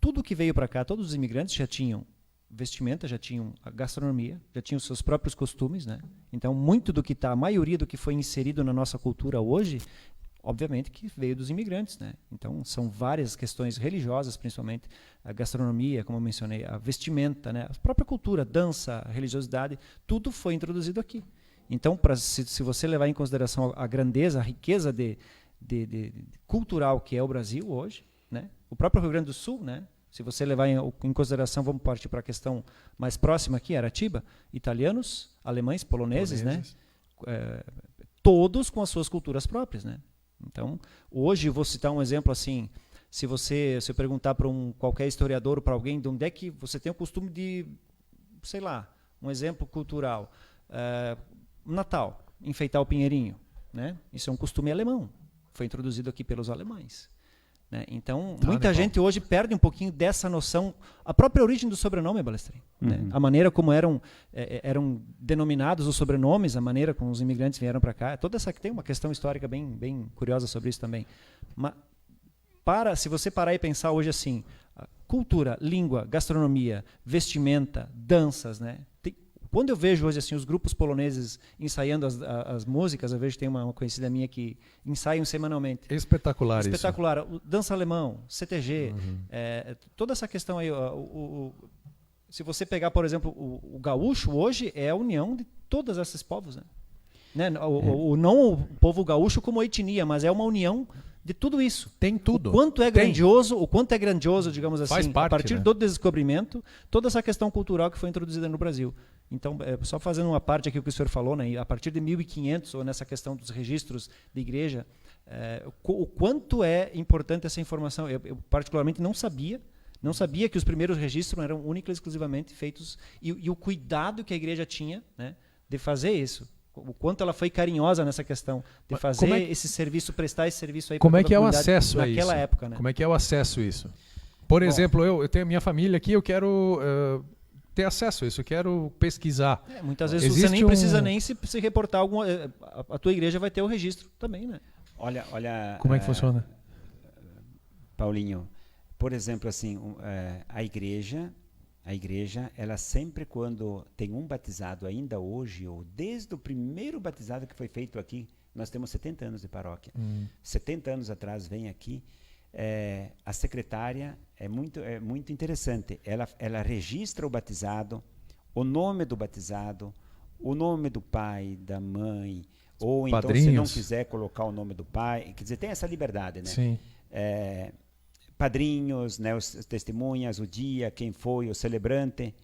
S2: Tudo que veio para cá, todos os imigrantes já tinham vestimenta, já tinham a gastronomia, já tinham os seus próprios costumes, né? Então, a maioria do que foi inserido na nossa cultura hoje, obviamente que veio dos imigrantes, né? Então, são várias questões religiosas, principalmente a gastronomia, como eu mencionei, a vestimenta, né? A própria cultura, dança, a religiosidade, tudo foi introduzido aqui. Então, se você levar em consideração a grandeza, a riqueza cultural que é o Brasil hoje, né? O próprio Rio Grande do Sul, né? Se você levar em consideração, vamos partir para a questão mais próxima aqui, Aratiba, italianos, alemães, poloneses, né? Todos com as suas culturas próprias, né? Então, hoje, vou citar um exemplo assim, se eu perguntar para qualquer historiador ou para alguém de onde é que você tem o costume de, sei lá, um exemplo cultural, Natal, enfeitar o pinheirinho, né? Isso é um costume alemão, foi introduzido aqui pelos alemães. Né? Então, muita gente hoje perde um pouquinho dessa noção, a própria origem do sobrenome Balestrin. Né? A maneira como eram denominados os sobrenomes, a maneira como os imigrantes vieram para cá, toda essa tem uma questão histórica bem curiosa sobre isso também. Mas, se você parar e pensar hoje assim, cultura, língua, gastronomia, vestimenta, danças, né? Quando eu vejo hoje assim os grupos poloneses ensaiando as músicas, eu vejo que tem uma conhecida minha que ensaiam semanalmente.
S1: Espetacular isso.
S2: Espetacular. Dança alemão, CTG, toda essa questão aí. Se você pegar, por exemplo, o gaúcho hoje é a união de todos esses povos. Né? Não o povo gaúcho como etnia, mas é uma união de tudo isso. Tem tudo. O quanto é grandioso, digamos assim, a partir do descobrimento, toda essa questão cultural que foi introduzida no Brasil. Então, só fazendo uma parte aqui o que o senhor falou, né, a partir de 1500, ou nessa questão dos registros de igreja, o quanto é importante essa informação. Eu particularmente não sabia que os primeiros registros eram únicos e exclusivamente feitos, e o cuidado que a igreja tinha, né, de fazer isso. O quanto ela foi carinhosa nessa questão de fazer esse serviço, prestar esse serviço aí para
S1: como é que é o acesso a isso?
S2: Naquela época, né?
S1: Como é que é o acesso a isso? Por exemplo, eu tenho a minha família aqui, eu quero ter acesso a isso, eu quero pesquisar.
S2: Muitas vezes você nem precisa nem se reportar a tua igreja vai ter o registro também, né?
S3: Olha.
S1: Como é que funciona?
S3: Paulinho, por exemplo, assim, a igreja, ela sempre, quando tem um batizado ainda hoje, ou desde o primeiro batizado que foi feito aqui, nós temos 70 anos de paróquia. 70 anos atrás vem aqui, a secretária é muito interessante. Ela registra o batizado, o nome do batizado, o nome do pai, da mãe, ou então,
S1: padrinhos.
S3: Se não quiser colocar o nome do pai, quer dizer, tem essa liberdade, né?
S1: Sim.
S3: Padrinhos, né, os testemunhas, o dia, quem foi, o celebrante,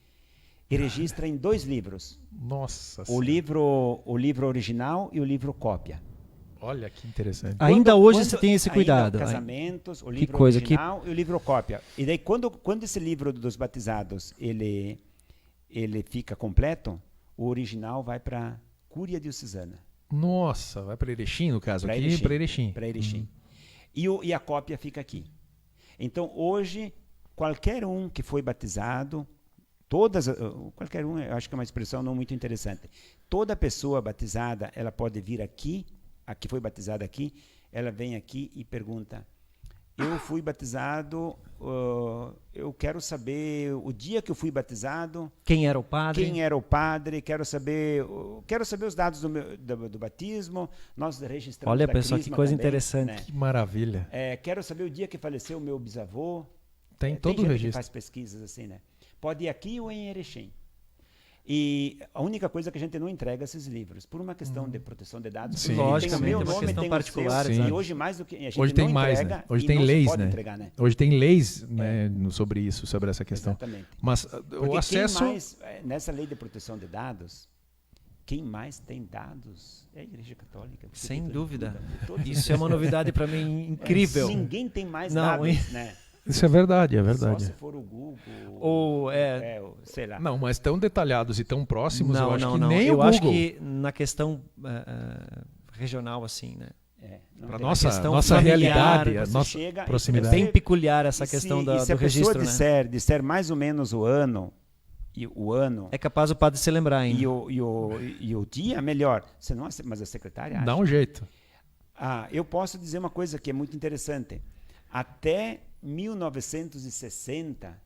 S3: e registra em 2 livros.
S1: Nossa
S3: o livro original e o livro cópia.
S1: Olha que interessante.
S2: Ainda hoje você tem esse cuidado.
S3: Casamentos, o livro original e o livro cópia. E daí quando esse livro dos batizados ele fica completo, o original vai para Cúria Diocesana.
S1: Nossa, vai para Erechim no caso, aqui para Erechim.
S3: E a cópia fica aqui. Então, hoje, qualquer um que foi batizado, qualquer um, eu acho que é uma expressão não muito interessante, toda pessoa batizada, ela pode vir aqui, a que foi batizada aqui, ela vem aqui e pergunta, eu fui batizado, eu quero saber o dia que eu fui batizado.
S2: Quem era o padre,
S3: quero saber os dados do batismo, nós registramos.
S2: Olha, pessoal, que coisa
S3: também,
S2: interessante.
S3: né?
S1: Que maravilha.
S3: Quero saber o dia que faleceu o meu bisavô.
S1: Tem todo o registro.
S3: Que faz pesquisas assim, né? Pode ir aqui ou em Erechim. E a única coisa que a gente não entrega esses livros, por uma questão de proteção de dados.
S1: Sim,
S2: logicamente,
S3: é uma
S2: questão particular.
S3: E hoje mais do que a gente
S1: hoje
S3: não
S1: tem mais,
S3: entrega,
S1: né? Hoje
S3: e
S1: tem
S3: não
S1: leis,
S3: pode
S1: né?
S3: entregar, né?
S1: Hoje tem leis, né, sobre isso, sobre essa questão.
S3: Exatamente.
S1: Mas
S3: porque
S1: o acesso
S3: nessa lei de proteção de dados, quem mais tem dados é a Igreja Católica.
S2: Sem dúvida. Isso é uma novidade para mim incrível.
S3: Ninguém tem mais dados, né?
S1: Isso é verdade, é verdade.
S3: Só se for o Google.
S2: Ou
S3: sei lá.
S1: Não, mas tão detalhados e tão próximos, eu acho que
S2: não.
S1: nem
S2: eu
S1: o Google.
S2: acho que na questão regional, assim, né?
S1: Para nossa
S2: familiar,
S1: realidade, a nossa proximidade.
S2: É bem peculiar essa questão do registro, né?
S3: Se a pessoa disser mais ou menos o ano,
S2: é capaz o padre se lembrar ainda.
S3: E o dia, melhor. Mas a secretária acha.
S1: Dá um jeito.
S3: Eu posso dizer uma coisa que é muito interessante. Até 1960,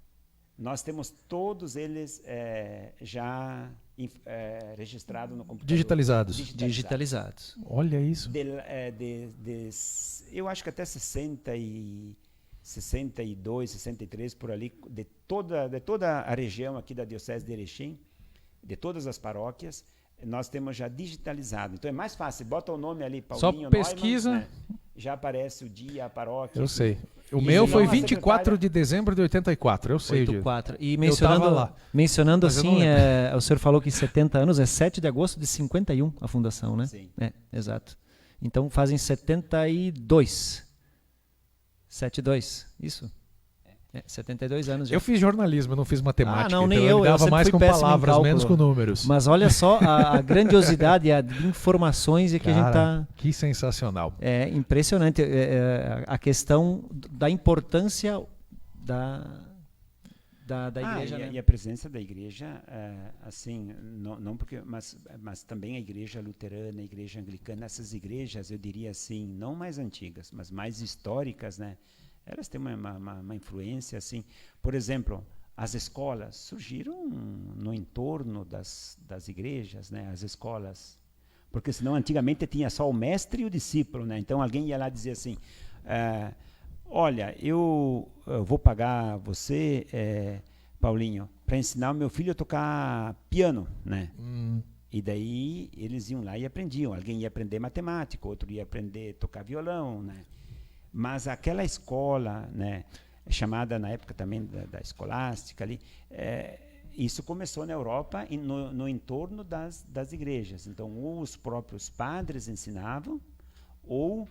S3: nós temos todos eles já registrados no computador.
S2: Digitalizados.
S1: Olha isso.
S3: Eu acho que até 62, 63, por ali, de toda a região aqui da Diocese de Erechim, de todas as paróquias, nós temos já digitalizado. Então é mais fácil, bota o nome ali, Paulinho
S1: Só pesquisa.
S3: Neumann, né? Já aparece o dia, a paróquia.
S1: Eu sei. O meu foi
S3: não, a
S1: 24 de dezembro de 84, eu sei.
S2: 84. E
S1: Eu tava lá.
S2: mencionando
S1: Mas eu
S2: assim,
S1: não
S2: o senhor falou que 70 anos, é 7 de agosto de 51 a fundação, né?
S3: Sim.
S2: Exato. Então fazem 72. 72, isso? 72 anos já.
S1: Eu fiz jornalismo, eu não fiz matemática.
S2: Não, nem
S1: então
S2: eu
S1: lidava
S2: sempre
S1: mais
S2: fui
S1: com
S2: péssimo em
S1: palavras,
S2: cálculo.
S1: menos com números.
S2: Mas olha só a grandiosidade de informações que a gente está...
S1: Que sensacional.
S2: É impressionante a questão da importância da igreja.
S3: E
S2: né?
S3: a presença da igreja, assim, não porque, mas também a igreja luterana, a igreja anglicana, essas igrejas, eu diria assim, não mais antigas, mas mais históricas, né? Elas têm uma influência, assim. Por exemplo, as escolas surgiram no entorno das igrejas, né? As escolas. Porque senão antigamente tinha só o mestre e o discípulo, né? Então alguém ia lá dizer assim, olha, eu vou pagar você, Paulinho, para ensinar o meu filho a tocar piano, né? E daí eles iam lá e aprendiam. Alguém ia aprender matemática, outro ia aprender a tocar violão, né? Mas aquela escola, né, chamada na época também da escolástica ali, isso começou na Europa no entorno das igrejas. Então, ou os próprios padres ensinavam, ou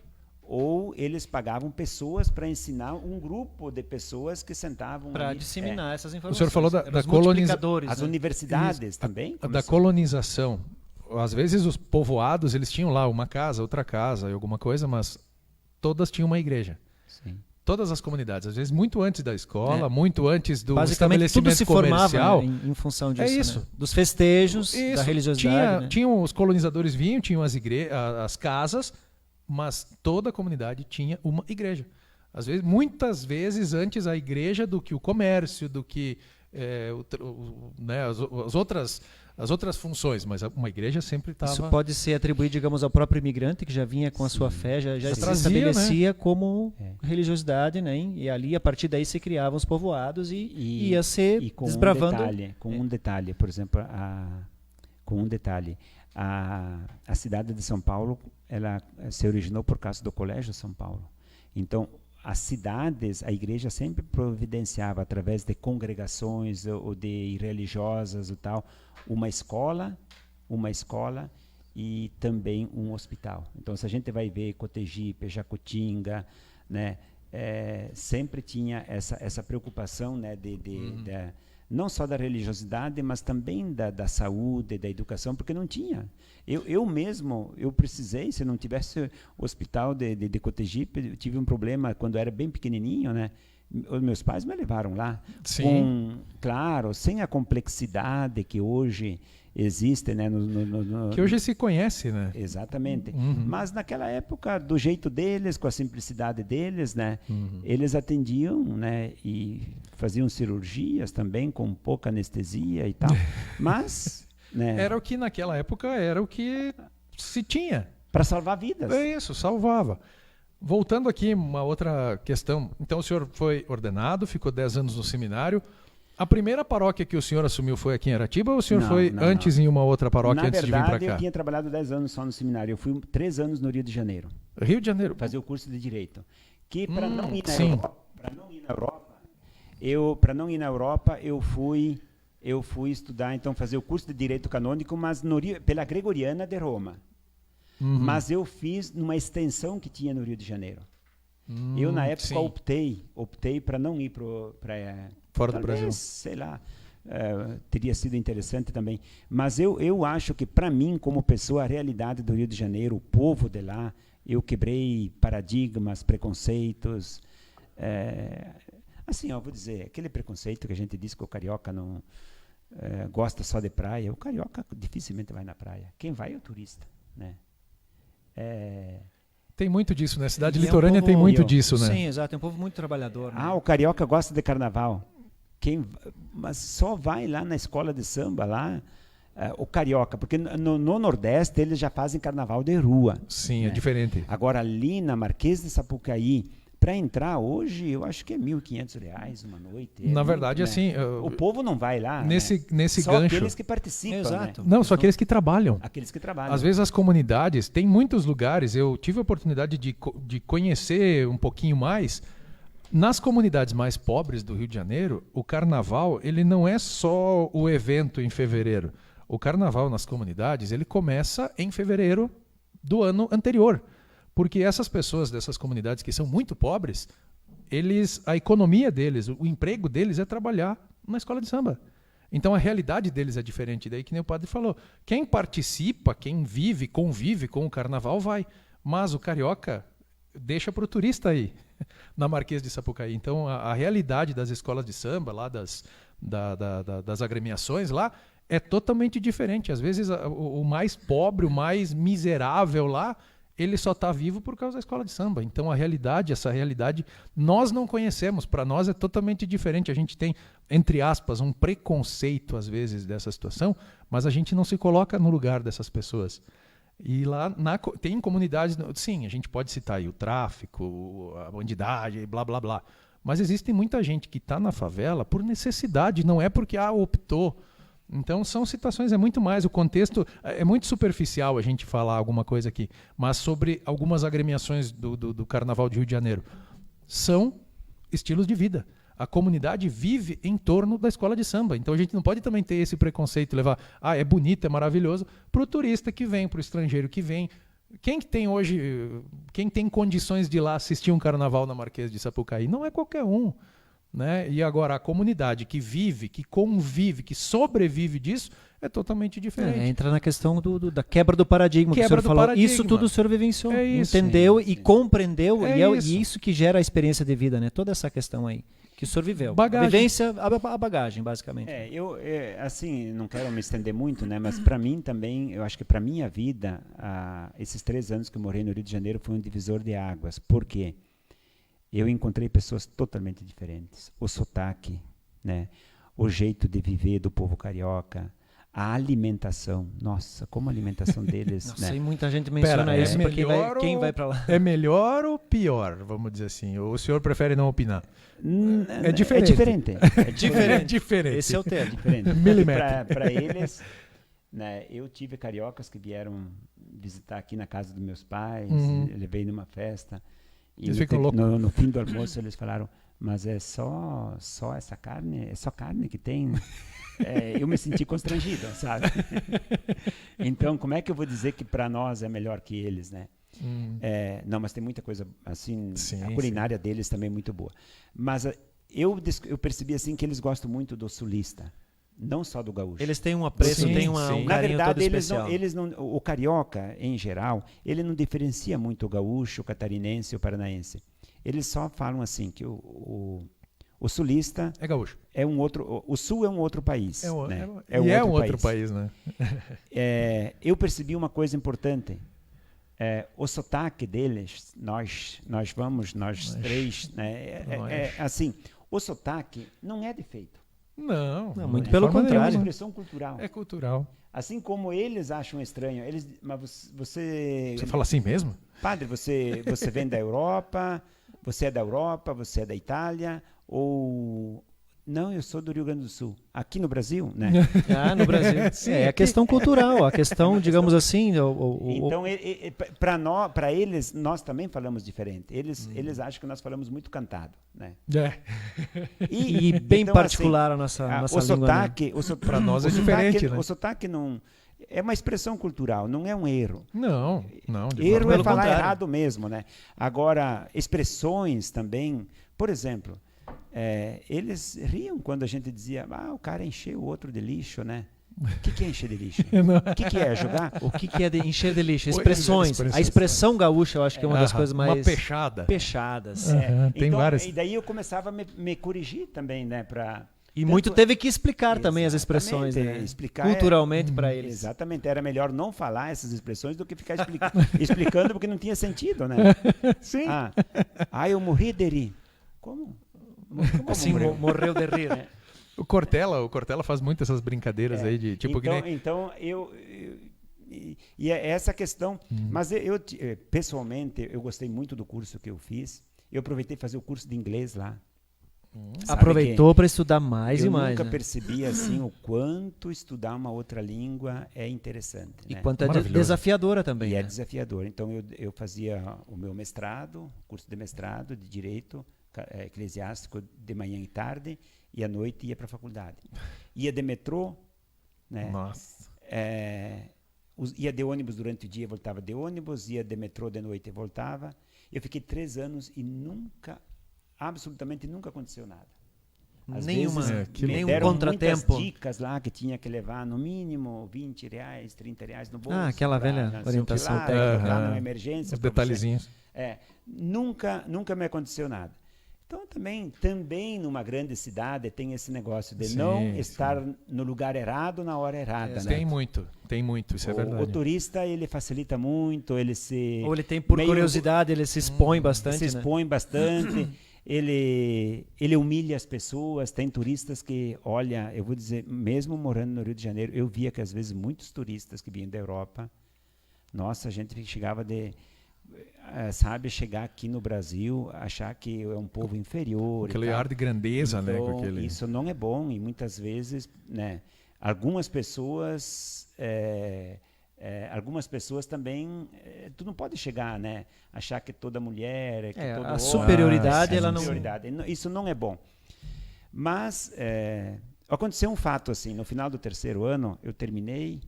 S3: eles pagavam pessoas para ensinar um grupo de pessoas que sentavam
S2: para
S3: ali,
S2: disseminar essas
S1: O
S2: informações.
S1: senhor falou da colonização.
S3: as universidades também.
S1: Da colonização. Às vezes os povoados, eles tinham lá uma casa, outra casa, alguma coisa, mas todas tinham uma igreja.
S3: Sim.
S1: Todas as comunidades, às vezes muito antes da escola, muito antes do
S2: basicamente
S1: estabelecimento
S2: tudo se
S1: comercial.
S2: formava em função disso.
S1: Isso.
S2: Né? Dos festejos, da religiosidade.
S1: Tinham os colonizadores vinham, tinham as casas, mas toda a comunidade tinha uma igreja. Às vezes, muitas vezes antes a igreja do que o comércio, do que né, as outras funções, mas uma igreja sempre estava...
S2: Isso pode ser atribuído, digamos, ao próprio imigrante que já vinha com a sua fé, já se
S1: trazia,
S2: estabelecia, né? Como
S3: É.
S2: religiosidade, né? E ali, a partir daí, se criavam os povoados e ia ser
S3: com
S2: desbravando...
S3: um detalhe, por exemplo, a cidade de São Paulo, ela se originou por causa do Colégio São Paulo. Então, as cidades, a igreja sempre providenciava, através de congregações ou de religiosas e tal, uma escola e também um hospital. Então, se a gente vai ver Cotegipe, Jacutinga, né, sempre tinha essa preocupação, né, não só da religiosidade, mas também da saúde, da educação, porque não tinha. Eu mesmo, eu precisei, se não tivesse o hospital de Cotegipe, eu tive um problema quando eu era bem pequenininho, né? Os meus pais me levaram lá.
S1: Sim.
S3: Claro, sem a complexidade que hoje existe, né?
S1: Que hoje se conhece, né?
S3: Exatamente. Mas naquela época, do jeito deles, com a simplicidade deles, né? Eles atendiam, né? E faziam cirurgias também com pouca anestesia e tal. Mas, né?
S1: Era o que naquela época era o que se tinha.
S3: Para salvar vidas.
S1: É isso, salvava. Voltando aqui, uma outra questão. Então, o senhor foi ordenado, ficou 10 anos no seminário. A primeira paróquia que o senhor assumiu foi aqui em Aratiba ou o senhor foi antes em uma outra paróquia antes de vir para cá?
S3: Na verdade, eu tinha trabalhado 10 anos só no seminário. Eu fui 3 anos no Rio de Janeiro.
S1: Rio de Janeiro.
S3: Fazer o curso de Direito. Que para não ir na Europa, eu fui estudar, então, fazer o curso de Direito Canônico, mas pela Gregoriana de Roma. Mas eu fiz numa extensão que tinha no Rio de Janeiro. Eu, na época, optei para não ir para
S1: fora do Brasil.
S3: Sei lá, teria sido interessante também. Mas eu acho que, para mim, como pessoa, a realidade do Rio de Janeiro, o povo de lá, eu quebrei paradigmas, preconceitos. Assim, eu vou dizer, aquele preconceito que a gente diz que o carioca não gosta só de praia, o carioca dificilmente vai na praia. Quem vai é o turista, né?
S1: Tem muito disso, né? Cidade litorânea tem muito disso, né?
S2: Sim, exato. É um povo muito trabalhador. Né?
S3: O carioca gosta de carnaval. Mas só vai lá na escola de samba, lá, o carioca, porque no Nordeste eles já fazem carnaval de rua.
S1: Sim,
S3: né?
S1: É diferente.
S3: Agora, ali na Marquês de Sapucaí, para entrar hoje, eu acho que é R$1.500 uma noite.
S1: Na verdade,
S3: muito,
S1: assim...
S3: O povo não vai lá.
S1: Nesse
S3: só
S1: gancho...
S3: aqueles que participam.
S2: Exato.
S3: Né?
S1: Não, só aqueles que trabalham.
S3: Aqueles que trabalham.
S1: Às vezes as comunidades, tem muitos lugares, eu tive a oportunidade de conhecer um pouquinho mais, Nas comunidades mais pobres do Rio de Janeiro, o carnaval ele não é só o evento em fevereiro. O carnaval nas comunidades ele começa em fevereiro do ano anterior. Porque essas pessoas dessas comunidades que são muito pobres, a economia deles, o emprego deles é trabalhar na escola de samba. Então a realidade deles é diferente. Daí que nem o padre falou. Quem participa, quem vive, convive com o carnaval vai. Mas o carioca deixa para o turista aí, na Marquês de Sapucaí. Então a realidade das escolas de samba, lá das agremiações lá, é totalmente diferente. Às vezes o mais pobre, o mais miserável lá, ele só está vivo por causa da escola de samba. Então essa realidade, nós não conhecemos. Para nós é totalmente diferente. A gente tem, entre aspas, um preconceito às vezes dessa situação, mas a gente não se coloca no lugar dessas pessoas. E lá tem comunidades, sim, a gente pode citar aí o tráfico, a bandidagem, blá, blá, blá. Mas existe muita gente que está na favela por necessidade, não é porque optou. Então são situações, é muito mais, o contexto é muito superficial a gente falar alguma coisa aqui, mas sobre algumas agremiações do Carnaval de Rio de Janeiro. São estilos de vida. A comunidade vive em torno da escola de samba. Então a gente não pode também ter esse preconceito, levar, é bonito, é maravilhoso, para o turista que vem, para o estrangeiro que vem. Quem tem condições de ir lá assistir um carnaval na Marquês de Sapucaí? Não é qualquer um. Né? E agora a comunidade que vive, que convive, que sobrevive disso é totalmente diferente.
S2: Entra na questão da quebra do paradigma que o senhor falou. Isso tudo o senhor vivenciou, entendeu e compreendeu, e é isso que gera a experiência de vida, né? Toda essa questão aí que o senhor viveu.
S1: Bagagem.
S2: A vivência, a bagagem, basicamente.
S3: Assim, não quero me estender muito, né? Mas para mim também, eu acho que para minha vida, esses 3 anos que eu morei no Rio de Janeiro foi um divisor de águas. Por quê? Eu encontrei pessoas totalmente diferentes. O sotaque, né? O jeito de viver do povo carioca, a alimentação. Nossa, como a alimentação deles...
S2: Nossa,
S3: né?
S2: e muita gente menciona isso, porque quem vai para lá?
S1: É melhor ou pior, vamos dizer assim? Ou o senhor prefere não opinar? É diferente.
S3: É diferente.
S2: Esse é o termo.
S3: Para eles, né, eu tive cariocas que vieram visitar aqui na casa dos meus pais, levei numa festa... E no fim do almoço eles falaram, mas é só essa carne, é só carne que tem. Eu me senti constrangido, sabe? Então, como é que eu vou dizer que para nós é melhor que eles, né? Não, mas tem muita coisa assim, a culinária deles também é muito boa. Mas eu percebi assim que eles gostam muito do sulista. Não só do gaúcho.
S2: Eles têm um apreço, têm um carinho
S3: Na verdade,
S2: todo especial.
S3: O carioca, em geral, ele não diferencia muito o gaúcho, o catarinense e o paranaense. Eles só falam assim, que o sulista...
S1: É gaúcho.
S3: É um outro, o sul é um outro país.
S1: É
S3: um
S1: outro país, né?
S3: Eu percebi uma coisa importante. O sotaque deles, nós três, né? Assim, o sotaque não é defeito.
S1: Não,
S2: muito pelo contrário.
S3: É uma expressão cultural.
S1: É cultural.
S3: Assim como eles acham estranho. Mas você
S1: fala assim mesmo?
S3: Padre, você vem da Europa, você é da Europa, você é da Itália, ou... Não, eu sou do Rio Grande do Sul. Aqui no Brasil, né?
S2: No Brasil. É a questão cultural, a questão, digamos assim...
S3: Então, para eles, nós também falamos diferente. Eles acham que nós falamos muito cantado, né?
S2: E bem então, particular assim, a nossa língua.
S1: Para nós é diferente, né?
S3: O sotaque não... É uma expressão cultural, não é um erro.
S1: Não.
S3: Erro é falar errado mesmo, né? Agora, expressões também... Por exemplo... eles riam quando a gente dizia, o cara encheu o outro de lixo, né? O que é encher de lixo? O que é jogar?
S2: O que é encher de lixo? Expressões. A expressão gaúcha, eu acho que é uma das coisas mais...
S1: Uma peixada.
S2: Pechadas.
S1: Tem
S3: então,
S1: várias.
S3: E daí eu começava a me corrigir também, né?
S2: E muito teve que explicar também as expressões, né?
S3: Explicar
S2: culturalmente para eles.
S3: Exatamente. Era melhor não falar essas expressões do que ficar explicando porque não tinha sentido, né?
S1: Sim.
S3: Eu morri de rir. Como
S2: assim, morreu de rir, né?
S1: O Cortella faz muito essas brincadeiras aí de tipo
S3: então é essa questão. Mas eu pessoalmente eu gostei muito do curso que eu fiz. Eu aproveitei fazer o curso de inglês lá.
S2: Aproveitou para estudar mais e mais.
S3: Eu nunca percebi assim o quanto estudar uma outra língua é interessante.
S2: E quanto é desafiadora também.
S3: E é desafiador. Então eu fazia o meu mestrado, curso de mestrado de Direito eclesiástico de manhã e tarde, e à noite ia para a faculdade. Ia de metrô, né?
S4: Nossa.
S3: Ia de ônibus durante o dia, voltava de ônibus, ia de metrô de noite e voltava. Eu fiquei 3 anos e absolutamente nunca aconteceu nada. Às vezes me deram
S2: contratempo.
S3: muitas dicas lá que tinha que levar no mínimo R$20, R$30 no bolso.
S2: Aquela velha orientação
S3: técnica. Lá numa emergência.
S1: Os detalhezinhos.
S3: Nunca me aconteceu nada. Então, também numa grande cidade tem esse negócio de não estar no lugar errado na hora errada. Né?
S1: Tem muito, isso é verdade.
S3: O turista, ele facilita muito, ele
S2: Ou ele tem, por curiosidade, ele se expõe bastante.
S3: Se expõe bastante, ele humilha as pessoas. Tem turistas que, olha, eu vou dizer, mesmo morando no Rio de Janeiro, eu via que às vezes muitos turistas que vinham da Europa, nossa, a gente chegava chegar aqui no Brasil, achar que é um povo inferior.
S1: Aquele ar de grandeza,
S3: então,
S1: né?
S3: Isso não é bom, e muitas vezes, né, algumas pessoas também, tu não pode chegar, né, achar que toda mulher, que todo
S2: a superioridade, ela não...
S3: Isso não é bom. Mas aconteceu um fato assim, no final do 3º ano, eu terminei,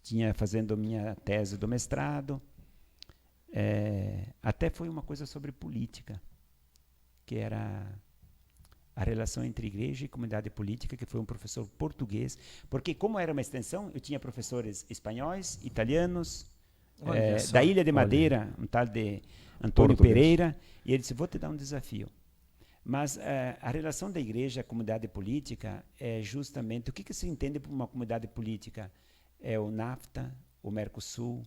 S3: tinha fazendo minha tese do mestrado. Até foi uma coisa sobre política, que era a relação entre igreja e comunidade política, que foi um professor português, porque como era uma extensão, eu tinha professores espanhóis, italianos, da Ilha de Madeira, um tal de Antônio Pereira, e ele disse, vou te dar um desafio. Mas a relação da igreja à comunidade política é justamente, o que se entende por uma comunidade política? É o NAFTA, o Mercosul,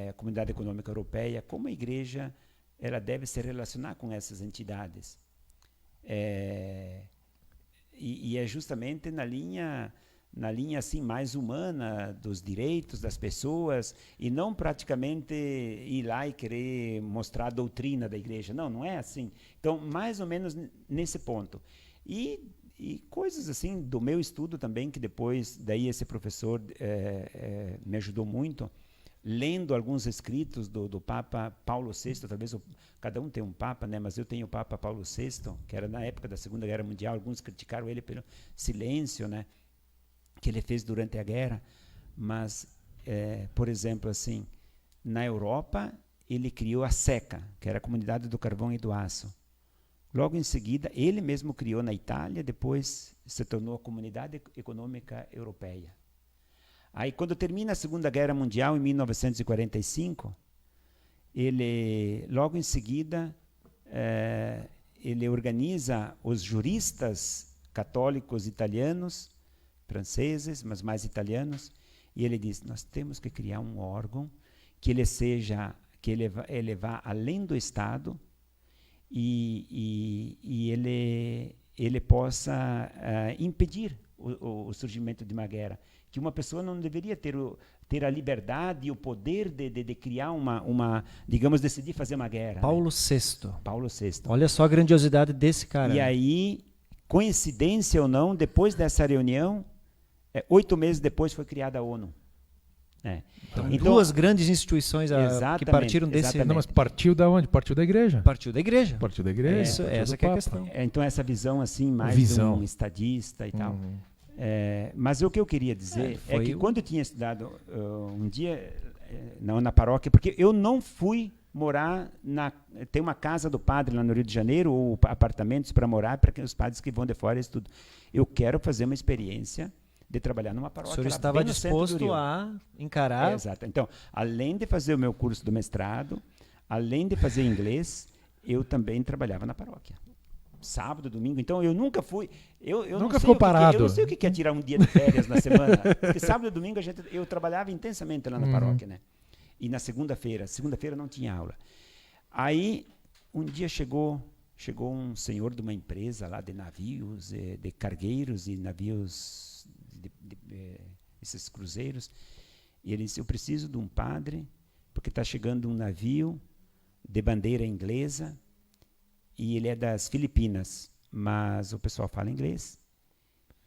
S3: a Comunidade Econômica Europeia, como a igreja ela deve se relacionar com essas entidades. E é justamente na linha assim mais humana dos direitos das pessoas, e não praticamente ir lá e querer mostrar a doutrina da igreja. Não é assim. Então, mais ou menos nesse ponto. E coisas assim do meu estudo também, que depois daí esse professor me ajudou muito, lendo alguns escritos do Papa Paulo VI, talvez cada um tem um Papa, né? Mas eu tenho o Papa Paulo VI, que era na época da Segunda Guerra Mundial. Alguns criticaram ele pelo silêncio, né, que ele fez durante a guerra. Mas, por exemplo, assim, na Europa, ele criou a SECA, que era a Comunidade do Carvão e do Aço. Logo em seguida, ele mesmo criou na Itália, depois se tornou a Comunidade Econômica Europeia. Aí, quando termina a Segunda Guerra Mundial, em 1945, ele, logo em seguida, ele organiza os juristas católicos italianos, franceses, mas mais italianos, e ele diz, nós temos que criar um órgão que ele vá além do Estado e ele possa impedir o surgimento de uma guerra. Que uma pessoa não deveria ter a liberdade e o poder de criar digamos, decidir fazer uma guerra.
S2: Paulo VI.
S3: Paulo VI.
S2: Olha só a grandiosidade desse cara.
S3: E aí, coincidência ou não, depois dessa reunião, 8 meses depois foi criada a ONU.
S2: Então, duas grandes instituições que partiram desse...
S1: Não, mas partiu da onde? Partiu da igreja.
S2: Partiu da igreja.
S1: Partiu da igreja.
S2: Essa que é a questão.
S3: Então, essa visão assim, mais de um estadista e tal. Mas o que eu queria dizer é que quando eu tinha estudado um dia na paróquia, porque eu não fui morar tem uma casa do padre lá no Rio de Janeiro, ou apartamentos para morar, para os padres que vão de fora estudam. Eu quero fazer uma experiência de trabalhar numa paróquia.
S2: O senhor estava disposto a encarar?
S3: Exato. Então, além de fazer o meu curso do mestrado, além de fazer inglês, eu também trabalhava na paróquia. Sábado, domingo. Então, eu nunca fui... Eu
S1: nunca ficou parado.
S3: Eu não sei o que é tirar um dia de férias na semana. Porque sábado e domingo eu trabalhava intensamente lá na paróquia, né? E na segunda-feira não tinha aula. Aí, um dia chegou um senhor de uma empresa lá de navios, de cargueiros e navios, esses cruzeiros, e ele disse, eu preciso de um padre, porque está chegando um navio de bandeira inglesa, e ele é das Filipinas, mas o pessoal fala inglês,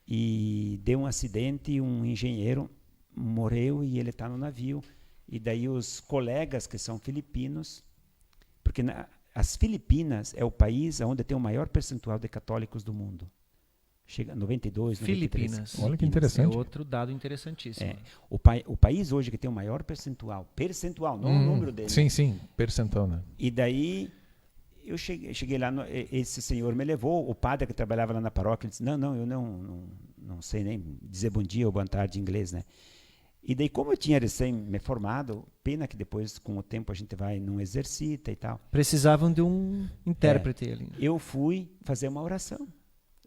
S3: e deu um acidente, um engenheiro morreu e ele está no navio, e daí os colegas que são filipinos, porque as Filipinas é o país onde tem o maior percentual de católicos do mundo. Chega a 92, 93.
S2: Filipinas.
S1: Olha que
S2: É
S1: interessante.
S2: outro dado interessantíssimo.
S3: O país hoje que tem o maior percentual, não o número dele.
S1: Sim, percentual, né?
S3: E daí eu cheguei lá, esse senhor me levou, o padre que trabalhava lá na paróquia, ele disse, não, eu não sei nem dizer bom dia ou boa tarde em inglês, né? E daí, como eu tinha recém me formado, pena que depois, com o tempo, a gente vai, não exercita e tal.
S2: Precisavam de um intérprete ali.
S3: Eu fui fazer uma oração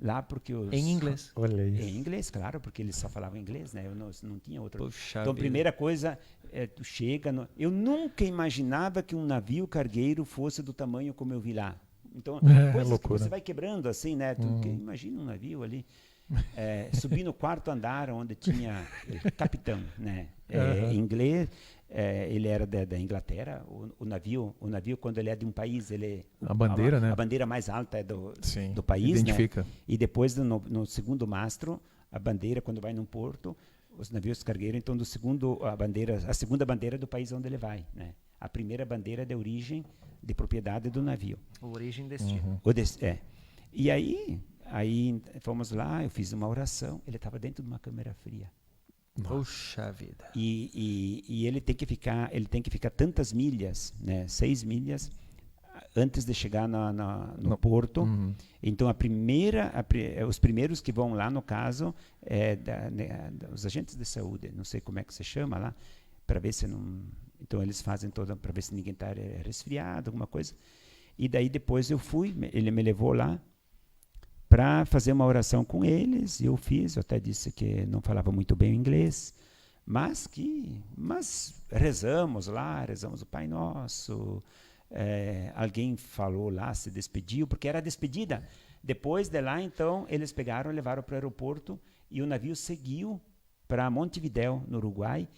S3: lá, porque
S2: Em inglês.
S1: Olha isso.
S3: Em inglês, claro, porque eles só falavam inglês, né? Eu não tinha outra.
S2: Puxa
S3: Então, a
S2: vida.
S3: primeira coisa, tu chega... Eu nunca imaginava que um navio cargueiro fosse do tamanho como eu vi lá. Então, coisas
S1: loucura.
S3: que você vai quebrando assim, né? Imagina um navio ali. Subi no quarto andar, onde tinha capitão, né? Em inglês, ele era da Inglaterra. O navio, quando ele é de um país,
S1: A bandeira, né?
S3: A bandeira mais alta é
S1: Sim,
S3: do país,
S1: identifica.
S3: né? E depois, no segundo mastro, a bandeira, quando vai num porto, os navios cargueiros, então, a segunda bandeira do país onde ele vai, né? A primeira bandeira é de origem, de propriedade do navio.
S2: Origem e destino.
S3: E aí fomos lá, eu fiz uma oração, ele estava dentro de uma câmera fria.
S2: Puxa vida.
S3: E ele tem que ficar tantas milhas, né, 6 milhas, antes de chegar no porto. Então, os primeiros que vão lá, no caso, os agentes de saúde, não sei como é que se chama lá, para ver se não... Então, eles fazem para ver se ninguém está resfriado, alguma coisa. E daí, depois eu fui, ele me levou lá, para fazer uma oração com eles, e eu até disse que não falava muito bem o inglês, mas rezamos o Pai Nosso, alguém falou lá, se despediu, porque era a despedida. Depois de lá, então, eles pegaram e levaram para o aeroporto, e o navio seguiu para Montevidéu, no Uruguai,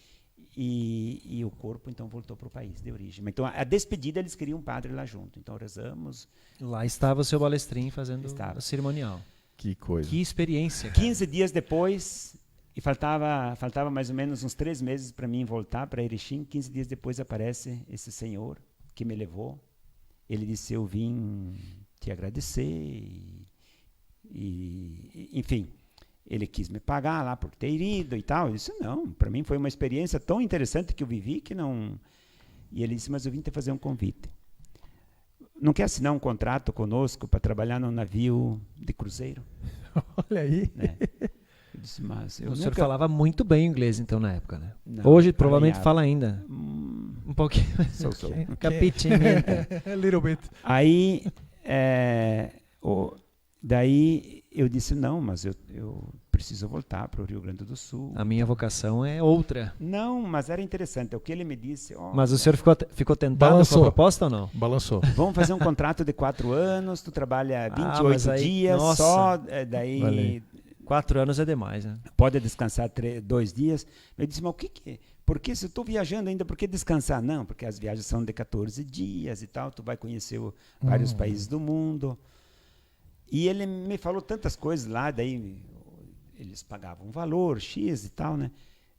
S3: e o corpo, então, voltou para o país de origem. Então, a despedida, eles queriam um padre lá junto. Então, rezamos.
S2: Lá estava o seu Balestrin fazendo o cerimonial.
S1: Que coisa.
S2: Que experiência, cara.
S3: 15 dias depois, e faltava mais ou menos uns 3 meses para mim voltar para Erechim. 15 dias depois aparece esse senhor que me levou. Ele disse, eu vim te agradecer. Enfim... Ele quis me pagar lá por ter ido e tal. Eu disse, não, para mim foi uma experiência tão interessante que eu vivi que não... E ele disse, mas eu vim te fazer um convite. Não quer assinar um contrato conosco para trabalhar num navio de cruzeiro?
S1: Olha aí.
S3: Né? Eu disse, mas eu
S2: O senhor falava muito bem inglês, então, na época, né?
S3: Não,
S2: hoje, provavelmente, fala ainda. Um pouquinho.
S3: Sou.
S2: Capitimento.
S1: A little bit.
S3: Aí, daí eu disse, não, mas eu preciso voltar para o Rio Grande do Sul.
S2: A minha vocação é outra.
S3: Não, mas era interessante. O que ele me disse...
S2: Mas o senhor ficou tentado
S1: Balançou.
S2: com a proposta ou não?
S1: Balançou.
S3: Vamos fazer um contrato de 4 anos, tu trabalha 28
S2: aí,
S3: dias,
S2: nossa.
S3: só, daí
S1: Valeu.
S2: 4 anos é demais, né?
S3: pode descansar 2 dias. Eu disse, mas o que é? Porque se eu estou viajando ainda, por que descansar? Não, porque as viagens são de 14 dias e tal, tu vai conhecer vários países do mundo. E ele me falou tantas coisas lá, daí eles pagavam um valor, X e tal, né?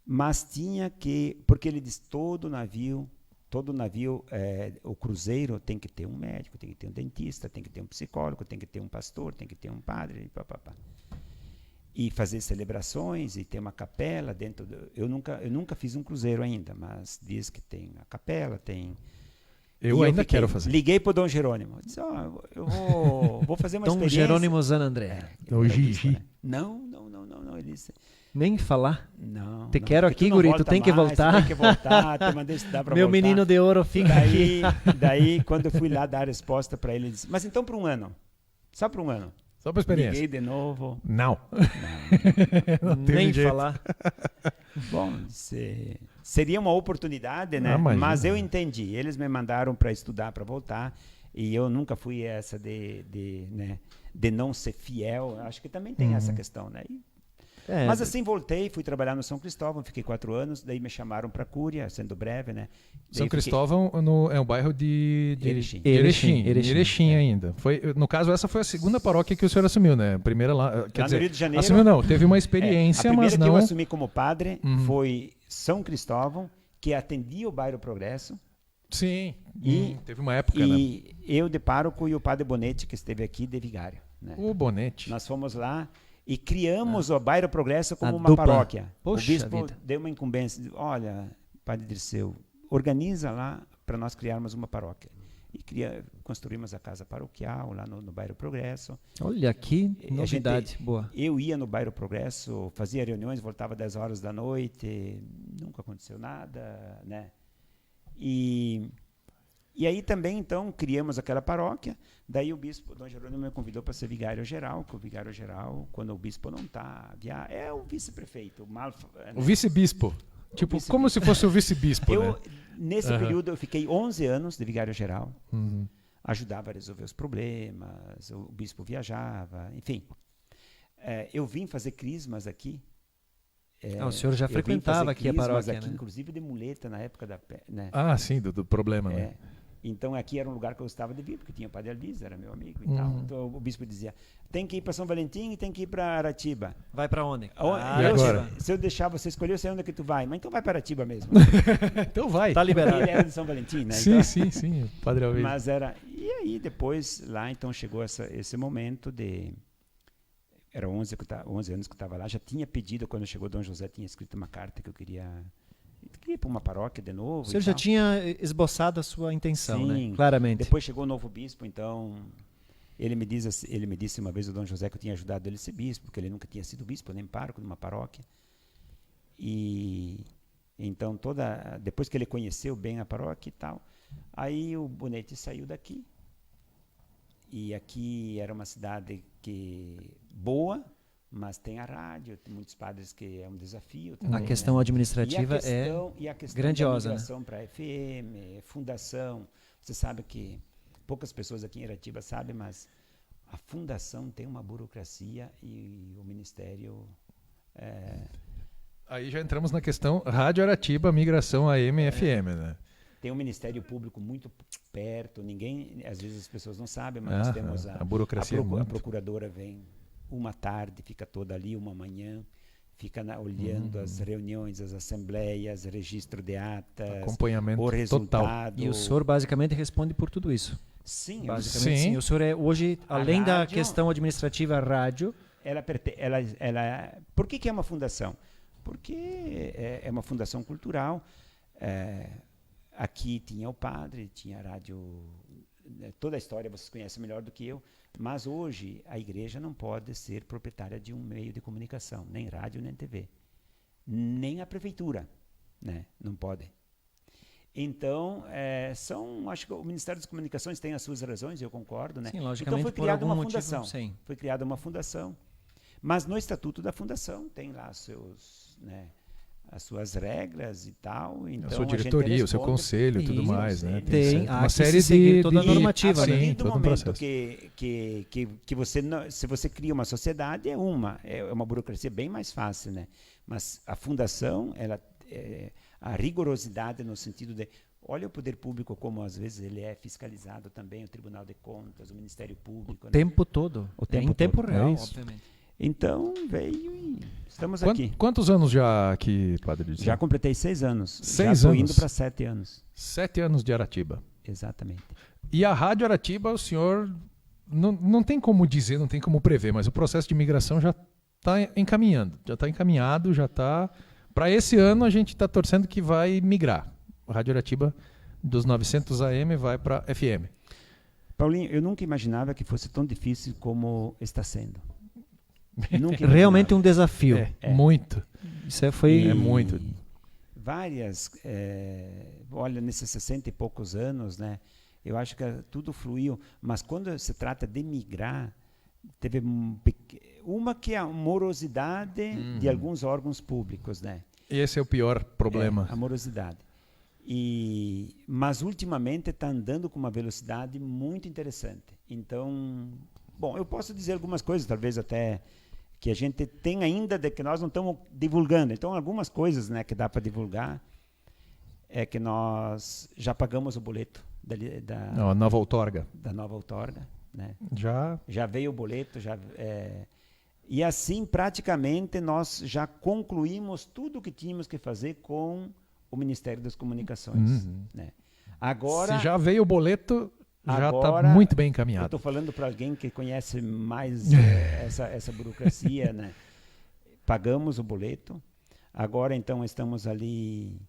S3: Mas tinha que, porque ele diz, todo navio, o cruzeiro tem que ter um médico, tem que ter um dentista, tem que ter um psicólogo, tem que ter um pastor, tem que ter um padre, e papapá. E fazer celebrações e ter uma capela dentro eu nunca fiz um cruzeiro ainda, mas diz que tem a capela, tem...
S1: Eu ainda quero fazer.
S3: Liguei para o Dom Jerônimo. Disse, eu vou fazer uma
S2: Dom
S3: experiência.
S2: Jerônimo Zanandré.
S1: O Gigi.
S3: Não. Ele disse,
S2: Nem falar.
S3: não.
S2: Te
S3: não,
S2: quero
S3: porque
S2: aqui,
S3: tu não
S2: guri, tu
S3: volta
S2: tem que
S3: mais,
S2: voltar.
S3: Tu tem que voltar, te mandei estudar para voltar.
S2: Meu menino de ouro, fica aqui.
S3: Daí, quando eu fui lá dar a resposta para ele, ele disse, mas então para um ano. Só para um ano.
S1: Só para experiência.
S3: Liguei de novo.
S1: Não.
S3: Não.
S1: teve
S2: Nem
S1: jeito.
S2: falar.
S3: Bom, seria uma oportunidade, né?
S1: Ah, imagina.
S3: Mas eu entendi. Eles me mandaram para estudar, para voltar. E eu nunca fui essa de não ser fiel. Acho que também tem essa questão, né? Mas assim, voltei, fui trabalhar no São Cristóvão, fiquei 4 anos, daí me chamaram para Cúria, sendo breve, né?
S1: São Cristóvão é um bairro de
S3: Erechim.
S1: Erechim ainda. No caso, essa foi a segunda paróquia que o senhor assumiu, né? A primeira lá, quer
S3: Lá
S1: dizer,
S3: no Rio de Janeiro.
S1: assumiu não, teve uma experiência,
S3: a primeira
S1: mas
S3: que
S1: não...
S3: eu assumi como padre foi São Cristóvão, que atendia o bairro Progresso,
S1: Sim,
S3: E,
S1: teve uma época, né?
S3: e eu de pároco e o padre Bonetti, que esteve aqui, de vigário. Né?
S1: O Bonetti.
S3: Nós fomos lá e criamos o Bairro Progresso como
S2: A
S3: uma
S2: dupla.
S3: paróquia.
S2: Poxa
S3: O bispo
S2: vida.
S3: deu uma incumbência, olha, padre Dirceu, organiza lá para nós criarmos uma paróquia. E construímos a casa paroquial lá no Bairro Progresso.
S2: Olha que
S3: A
S2: novidade.
S3: gente-
S2: Boa.
S3: Eu ia no Bairro Progresso, fazia reuniões, voltava 10 horas da noite, nunca aconteceu nada, né? E aí também, então, criamos aquela paróquia, daí o bispo, Dom Jerônimo, me convidou para ser vigário-geral, que o vigário-geral, quando o bispo não está, é o vice-prefeito,
S1: O vice-bispo. Tipo, como se fosse o vice-bispo, né?
S3: Nesse período, eu fiquei 11 anos de vigário-geral,
S1: Uhum.
S3: ajudava a resolver os problemas, o bispo viajava, enfim. Eu vim fazer crismas aqui.
S2: O senhor já
S3: eu vim
S2: frequentava
S3: fazer
S2: aqui a
S3: crismas
S2: paróquia,
S3: aqui,
S2: né?
S3: inclusive de muleta na época né?
S1: Ah, sim, do problema, né?
S3: Então aqui era um lugar que eu gostava de vir, porque tinha o Padre Alvise, era meu amigo e tal. Então o bispo dizia, tem que ir para São Valentim e tem que ir para Aratiba.
S2: Vai para onde?
S1: e agora?
S3: Se eu deixar você escolher, eu sei onde é que tu vai. Mas então vai para Aratiba mesmo.
S1: Então vai.
S2: Tá liberado.
S3: Ele era de São Valentim, né?
S1: Sim,
S3: Então,
S1: sim, Padre Alvise.
S3: mas era... E aí depois, lá então chegou esse momento de... Era 11 anos que eu estava lá. Já tinha pedido, quando chegou Dom José, tinha escrito uma carta que eu queria ir para uma paróquia de novo.
S2: O senhor
S3: e
S2: já
S3: tal.
S2: tinha esboçado a sua intenção,
S3: Sim.
S2: né? Claramente.
S3: Depois chegou o novo bispo, então ele me disse uma vez, o Dom José, que eu tinha ajudado ele a ser bispo, porque ele nunca tinha sido bispo, nem pároco de uma paróquia. E então depois que ele conheceu bem a paróquia e tal, aí o Bonetti saiu daqui. E aqui era uma cidade boa, mas tem a rádio, tem muitos padres que é um desafio também,
S2: A questão
S3: né?
S2: administrativa
S3: E a questão
S2: grandiosa,
S3: da
S2: né?
S3: migração para a FM, fundação. Você sabe que poucas pessoas aqui em Aratiba sabem, mas a fundação tem uma burocracia e o ministério...
S1: Aí já entramos na questão Rádio Aratiba, migração AM e FM, né?
S3: Tem um Ministério Público muito perto, às vezes as pessoas não sabem, mas nós temos
S1: a burocracia.
S3: A procuradora vem uma tarde, fica toda ali, uma manhã, fica olhando as reuniões, as assembleias, registro de atas,
S1: Acompanhamento
S3: o resultado.
S1: total.
S2: E o senhor basicamente responde por tudo isso.
S3: Sim,
S2: Basicamente,
S1: Sim.
S2: sim. O senhor é hoje, além da
S3: rádio-
S2: questão administrativa, rádio.
S3: Por que é uma fundação? Porque é uma fundação cultural. Aqui tinha o padre, tinha a rádio, toda a história vocês conhecem melhor do que eu, mas hoje a igreja não pode ser proprietária de um meio de comunicação, nem rádio, nem TV, nem a prefeitura, né? Não pode. Então, acho que o Ministério das Comunicações tem as suas razões, eu concordo, né?
S2: Sim, logicamente,
S3: então foi
S2: por
S3: criada
S2: algum
S3: uma
S2: motivo,
S3: fundação.
S2: sim.
S3: Foi criada uma fundação. Mas no estatuto da fundação tem lá as suas regras e tal. Então
S1: A sua
S3: a gente
S1: diretoria, o seu
S3: responde-
S1: conselho e tudo
S2: Isso,
S1: mais, né?
S2: tem.
S1: uma
S2: Há que
S1: série
S2: se seguir
S1: de
S2: toda a normativa,
S3: a
S2: né?
S3: partir
S1: Sim,
S3: do
S1: todo um
S3: momento
S1: processo.
S3: que você se você cria uma sociedade é uma burocracia bem mais fácil, né? Mas a fundação, a rigorosidade no sentido de olha o poder público como às vezes ele é fiscalizado também, o Tribunal de Contas, o Ministério Público,
S2: O
S3: né?
S2: tempo todo.
S3: O tempo
S2: em tempo
S3: todo.
S2: real,
S1: É isso.
S2: obviamente.
S3: Então veio e estamos aqui.
S1: Quantos anos já aqui, Padre?
S3: Já completei 6 anos.
S1: 6
S3: já estou
S1: anos?
S3: indo para 7 anos.
S1: 7 anos de Aratiba.
S3: Exatamente.
S1: E a Rádio Aratiba, o senhor não tem como dizer, não tem como prever, mas o processo de migração já está encaminhando, já está encaminhado, já está... Para esse ano a gente está torcendo que vai migrar. A Rádio Aratiba dos 900 AM vai para FM.
S3: Paulinho, eu nunca imaginava que fosse tão difícil como está sendo. Nunca
S2: Realmente
S3: imaginava.
S2: um desafio.
S1: Muito.
S2: Isso foi...
S1: É muito.
S3: Várias, olha, nesses 60 e poucos anos, né? Eu acho que tudo fluiu, mas quando se trata de migrar, teve uma que é a morosidade de alguns órgãos públicos, né?
S1: Esse é o pior problema.
S3: A morosidade. Mas ultimamente está andando com uma velocidade muito interessante. Então, bom, eu posso dizer algumas coisas, talvez até que a gente tem ainda, de que nós não estamos divulgando. Então, algumas coisas, né, que dá para divulgar é que nós já pagamos o boleto
S1: A nova outorga.
S3: da nova outorga, né?
S1: Já
S3: veio o boleto, e assim praticamente nós já concluímos tudo o que tínhamos que fazer com o Ministério das Comunicações, né? Agora,
S1: se já veio o boleto, já está
S3: agora
S1: muito bem
S3: eu
S1: encaminhado.
S3: estou falando para alguém que conhece mais essa burocracia, né? Pagamos o boleto. Agora, então, estamos ali...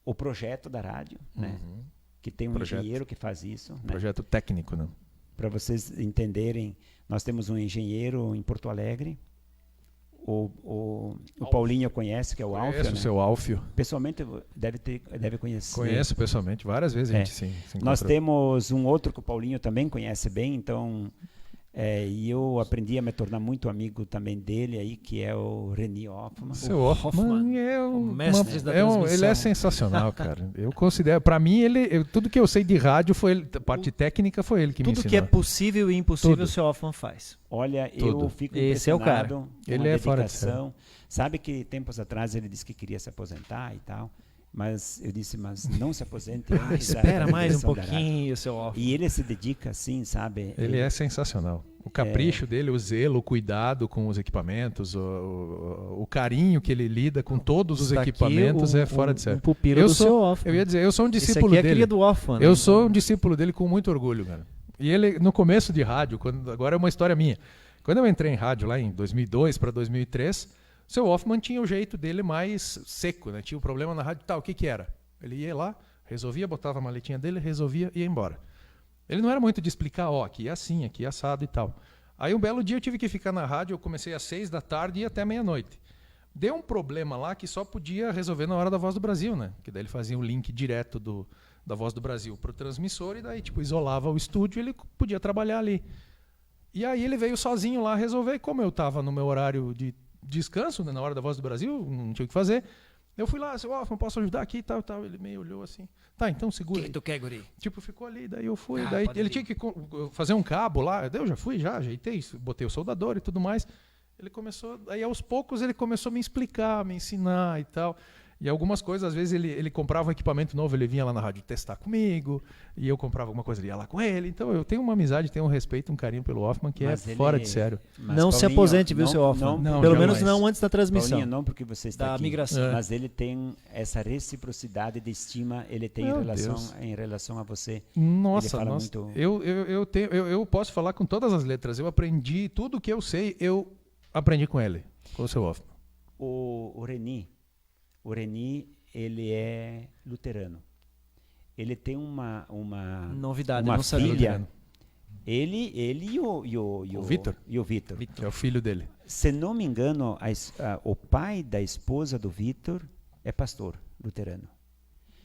S3: O projeto da rádio, né? Que tem um engenheiro que faz isso. Né?
S1: Projeto técnico, né?
S3: Para vocês entenderem, nós temos um engenheiro em Porto Alegre. O Paulinho conhece, que é o Alfio.
S1: Conheço o seu Alfio.
S3: Pessoalmente deve conhecer.
S1: Conheço pessoalmente, várias vezes a gente se encontrou.
S3: Nós temos um outro que o Paulinho também conhece bem, então... e eu aprendi a me tornar muito amigo também dele aí, que é o Reni Hoffman.
S1: O seu Hoffman é
S2: o mestre da transmissão.
S1: ele é sensacional, cara. Eu considero, para mim, tudo que eu sei de rádio foi ele, a parte técnica foi ele que me ensinou.
S2: Tudo que é possível e impossível
S1: Tudo.
S2: o seu Hoffman faz.
S3: Olha,
S1: Tudo.
S3: eu fico
S2: Esse é o cara.
S3: impressionado com
S1: Ele
S3: a
S1: é fora de
S3: dedicação. Sabe que tempos atrás ele disse que queria se aposentar e tal, mas eu disse, mas não se aposente antes da
S2: Espera mais um
S3: direção da rádio.
S2: pouquinho, seu Hoffman.
S3: E ele se dedica assim, sabe?
S1: Ele é sensacional. O capricho dele, o zelo, o cuidado com os equipamentos, o carinho que ele lida com todos os
S2: Está aqui
S1: equipamentos é fora de série.
S2: Um pupilo do seu Hoffman.
S1: Eu ia dizer, eu sou um
S2: Esse
S1: discípulo
S2: aqui é a
S1: dele.
S2: cria do Hoffman.
S1: Eu
S2: né?
S1: sou um discípulo dele com muito orgulho, cara. E ele, no começo de rádio, agora é uma história minha. Quando eu entrei em rádio lá em 2002 para 2003, o seu Hoffman tinha o jeito dele mais seco, né? Tinha um problema na rádio, o que era? Ele ia lá, resolvia, botava a maletinha dele, resolvia e ia embora. Ele não era muito de explicar, aqui é assim, aqui é assado e tal. Aí um belo dia eu tive que ficar na rádio, eu comecei às 6 da tarde e ia até meia-noite. Deu um problema lá que só podia resolver na hora da Voz do Brasil, né? Que daí ele fazia um link direto da Voz do Brasil para o transmissor e daí isolava o estúdio e ele podia trabalhar ali. E aí ele veio sozinho lá resolver, e como eu estava no meu horário de descanso, né, na hora da Voz do Brasil, não tinha o que fazer, eu fui lá, seu Hoffman, posso ajudar aqui e tal. Ele meio olhou assim, tá, então segura.
S2: O que tu quer, guri?
S1: Ficou ali, daí eu fui, daí ele tinha que fazer um cabo lá, eu já fui, ajeitei, botei o soldador e tudo mais. Ele começou, aí aos poucos ele começou a me explicar, me ensinar e tal. E algumas coisas, às vezes ele comprava um equipamento novo, ele vinha lá na rádio testar comigo, e eu comprava alguma coisa, ele ia lá com ele. Então eu tenho uma amizade, tenho um respeito, um carinho pelo Hoffman, que fora de sério.
S2: Não se aposente, viu, seu Hoffman?
S1: não,
S2: Pelo
S1: jamais.
S2: menos não antes da transmissão.
S3: Paulinho, não porque você está
S2: Da
S3: aqui,
S2: migração.
S3: mas ele tem essa reciprocidade de estima, ele tem em relação a você.
S1: Nossa,
S3: ele fala
S1: nossa.
S3: muito...
S1: Eu posso falar com todas as letras. Eu aprendi tudo que eu sei, eu aprendi com ele, com o seu Hoffman.
S3: O Reni, ele é luterano. Ele tem uma
S2: Novidade,
S3: uma
S2: não sabia.
S3: filha. Ele e o
S1: Vitor.
S3: E o Vitor.
S1: É o filho dele.
S3: Se não me engano, o pai da esposa do Vitor é pastor luterano.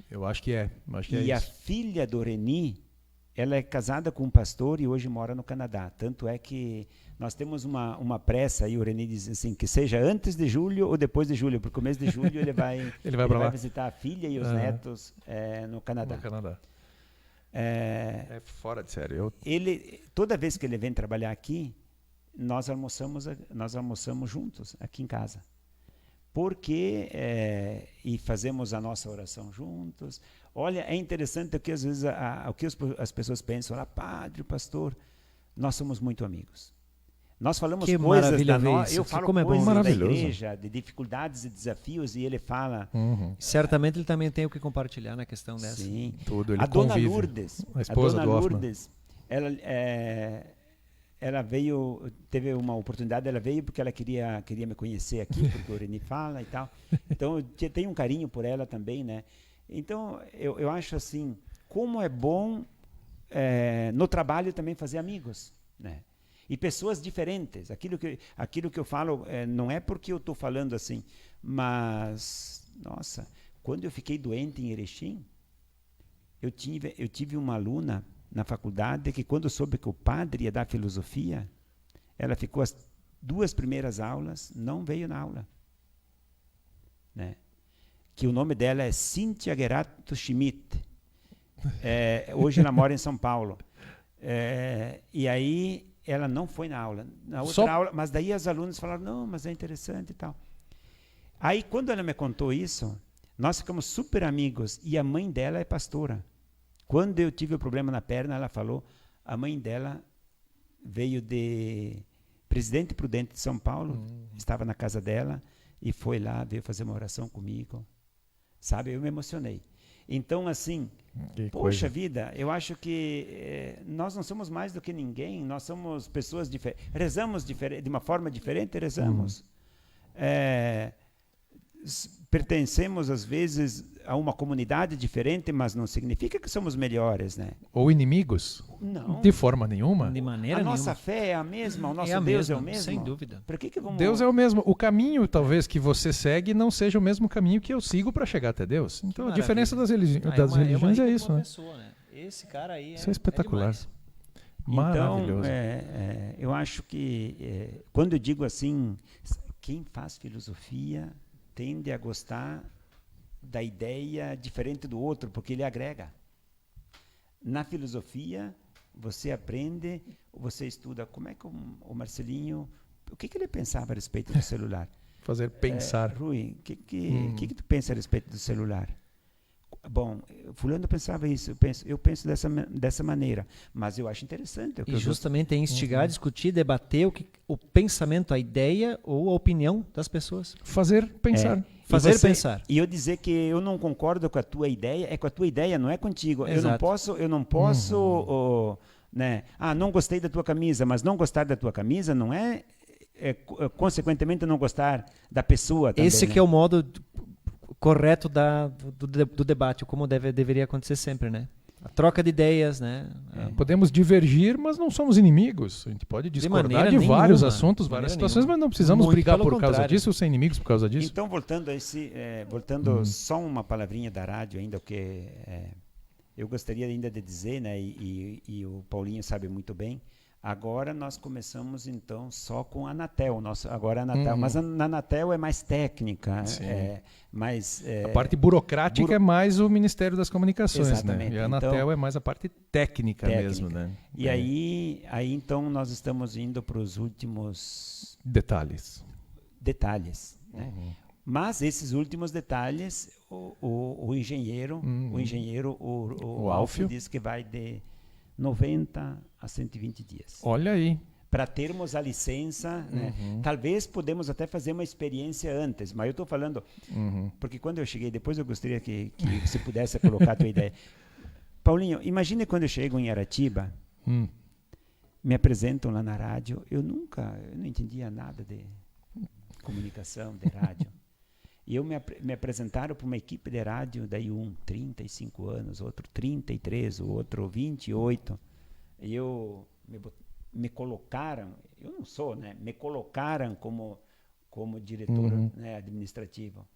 S1: Eu acho que é.
S3: E a filha do Reni, ela é casada com um pastor e hoje mora no Canadá. Tanto é que nós temos uma pressa aí, o Reni diz assim, que seja antes de julho ou depois de julho, porque no mês de julho ele vai,
S1: ele vai
S3: visitar a filha e os netos no Canadá.
S1: No Canadá. É fora de sério.
S3: Toda vez que ele vem trabalhar aqui, nós almoçamos juntos aqui em casa. E fazemos a nossa oração juntos. Olha, é interessante que às vezes o que as pessoas pensam, padre, pastor, nós somos muito amigos. Nós falamos coisas eu falo coisas da igreja, de dificuldades e desafios, e ele fala...
S2: Certamente ele também tem o que compartilhar na questão dessa.
S3: Sim.
S1: Tudo, ele
S3: a dona
S1: convive.
S3: Lourdes,
S1: a esposa do
S3: Lourdes, ela veio, teve uma oportunidade, ela veio porque ela queria me conhecer aqui, porque o Reni fala e tal. Então, eu tenho um carinho por ela também, né? Então, eu acho assim, como é bom no trabalho também fazer amigos, né? E pessoas diferentes. Aquilo que eu falo, não é porque eu estou falando assim, mas, nossa, quando eu fiquei doente em Erechim, eu tive uma aluna na faculdade que quando soube que o padre ia dar filosofia, ela ficou as 2 primeiras aulas, não veio na aula. Né? Que o nome dela é Cíntia Gerato Schmidt. Hoje ela mora em São Paulo. E aí ela não foi na aula. Na outra aula, mas daí as alunas falaram, não, mas é interessante e tal. Aí quando ela me contou isso, nós ficamos super amigos e a mãe dela é pastora. Quando eu tive o problema na perna, ela falou, a mãe dela veio de Presidente Prudente de São Paulo, estava na casa dela e foi lá, veio fazer uma oração comigo. Sabe, eu me emocionei. Então, assim,
S1: Que
S3: poxa
S1: coisa.
S3: vida, eu acho que nós não somos mais do que ninguém, nós somos pessoas diferentes. Rezamos de uma forma diferente, rezamos. Pertencemos, às vezes, a uma comunidade diferente, mas não significa que somos melhores, né?
S1: Ou inimigos?
S3: Não.
S1: De forma nenhuma.
S2: De maneira
S3: A
S2: nenhuma.
S3: nossa fé é a mesma, o nosso
S2: a
S3: Deus
S2: mesma,
S3: é o mesmo.
S2: sem dúvida.
S3: Por que vamos...
S1: Deus é o mesmo. O caminho, talvez, que você segue não seja o mesmo caminho que eu sigo para chegar até Deus. Então, a
S2: maravilha.
S1: diferença das religiões é isso, né?
S2: Pessoa, né? Esse cara aí
S1: Isso é espetacular.
S2: demais.
S1: Maravilhoso.
S3: Então, eu acho que, quando eu digo assim, quem faz filosofia tende a gostar da ideia diferente do outro, porque ele agrega. Na filosofia, você aprende, você estuda como é que o Marcelinho, o que ele pensava a respeito do celular.
S1: Fazer pensar.
S3: Rui, o que tu pensa a respeito do celular? Bom, fulano pensava isso, eu penso dessa maneira, mas eu acho interessante.
S2: E justamente é instigar, discutir, debater o pensamento, a ideia ou a opinião das pessoas.
S1: Fazer pensar.
S2: Fazer pensar.
S3: E eu dizer que eu não concordo com a tua ideia, é com a tua ideia, não é contigo.
S2: Exato.
S3: Eu não posso, né? Não gostei da tua camisa, mas não gostar da tua camisa não consequentemente não gostar da pessoa também.
S2: Esse que é o modo correto do debate, como deveria acontecer sempre, né? A troca de ideias, né?
S1: Podemos divergir, mas não somos inimigos. A gente pode discordar
S2: maneira
S1: de vários
S2: nenhuma,
S1: assuntos,
S2: de
S1: várias
S2: maneira
S1: situações,
S2: nenhuma.
S1: mas não precisamos
S2: Muito
S1: brigar
S2: pelo
S1: por causa
S2: contrário.
S1: disso ou ser inimigos por causa disso.
S3: Então, voltando só uma palavrinha da rádio ainda, porque eu gostaria ainda de dizer, né, e o Paulinho sabe muito bem, agora nós começamos então só com a Anatel, agora a Anatel, mas na Anatel é mais técnica,
S1: a parte burocrática é mais o Ministério das Comunicações,
S3: exatamente.
S1: né? E a Anatel
S3: então,
S1: é mais a parte técnica mesmo, né?
S3: E aí então nós estamos indo para os últimos
S1: detalhes.
S3: Né? Mas esses últimos detalhes, o engenheiro, o Alfio diz que vai de 90 a 120 dias.
S1: Olha aí.
S3: Para termos a licença, né? Talvez podemos até fazer uma experiência antes, mas eu estou falando, porque quando eu cheguei, depois eu gostaria que você pudesse colocar a tua ideia. Paulinho, imagine quando eu chego em Aratiba, me apresentam lá na rádio, eu não entendia nada de comunicação, de rádio. E me apresentaram para uma equipe de rádio, daí 35 anos, outro 33, o outro 28. E me colocaram, eu não sou, né? Me colocaram como diretor, né, administrativo.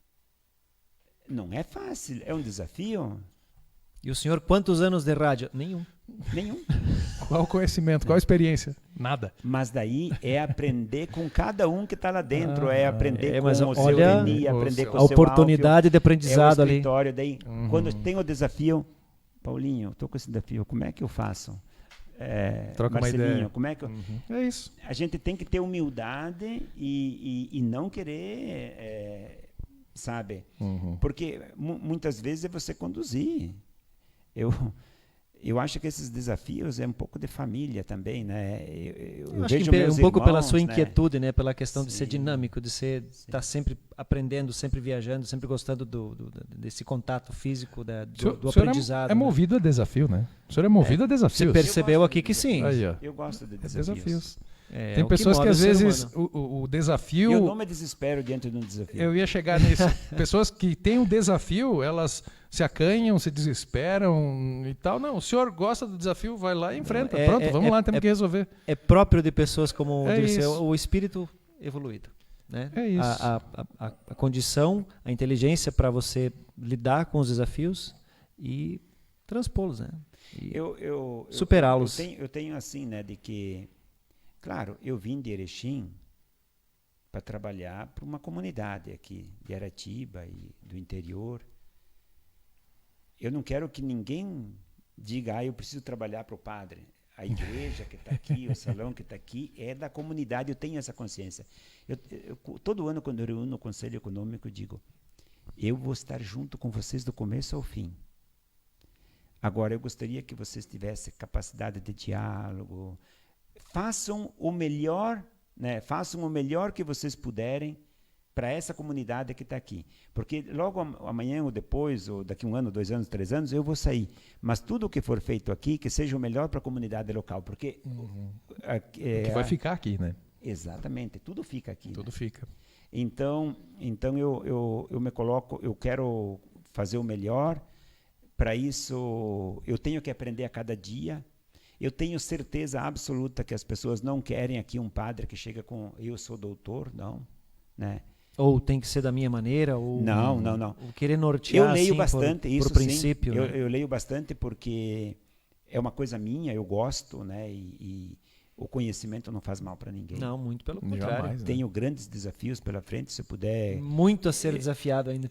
S3: Não é fácil, é um desafio.
S2: E o senhor, quantos anos de rádio? Nenhum.
S1: Qual o conhecimento, qual a experiência? Nada.
S3: Mas daí é aprender com cada um que está lá dentro, aprender com o seu
S2: olha,
S3: Deni, aprender com o
S2: a
S3: seu
S2: oportunidade de aprendizado
S3: o
S2: ali.
S3: escritório. Daí, quando tem o desafio, Paulinho, estou com esse desafio, como é que eu faço?
S1: Troca
S3: Marcelinho,
S1: uma ideia.
S3: como é que
S1: É isso.
S3: A gente tem que ter humildade e não querer, sabe? Porque muitas vezes é você conduzir. Eu acho que esses desafios é um pouco de família também, né? Eu
S2: acho
S3: vejo
S2: que
S3: meus
S2: um pouco pela
S3: irmãos,
S2: sua
S3: né?
S2: inquietude, né? Pela questão de ser
S3: Sim.
S2: dinâmico, de estar sempre aprendendo, sempre viajando, sempre gostando desse contato físico, do
S1: O senhor
S2: aprendizado.
S1: é movido a desafio, né? O senhor é movido a
S2: Você
S1: desafios.
S2: percebeu aqui que sim.
S1: Aí, ó.
S3: Eu gosto de
S1: É
S3: desafios.
S1: Tem pessoas que às vezes o desafio...
S3: Eu não me desespero diante de um desafio.
S1: Eu ia chegar nisso. Pessoas que têm um desafio, elas se acanham, se desesperam e tal. Não, o senhor gosta do desafio, vai lá e enfrenta. Pronto, vamos lá, temos que resolver.
S2: É próprio de pessoas como
S1: isso.
S2: o espírito evoluído. Né?
S1: É isso.
S2: A condição, a inteligência para você lidar com os desafios e transpô-los, né? Superá-los.
S3: Eu tenho assim, né, de que, claro, eu vim de Erechim para trabalhar para uma comunidade aqui de Aratiba e do interior. Eu não quero que ninguém diga, eu preciso trabalhar para o padre. A igreja que está aqui, o salão que está aqui, é da comunidade, eu tenho essa consciência. Todo ano, quando eu reúno o Conselho Econômico, eu digo, eu vou estar junto com vocês do começo ao fim. Agora, eu gostaria que vocês tivessem capacidade de diálogo, façam o melhor, né? Façam o melhor que vocês puderem para essa comunidade que está aqui. Porque logo amanhã ou depois, ou daqui 1 ano, 2 anos, 3 anos, eu vou sair. Mas tudo o que for feito aqui, que seja o melhor para a comunidade local. Porque
S1: que vai ficar aqui, né?
S3: Exatamente, tudo fica aqui.
S1: Tudo
S3: né?
S1: fica.
S3: Então eu me coloco, eu quero fazer o melhor. Para isso, eu tenho que aprender a cada dia. Eu tenho certeza absoluta que as pessoas não querem aqui um padre que chega com eu sou doutor, não, né?
S2: Ou tem que ser da minha maneira, ou
S3: não.
S2: Ou querer nortear.
S3: Eu leio
S2: assim,
S3: bastante
S2: por
S3: isso,
S2: princípio.
S3: sim.
S2: Né?
S3: Eu leio bastante porque é uma coisa minha, eu gosto, né? E o conhecimento não faz mal para ninguém.
S2: Não, muito pelo contrário.
S1: Jamais, né?
S3: Tenho grandes desafios pela frente, se eu puder.
S2: Muito a ser desafiado ainda.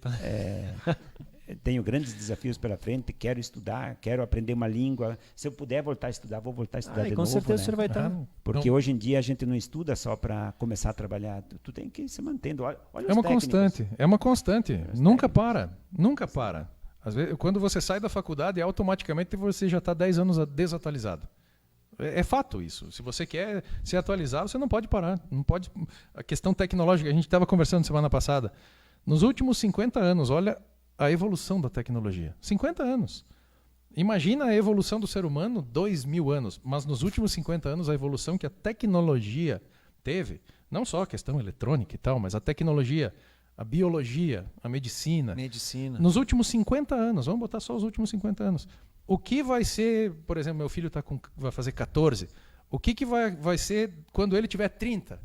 S3: Tenho grandes desafios pela frente, quero estudar, quero aprender uma língua. Se eu puder voltar a estudar, vou voltar a estudar de
S2: com
S3: novo.
S2: certeza
S3: né?
S2: o senhor vai estar.
S3: Porque hoje em dia a gente não estuda só para começar a trabalhar. Tu tem que ir se mantendo. Olha
S1: É uma constante. É uma constante. Nunca para. Nunca para. Às vezes, quando você sai da faculdade, automaticamente você já está 10 anos desatualizado. É fato isso. Se você quer se atualizar, você não pode parar. Não pode. A questão tecnológica, a gente estava conversando semana passada. Nos últimos 50 anos, olha a evolução da tecnologia. 50 anos. Imagina a evolução do ser humano 2000 anos. Mas nos últimos 50 anos, a evolução que a tecnologia teve, não só a questão eletrônica e tal, mas a tecnologia, a biologia, a medicina. Nos últimos 50 anos, vamos botar só os últimos 50 anos. O que vai ser, por exemplo, meu filho vai fazer 14, o que vai ser quando ele tiver 30?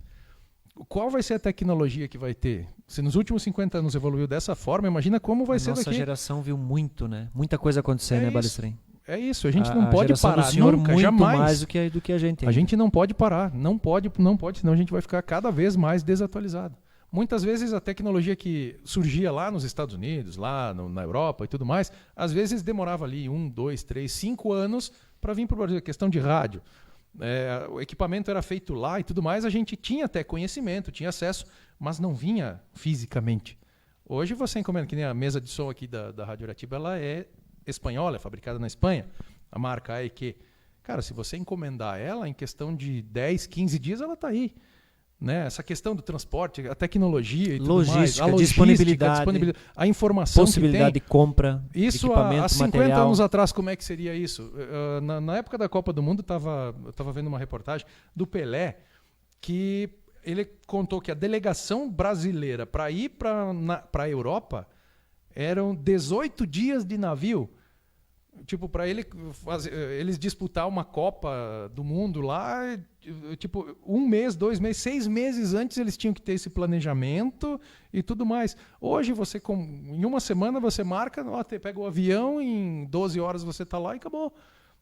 S1: Qual vai ser a tecnologia que vai ter? Se nos últimos 50 anos evoluiu dessa forma, imagina como vai ser daqui.
S2: Nossa geração viu muito, né? Muita coisa acontecer, né, Balestrin?
S1: É isso, a gente não pode parar
S2: do senhor
S1: nunca,
S2: muito
S1: jamais.
S2: Mais do que a gente tem.
S1: A gente não pode parar, não pode, senão a gente vai ficar cada vez mais desatualizado. Muitas vezes a tecnologia que surgia lá nos Estados Unidos, lá na Europa e tudo mais, às vezes demorava ali 1, 2, 3, 5 anos para vir para o Brasil. Questão de rádio. O equipamento era feito lá e tudo mais, a gente tinha até conhecimento, tinha acesso, mas não vinha fisicamente. Hoje você encomenda, que nem a mesa de som aqui da Rádio Uratiba, ela é espanhola, é fabricada na Espanha, a marca AEQ. Cara, se você encomendar ela, em questão de 10, 15 dias, ela está aí. Né? Essa questão do transporte, a tecnologia e tudo mais, a
S2: disponibilidade,
S1: a informação
S2: possibilidade
S1: que tem,
S2: de compra,
S1: isso
S2: de equipamento,
S1: há 50
S2: material.
S1: anos atrás, como é que seria isso? Na época da Copa do Mundo, eu estava vendo uma reportagem do Pelé, que ele contou que a delegação brasileira para ir para a Europa eram 18 dias de navio. Tipo, para eles disputar uma Copa do Mundo lá, tipo, 1 mês, 2 meses, 6 meses antes eles tinham que ter esse planejamento e tudo mais. Hoje, em uma semana, você marca, pega o avião, em 12 horas você está lá e acabou.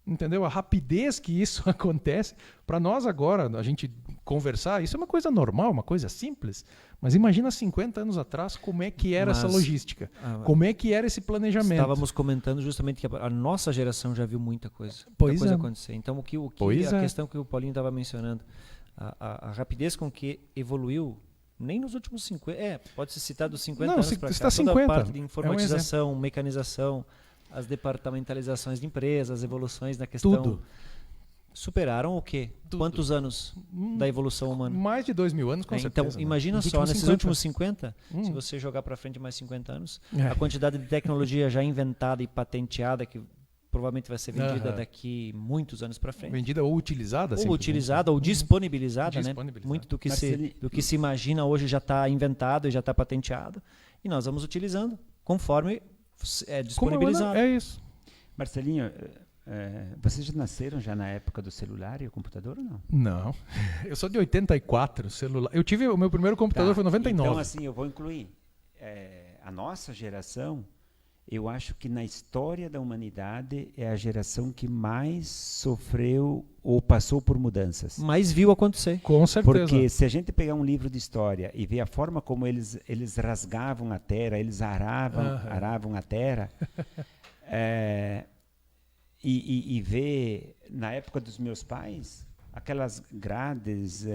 S1: Entendeu? A rapidez que isso acontece, para nós agora, a gente conversar, isso é uma coisa normal, uma coisa simples, mas imagina 50 anos atrás como é que era essa logística, como é que era esse planejamento.
S2: Estávamos comentando justamente que a nossa geração já viu muita coisa acontecer. Então, a questão que o Paulinho estava mencionando, a rapidez com que evoluiu, nem nos últimos 50, pode ser citado dos 50 anos para cá, toda a parte de informatização, mecanização, as departamentalizações de empresas, as evoluções na questão.
S1: Tudo.
S2: Superaram o quê? Tudo. Quantos anos da evolução humana?
S1: Mais de 2000 anos, com certeza.
S2: Então, imagina só, nesses últimos 50, se você jogar para frente mais 50 anos, a quantidade de tecnologia já inventada e patenteada, que provavelmente vai ser vendida daqui muitos anos para frente.
S1: Vendida ou utilizada.
S2: Ou utilizada, ou disponibilizada, né? Muito do que se imagina hoje já está inventado e já está patenteado. E nós vamos utilizando conforme é disponibilizado.
S1: É isso.
S3: Marcelinho, vocês já nasceram já na época do celular e o computador ou não?
S1: Não. Eu sou de 84, celular. Eu tive o meu primeiro computador foi em 99.
S3: Então assim, eu vou incluir a nossa geração. Eu acho que na história da humanidade é a geração que mais sofreu ou passou por mudanças.
S2: Mais viu acontecer.
S1: Com certeza.
S3: Porque se a gente pegar um livro de história e ver a forma como eles rasgavam a terra, eles aravam a terra, e ver na época dos meus pais aquelas grades,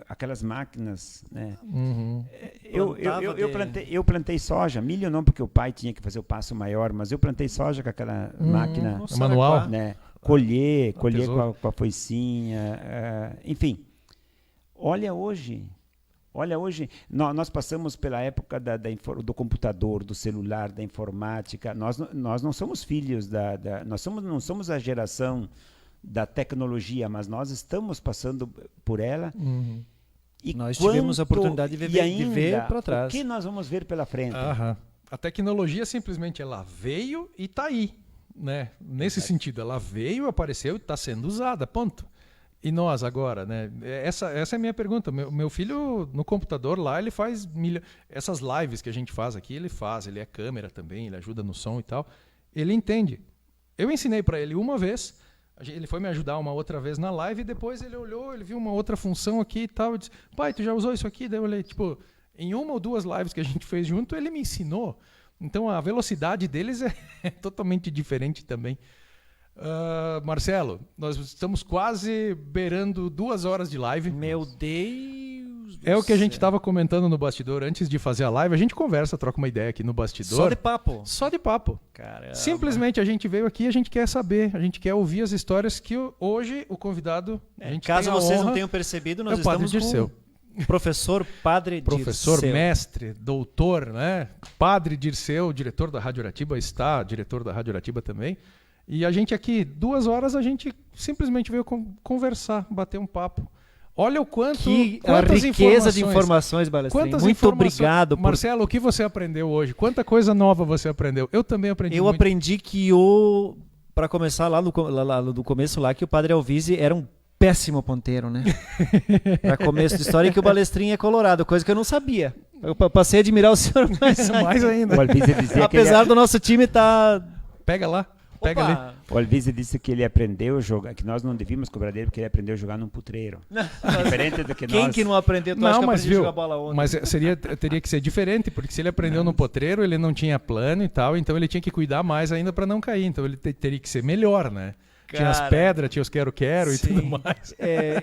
S3: aquelas máquinas, né? Eu plantei soja, milho não, porque o pai tinha que fazer o passo maior, mas eu plantei soja com aquela máquina
S1: manual,
S3: né? Colher com a foicinha, enfim. Olha hoje Olha, hoje nós passamos pela época do computador, do celular, da informática. Nós não somos filhos não somos a geração da tecnologia, mas nós estamos passando por ela.
S2: Uhum. E nós tivemos a oportunidade de ver para trás.
S3: O que nós vamos ver pela frente?
S1: A tecnologia simplesmente ela veio e está aí, né? Nesse sentido, ela veio, apareceu e está sendo usada, ponto. E nós agora, né? Essa é a minha pergunta. Meu filho, no computador lá, ele faz essas lives que a gente faz aqui, ele é câmera também, ele ajuda no som e tal. Ele entende. Eu ensinei para ele uma vez, ele foi me ajudar uma outra vez na live, e depois ele olhou, ele viu uma outra função aqui e tal, e disse, pai, tu já usou isso aqui? Daí eu olhei, tipo, em uma ou duas lives que a gente fez junto, ele me ensinou. Então a velocidade deles é totalmente diferente também. Marcelo, nós estamos quase beirando 2 horas de live.
S2: Meu Deus do
S1: É o que a gente estava comentando no bastidor antes de fazer a live. A gente conversa, troca uma ideia aqui no bastidor.
S2: Só de papo?
S1: Só de papo.
S2: Caramba.
S1: Simplesmente a gente veio aqui, a gente quer saber, a gente quer ouvir as histórias que hoje o convidado...
S2: Caso vocês não tenham percebido, nós estamos com o professor Padre Dirceu.
S1: Professor, mestre, doutor, né? Padre Dirceu, diretor da Rádio Aratiba, diretor da Rádio Aratiba também. E a gente aqui, 2 horas, a gente simplesmente veio conversar, bater um papo. Olha o quanto...
S2: Quantas riqueza de informações, Balestrin. Muito obrigado.
S1: Marcelo, o que você aprendeu hoje? Quanta coisa nova você aprendeu? Eu também aprendi muito.
S2: Eu aprendi que para começar lá do começo lá, que o Padre Alvise era um péssimo ponteiro, né? Para começo de história, que o Balestrin é colorado, coisa que eu não sabia. Eu passei a admirar o senhor
S1: mais ainda.
S3: O Alvise dizia
S2: apesar do nosso time estar...
S1: Pega lá. Pega ali.
S3: O Alvise disse que ele aprendeu a jogar, que nós não devíamos cobrar dele porque ele aprendeu a jogar num putreiro. Diferente do que
S2: Quem
S3: nós.
S2: Que não aprendeu? Tu acha que aprendeu a jogar bola ontem?
S1: Mas teria que ser diferente, porque se ele aprendeu no potreiro, ele não tinha plano e tal, então ele tinha que cuidar mais ainda para não cair. Então ele teria que ser melhor, né? Tinha as pedras, tinha os quero-quero e tudo mais.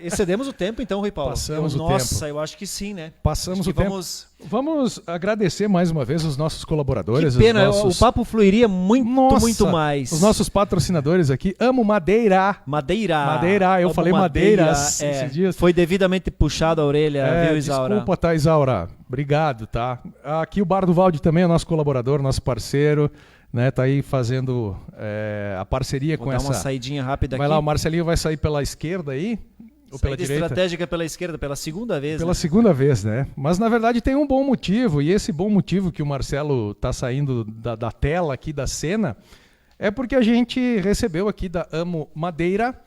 S2: Excedemos o tempo então, Rui Paulo?
S1: Passamos o tempo.
S2: Nossa, eu acho que sim, né?
S1: Passamos o tempo. Vamos agradecer mais uma vez os nossos colaboradores.
S2: Que pena, o papo fluiria muito mais.
S1: Os nossos patrocinadores aqui. Amo Madeira.
S2: Madeira,
S1: eu falei Madeira esses dias.
S2: Foi devidamente puxado a orelha, viu, Isaura?
S1: Desculpa, tá, Isaura. Obrigado, tá? Aqui o Bar do Valde também é nosso colaborador, nosso parceiro. Né, tá aí fazendo a parceria com essa...
S2: Vou dar uma saidinha rápida aqui.
S1: Vai lá, o Marcelinho vai sair pela esquerda aí, ou pela direita?
S2: Estratégica pela esquerda, pela segunda vez.
S1: Pela segunda vez, né? Mas na verdade tem um bom motivo, e esse bom motivo que o Marcelo tá saindo da tela aqui, da cena, é porque a gente recebeu aqui da Amo Madeira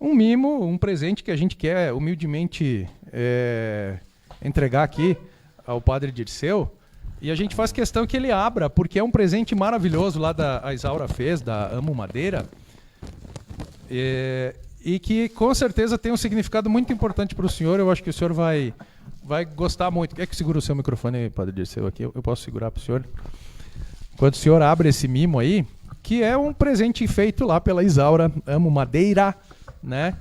S1: um mimo, um presente que a gente quer humildemente entregar aqui ao Padre Dirceu. E a gente faz questão que ele abra, porque é um presente maravilhoso lá a Isaura fez, da Amo Madeira. E que com certeza tem um significado muito importante para o senhor. Eu acho que o senhor vai gostar muito. Quer que segura o seu microfone aí, Padre Dirceu, aqui? Eu posso segurar para o senhor? Enquanto o senhor abre esse mimo aí, que é um presente feito lá pela Isaura, Amo Madeira, né?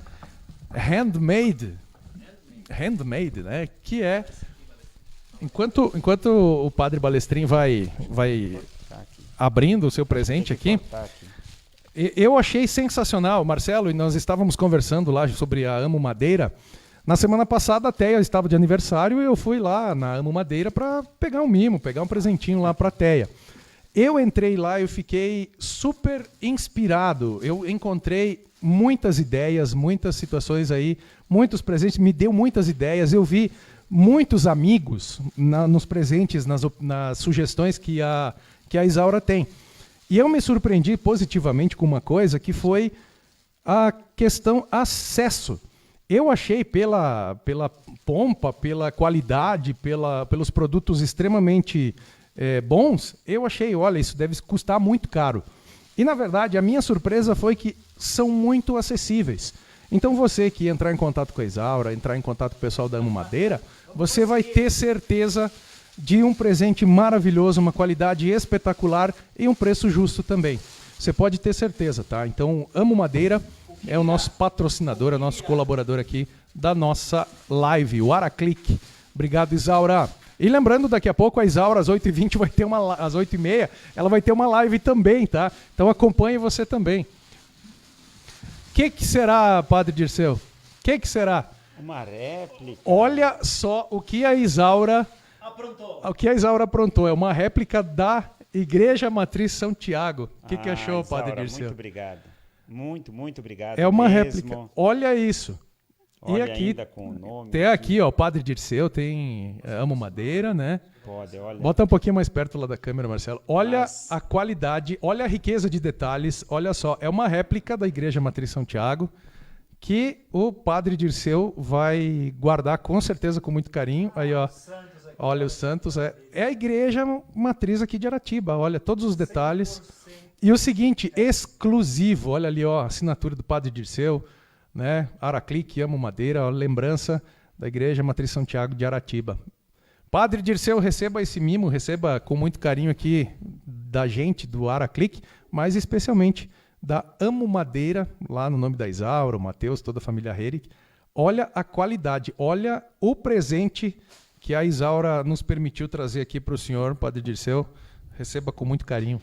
S1: Handmade, né? Que é... Enquanto o Padre Balestrin vai abrindo o seu presente aqui, eu achei sensacional, Marcelo, e nós estávamos conversando lá sobre a Amo Madeira. Na semana passada a Teia estava de aniversário e eu fui lá na Amo Madeira para pegar um mimo, pegar um presentinho lá para a Teia. Eu entrei lá e eu fiquei super inspirado. Eu encontrei muitas ideias, muitas situações aí, muitos presentes, me deu muitas ideias. Eu vi muitos amigos nos presentes, nas sugestões que a Isaura tem. E eu me surpreendi positivamente com uma coisa que foi a questão acesso. Eu achei pela pompa, pela qualidade, pelos produtos extremamente bons, eu achei, olha, isso deve custar muito caro. E na verdade a minha surpresa foi que são muito acessíveis. Então você que entrar em contato com a Isaura, entrar em contato com o pessoal da Amo Madeira, você vai ter certeza de um presente maravilhoso, uma qualidade espetacular e um preço justo também. Você pode ter certeza, tá? Então, Amo Madeira é o nosso patrocinador, é o nosso colaborador aqui da nossa live, o Araclick. Obrigado, Isaura. E lembrando, daqui a pouco a Isaura, às 8h20, vai ter às 8h30, ela vai ter uma live também, tá? Então acompanhe você também. O que será, Padre Dirceu? O que será?
S3: Uma réplica.
S1: Olha só o que a Isaura aprontou. É uma réplica da Igreja Matriz São Tiago. O que achou,
S3: Isaura,
S1: Padre Dirceu?
S3: Muito obrigado. Muito obrigado.
S1: É uma
S3: mesmo.
S1: réplica. Olha isso.
S3: Olha,
S1: e aqui
S3: ainda com o nome.
S1: tem aqui, ó, o Padre Dirceu, tem Amo Madeira, né?
S3: Pode, olha.
S1: Bota um pouquinho mais perto lá da câmera, Marcelo. Olha a qualidade, olha a riqueza de detalhes. Olha só, é uma réplica da Igreja Matriz São Tiago que o Padre Dirceu vai guardar com certeza com muito carinho. Aí, ó. Olha os santos. É a Igreja Matriz aqui de Aratiba. Olha todos os detalhes. E o seguinte, exclusivo. Olha ali, ó, a assinatura do Padre Dirceu, né? Araclique, Amo Madeira, ó, lembrança da Igreja Matriz São Tiago de Aratiba. Padre Dirceu, receba esse mimo, receba com muito carinho aqui da gente, do Araclique, mas especialmente da Amo Madeira, lá no nome da Isaura, o Mateus, toda a família Herick. Olha a qualidade, olha o presente que a Isaura nos permitiu trazer aqui para o senhor, Padre Dirceu. Receba com muito carinho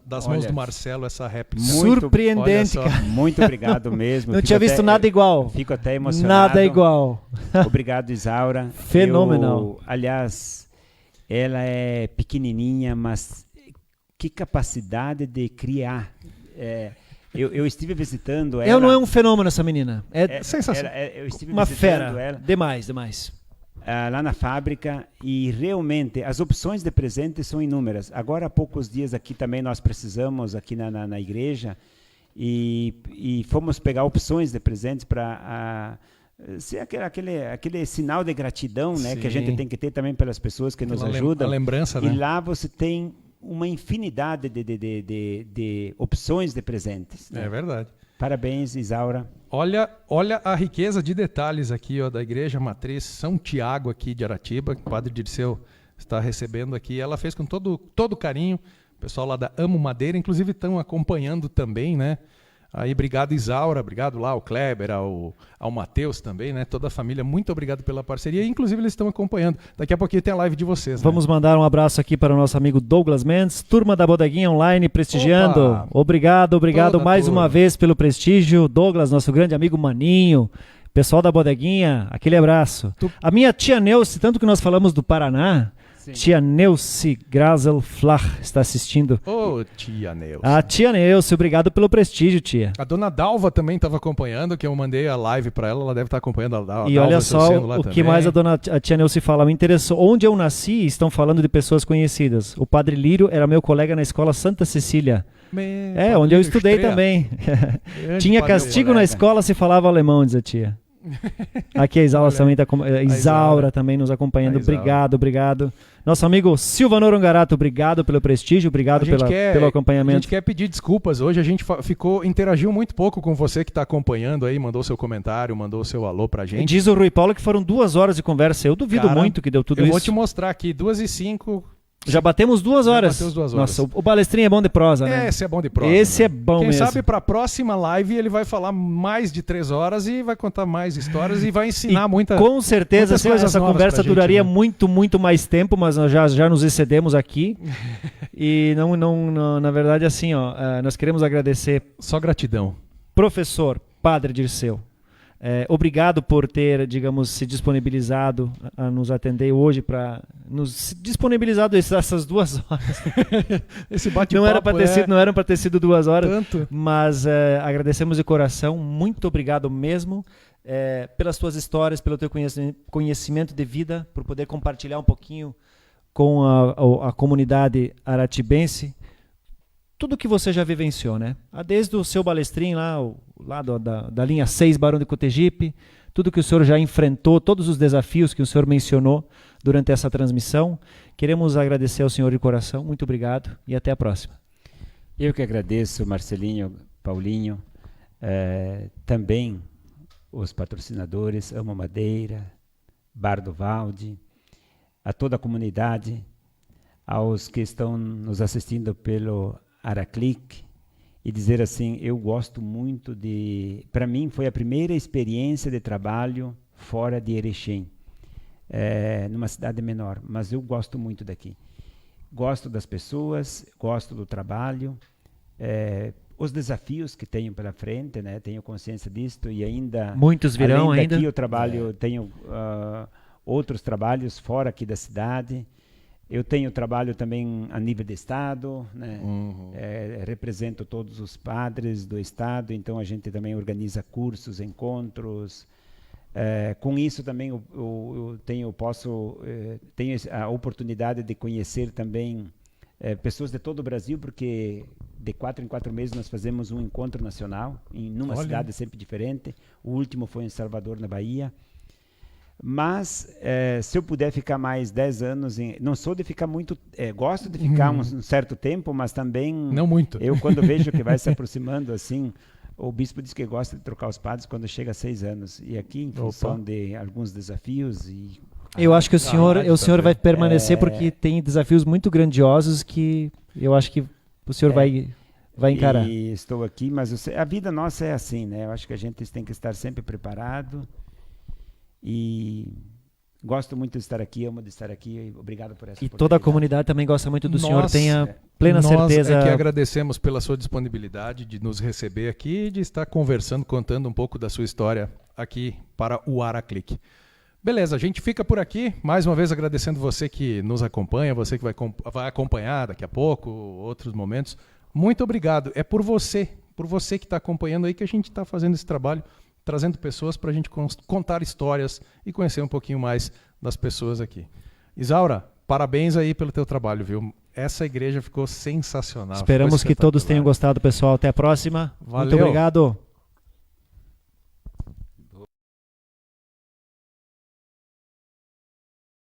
S1: das mãos do Marcelo essa réplica.
S2: Surpreendente, cara.
S3: Muito obrigado mesmo.
S2: Não tinha visto nada igual.
S3: Fico até emocionado.
S2: Nada igual.
S3: Obrigado, Isaura.
S2: Fenomenal.
S3: Aliás, ela é pequenininha, mas que capacidade de criar. Eu estive visitando ela.
S2: Ela não é um fenômeno, essa menina. É sensacional.
S3: Eu estive
S2: uma
S3: visitando
S2: fera.
S3: Ela.
S2: Demais.
S3: Lá na fábrica, e realmente as opções de presentes são inúmeras. Agora, há poucos dias aqui também nós precisamos, aqui na igreja, e fomos pegar opções de presentes para ser aquele sinal de gratidão, né, que a gente tem que ter também pelas pessoas que nos ajudam.
S1: A lembrança, né?
S3: E lá você tem uma infinidade de opções de presentes. Né?
S1: É verdade.
S3: Parabéns, Isaura.
S1: Olha a riqueza de detalhes aqui, ó, da Igreja Matriz São Tiago aqui de Aratiba, que o Padre Dirceu está recebendo aqui. Ela fez com todo carinho. O pessoal lá da Amo Madeira, inclusive, estão acompanhando também, né? Aí, obrigado, Isaura, obrigado lá ao Kleber, ao Mateus também, né? Toda a família, muito obrigado pela parceria. Inclusive, eles estão acompanhando. Daqui a pouquinho tem a live de vocês, né?
S2: Vamos mandar um abraço aqui para o nosso amigo Douglas Mendes, turma da Bodeguinha Online, prestigiando.
S1: Opa!
S2: Obrigado
S1: Toda
S2: mais
S1: turma.
S2: uma vez pelo prestígio. Douglas, nosso grande amigo Maninho, pessoal da Bodeguinha, aquele abraço. A minha tia Neuce, tanto que nós falamos do Paraná,
S3: Sim.
S2: tia Neuce Grazel Flach está assistindo.
S1: Ô, tia Neuce.
S2: A tia Neuce, obrigado pelo prestígio, tia.
S1: A dona Dalva também estava acompanhando, que eu mandei a live para ela deve estar acompanhando a Dalva.
S2: E olha só
S1: lá
S2: o
S1: também.
S2: que mais a tia Neuce fala. Me interessou. Onde eu nasci, estão falando de pessoas conhecidas. O Padre Lírio era meu colega na escola Santa Cecília. Onde eu estudei
S1: estreia.
S2: também. Tinha castigo na escola se falava alemão, diz a tia. Aqui a Isaura também está Isaura também nos acompanhando. Obrigado. Nosso amigo Silvano Orongarato, obrigado pelo prestígio, obrigado pelo acompanhamento.
S1: A gente quer pedir desculpas. Hoje a gente interagiu muito pouco com você que está acompanhando aí, mandou seu comentário, mandou seu alô pra gente.
S2: Diz o Rui Paulo que foram 2 horas de conversa. Eu duvido muito que deu tudo isso.
S1: Eu vou te mostrar aqui, 2h05.
S2: Já batemos 2 horas.
S1: Já bateu 2 horas.
S2: Nossa, o Balestrinho é bom de prosa, né?
S1: Esse é bom de prosa.
S2: Esse
S1: né?
S2: é bom
S1: Quem
S2: mesmo.
S1: sabe para a próxima live ele vai falar mais de 3 horas e vai contar mais histórias e vai ensinar
S2: Com certeza essa conversa duraria muito mais tempo, mas nós já nos excedemos aqui. E não, na verdade, assim, ó, nós queremos agradecer.
S1: Só gratidão.
S2: Professor Padre Dirceu. Obrigado por ter, digamos, se disponibilizado a nos atender hoje, nos disponibilizado essas 2 horas.
S1: Esse bate-papo
S2: não eram para ter sido 2 horas,
S1: tanto.
S2: Mas agradecemos de coração. Muito obrigado mesmo pelas tuas histórias, pelo teu conhecimento de vida, por poder compartilhar um pouquinho com a comunidade aratibense tudo que você já vivenciou, né? Desde o seu balestrinho lá da linha 6 Barão de Cotegipe, tudo que o senhor já enfrentou, todos os desafios que o senhor mencionou durante essa transmissão. Queremos agradecer ao senhor de coração. Muito obrigado e até a próxima.
S3: Eu que agradeço, Marcelinho, Paulinho, também os patrocinadores, Amo Madeira, Bar do Valde, a toda a comunidade, aos que estão nos assistindo pelo Araclique, e dizer assim, eu gosto muito para mim foi a primeira experiência de trabalho fora de Erechim, numa cidade menor, mas eu gosto muito daqui. Gosto das pessoas, gosto do trabalho, os desafios que tenho pela frente, né? Tenho consciência disto e ainda...
S2: Muitos virão
S3: além
S2: ainda.
S3: daqui eu trabalho, tenho outros trabalhos fora aqui da cidade. Eu tenho trabalho também a nível de estado, né? Represento todos os padres do estado, então a gente também organiza cursos, encontros. Com isso também eu tenho a oportunidade de conhecer também pessoas de todo o Brasil, porque de 4 em 4 meses nós fazemos um encontro nacional numa cidade sempre diferente. O último foi em Salvador, na Bahia. Mas se eu puder ficar mais 10 anos, não sou de ficar muito, gosto de ficar um certo tempo, mas também
S1: não muito.
S3: Eu quando vejo que vai se aproximando assim, o bispo diz que gosta de trocar os padres quando chega a 6 anos, e aqui em função de alguns desafios e
S2: eu acho que o senhor vai permanecer porque tem desafios muito grandiosos que eu acho que o senhor vai encarar.
S3: E estou aqui, mas a vida nossa é assim, né? Eu acho que a gente tem que estar sempre preparado. E gosto muito de estar aqui, amo de estar aqui. Obrigado por essa oportunidade.
S2: E toda a comunidade também gosta muito do senhor, tenha plena certeza.
S1: Nós que agradecemos pela sua disponibilidade de nos receber aqui e de estar conversando, contando um pouco da sua história aqui para o Araclique. Beleza, a gente fica por aqui. Mais uma vez agradecendo você que nos acompanha, você que vai acompanhar daqui a pouco, outros momentos. Muito obrigado. É por você que está acompanhando aí que a gente está fazendo esse trabalho, trazendo pessoas para a gente contar histórias e conhecer um pouquinho mais das pessoas aqui. Isaura, parabéns aí pelo teu trabalho, viu? Essa igreja ficou sensacional.
S2: Esperamos que todos tenham gostado, pessoal. Até a próxima.
S1: Valeu.
S2: Muito obrigado.